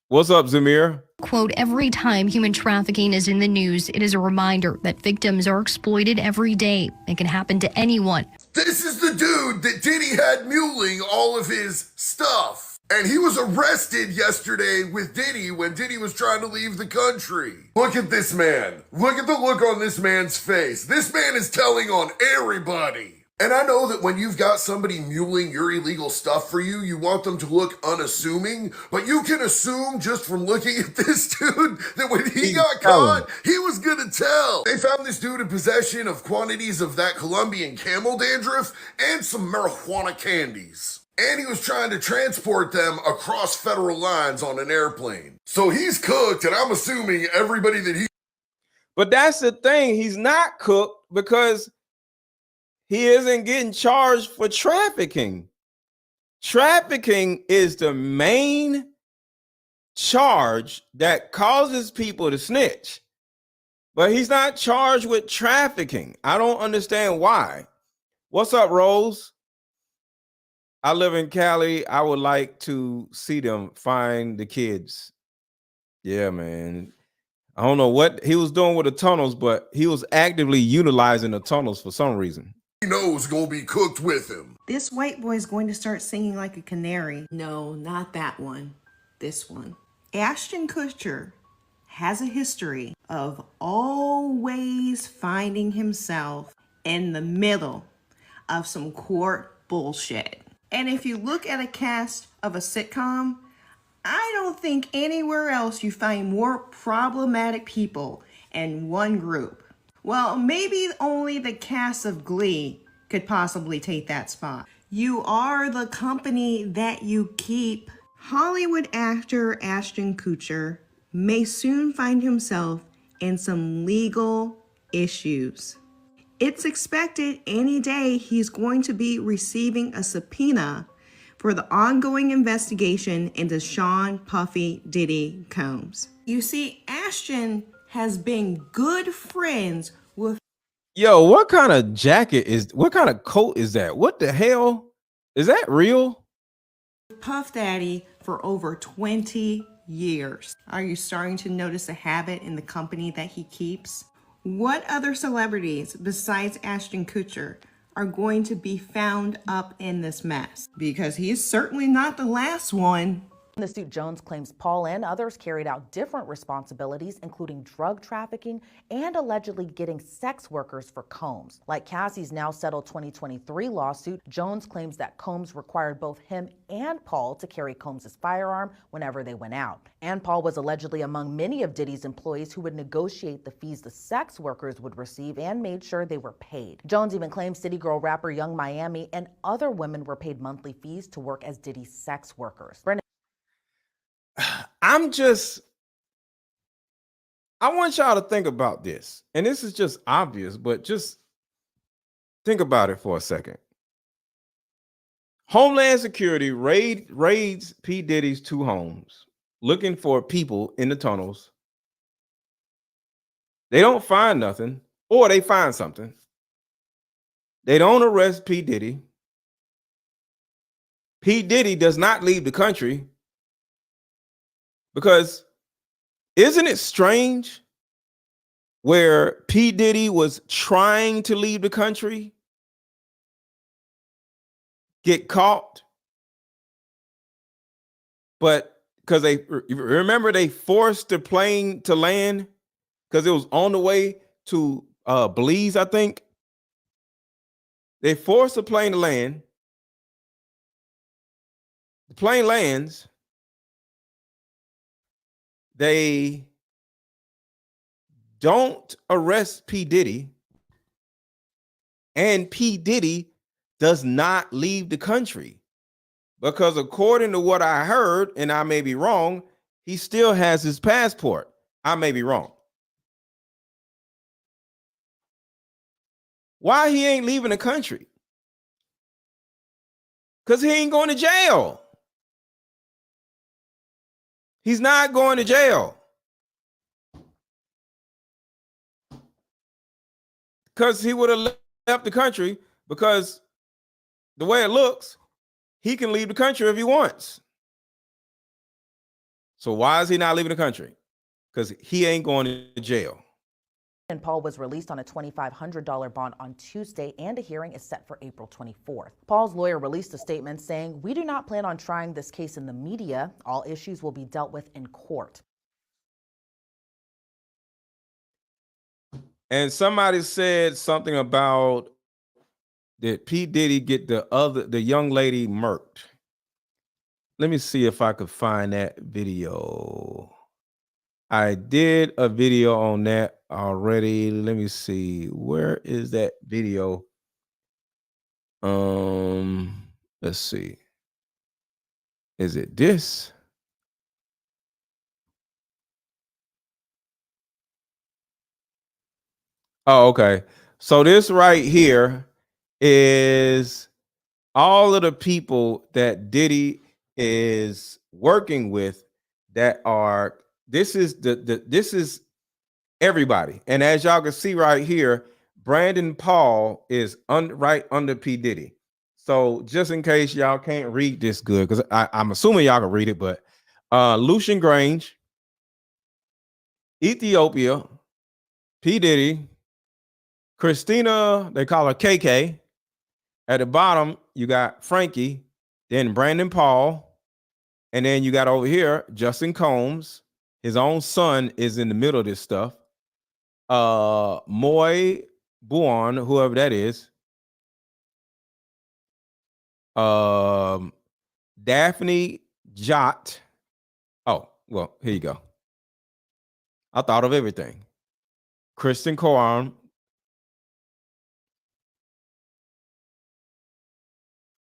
what's up, Zamir? Quote, every time human trafficking is in the news, it is a reminder that victims are exploited every day. It can happen to anyone. This is the dude that Diddy had muling all of his stuff. And he was arrested yesterday with Diddy when Diddy was trying to leave the country. Look at this man. Look at the look on this man's face. This man is telling on everybody. And I know that when you've got somebody muling your illegal stuff for you, you want them to look unassuming, but you can assume just from looking at this dude that when he got caught, he was gonna tell. They found this dude in possession of quantities of that Colombian camel dandruff and some marijuana candies. And he was trying to transport them across federal lines on an airplane. So he's cooked, and I'm assuming everybody that he... But that's the thing, he's not cooked because he isn't getting charged for trafficking. Trafficking is the main charge that causes people to snitch. But he's not charged with trafficking. I don't understand why. What's up, Rose? I live in Cali. I would like to see them find the kids. Yeah, man. I don't know what he was doing with the tunnels, but he was actively utilizing the tunnels for some reason. He knows gonna be cooked with him. This white boy is going to start singing like a canary. No, not that one. This one. Ashton Kutcher has a history of always finding himself in the middle of some court bullshit. And if you look at a cast of a sitcom, I don't think anywhere else you find more problematic people in one group. Well, maybe only the cast of Glee could possibly take that spot. You are the company that you keep. Hollywood actor Ashton Kutcher may soon find himself in some legal issues. It's expected any day he's going to be receiving a subpoena for the ongoing investigation into Sean Puffy Diddy Combs. You see, Ashton has been good friends with Yo, what kind of jacket is, what kind of coat is that? What the hell? Is that real? Puff Daddy for over 20 years. Are you starting to notice a habit in the company that he keeps? What other celebrities besides Ashton Kutcher are going to be found up in this mess? Because he is certainly not the last one. In the suit, Jones claims Paul and others carried out different responsibilities, including drug trafficking and allegedly getting sex workers for Combs. Like Cassie's now settled 2023 lawsuit, Jones claims that Combs required both him and Paul to carry Combs' firearm whenever they went out. And Paul was allegedly among many of Diddy's employees who would negotiate the fees the sex workers would receive and made sure they were paid. Jones even claims City Girl rapper Young Miami and other women were paid monthly fees to work as Diddy's sex workers. I want y'all to think about this. And this is just obvious, but just think about it for a second. Homeland Security raids P. Diddy's 2 homes looking for people in the tunnels. They don't find nothing, or they find something. They don't arrest P. Diddy. P. Diddy does not leave the country. Because isn't it strange where P. Diddy was trying to leave the country, get caught, but because they forced the plane to land because it was on the way to Belize, I think. They forced the plane to land. The plane lands. They don't arrest P. Diddy, and P. Diddy does not leave the country because according to what I heard, and I may be wrong, he still has his passport. I may be wrong. Why he ain't leaving the country? Because he ain't going to jail. He's not going to jail. Because he would have left the country, because the way it looks, he can leave the country if he wants. So why is he not leaving the country? Because he ain't going to jail. And Paul was released on a $2,500 bond on Tuesday, and a hearing is set for April 24th. Paul's lawyer released a statement saying, "We do not plan on trying this case in the media. All issues will be dealt with in court." And somebody said something about, did P. Diddy get the young lady murked? Let me see if I could find that video. I did a video on that already. Let me see. Where is that video? Let's see. Is it this? Oh, okay. So this right here is all of the people that Diddy is working with that are, this is everybody. And as y'all can see right here, Brandon Paul is right under P. Diddy. So just in case y'all can't read this good, because I'm assuming y'all can read it, but Lucian Grange, Ethiopia, P. Diddy, Christina, they call her KK. At the bottom, you got Frankie, then Brandon Paul, and then you got over here Justin Combs. His own son is in the middle of this stuff. Moy Buon, whoever that is. Daphne Jot. Oh, well, here you go. I thought of everything. Kristen Coram.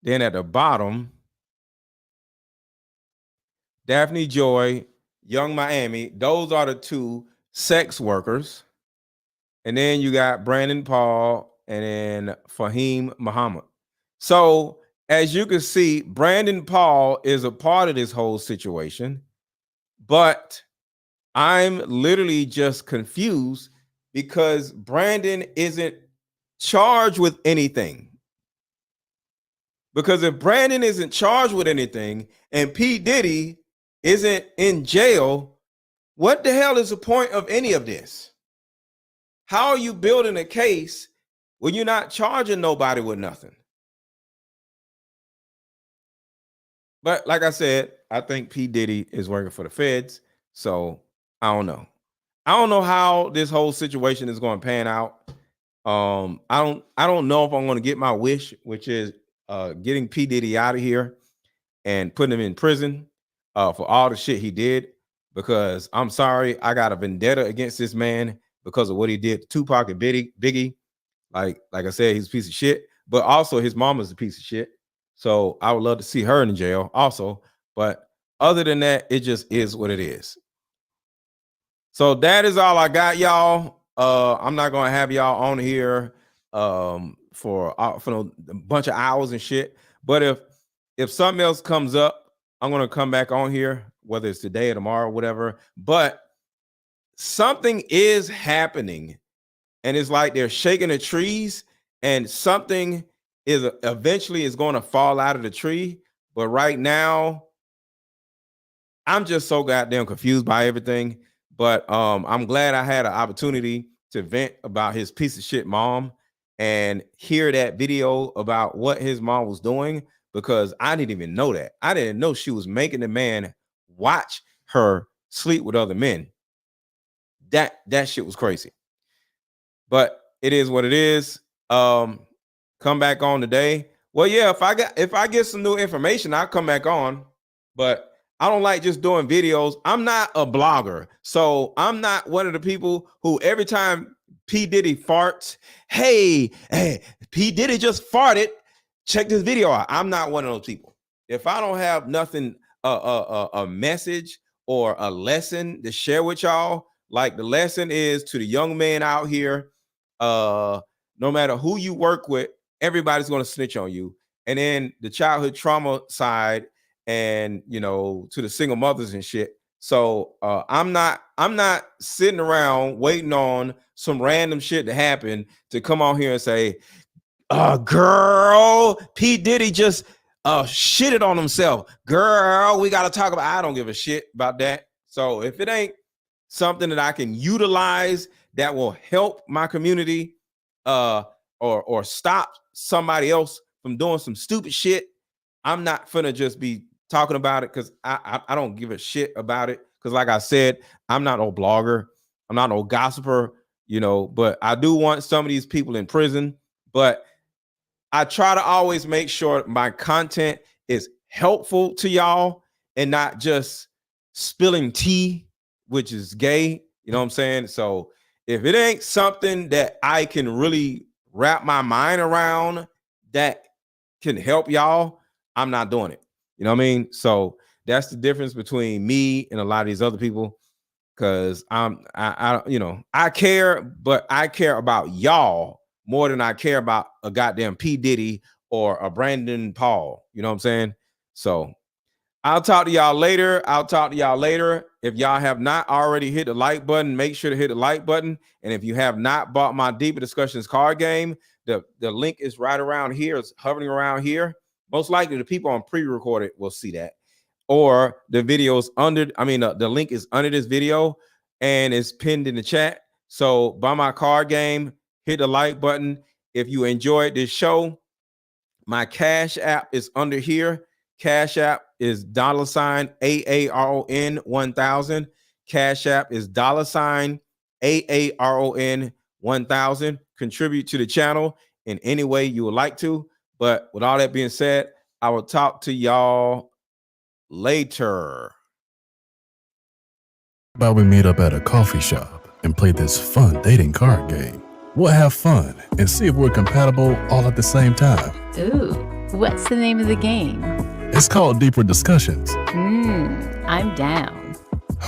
Then at the bottom, Daphne Joy, Young Miami. Those are the 2 sex workers. and then you got Brandon Paul, and then Fahim Muhammad. So as you can see, Brandon Paul is a part of this whole situation, but I'm literally just confused because Brandon isn't charged with anything. Because if Brandon isn't charged with anything and P. Diddy isn't in jail, what the hell is the point of any of this? How are you building a case when you're not charging nobody with nothing? But like I said, I think P. Diddy is working for the feds. So I don't know. I don't know how this whole situation is going to pan out. I don't know if I'm going to get my wish, which is getting P. Diddy out of here and putting him in prison for all the shit he did. Because I'm sorry, I got a vendetta against this man because of what he did to Tupac and Biggie. Like I said, he's a piece of shit. But also his mama's a piece of shit. So I would love to see her in jail also. But other than that, it just is what it is. So that is all I got, y'all. I'm not gonna have y'all on here for a bunch of hours and shit. But if something else comes up, I'm gonna come back on here, whether it's today or tomorrow, whatever. But something is happening, and it's like they're shaking the trees, and something is eventually is going to fall out of the tree. But right now, I'm just so goddamn confused by everything. But I'm glad I had an opportunity to vent about his piece of shit mom and hear that video about what his mom was doing, because I didn't even know that. I didn't know she was making the man watch her sleep with other men. That shit was crazy. But it is what it is. Come back on today. Well, yeah, if I get some new information, I'll come back on. But I don't like just doing videos. I'm not a blogger, so I'm not one of the people who every time P. Diddy farts, hey, P. Diddy just farted, check this video out. I'm not one of those people. If I don't have nothing, a message or a lesson to share with y'all, like the lesson is to the young man out here, no matter who you work with, everybody's going to snitch on you. And then the childhood trauma side, and to the single mothers and shit. So I'm not sitting around waiting on some random shit to happen to come on here and say, girl, P. Diddy just shitted on himself. Girl, we got to talk about. I don't give a shit about that. So if it ain't something that I can utilize that will help my community or stop somebody else from doing some stupid shit, I'm not finna just be talking about it, because I don't give a shit about it. Because like I said, I'm not no blogger. I'm not no gossiper, but I do want some of these people in prison. But I try to always make sure my content is helpful to y'all and not just spilling tea, which is gay. You know what I'm saying? So if it ain't something that I can really wrap my mind around that can help y'all, I'm not doing it. You know what I mean? So that's the difference between me and a lot of these other people, because I care, but I care about y'all more than I care about a goddamn P. Diddy or a Brandon Paul. You know what I'm saying? So I'll talk to y'all later. If y'all have not already hit the like button, make sure to hit the like button. And if you have not bought my Deeper Discussions card game, the link is right around here. It's hovering around here. Most likely the people on pre-recorded will see that, or the videos the link is under this video and it's pinned in the chat. So buy my card game, hit the like button. If you enjoyed this show, my Cash App is under here. Cash App is $AARON 1000. Cash App is $AARON 1000. Contribute to the channel in any way you would like to. But with all that being said, I will talk to y'all later. How about we meet up at a coffee shop and play this fun dating card game? We'll have fun and see if we're compatible all at the same time. Ooh, what's the name of the game? It's called Deeper Discussions. I'm down.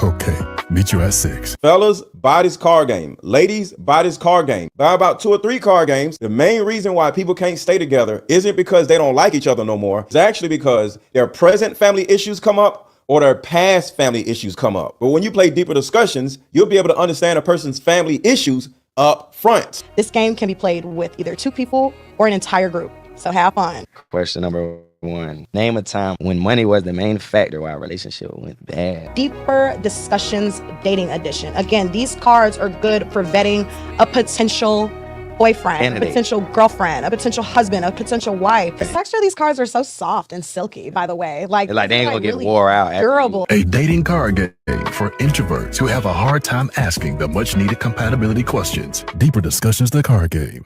Okay, meet you at 6. Fellas, buy this card game. Ladies, buy this card game. Buy about 2 or 3 card games. The main reason why people can't stay together isn't because they don't like each other no more. It's actually because their present family issues come up or their past family issues come up. But when you play deeper discussions, you'll be able to understand a person's family issues up front. This game can be played with either 2 people or an entire group. So have fun. Question number 1. Name a time when money was the main factor why a relationship went bad. Deeper discussions, dating edition. Again, these cards are good for vetting a potential boyfriend, a potential girlfriend, a potential husband, a potential wife. The texture of these cards are so soft and silky, by the way. Like they ain't gonna get really wore out. Durable. A dating card game for introverts who have a hard time asking the much needed compatibility questions. Deeper Discussions, the card game.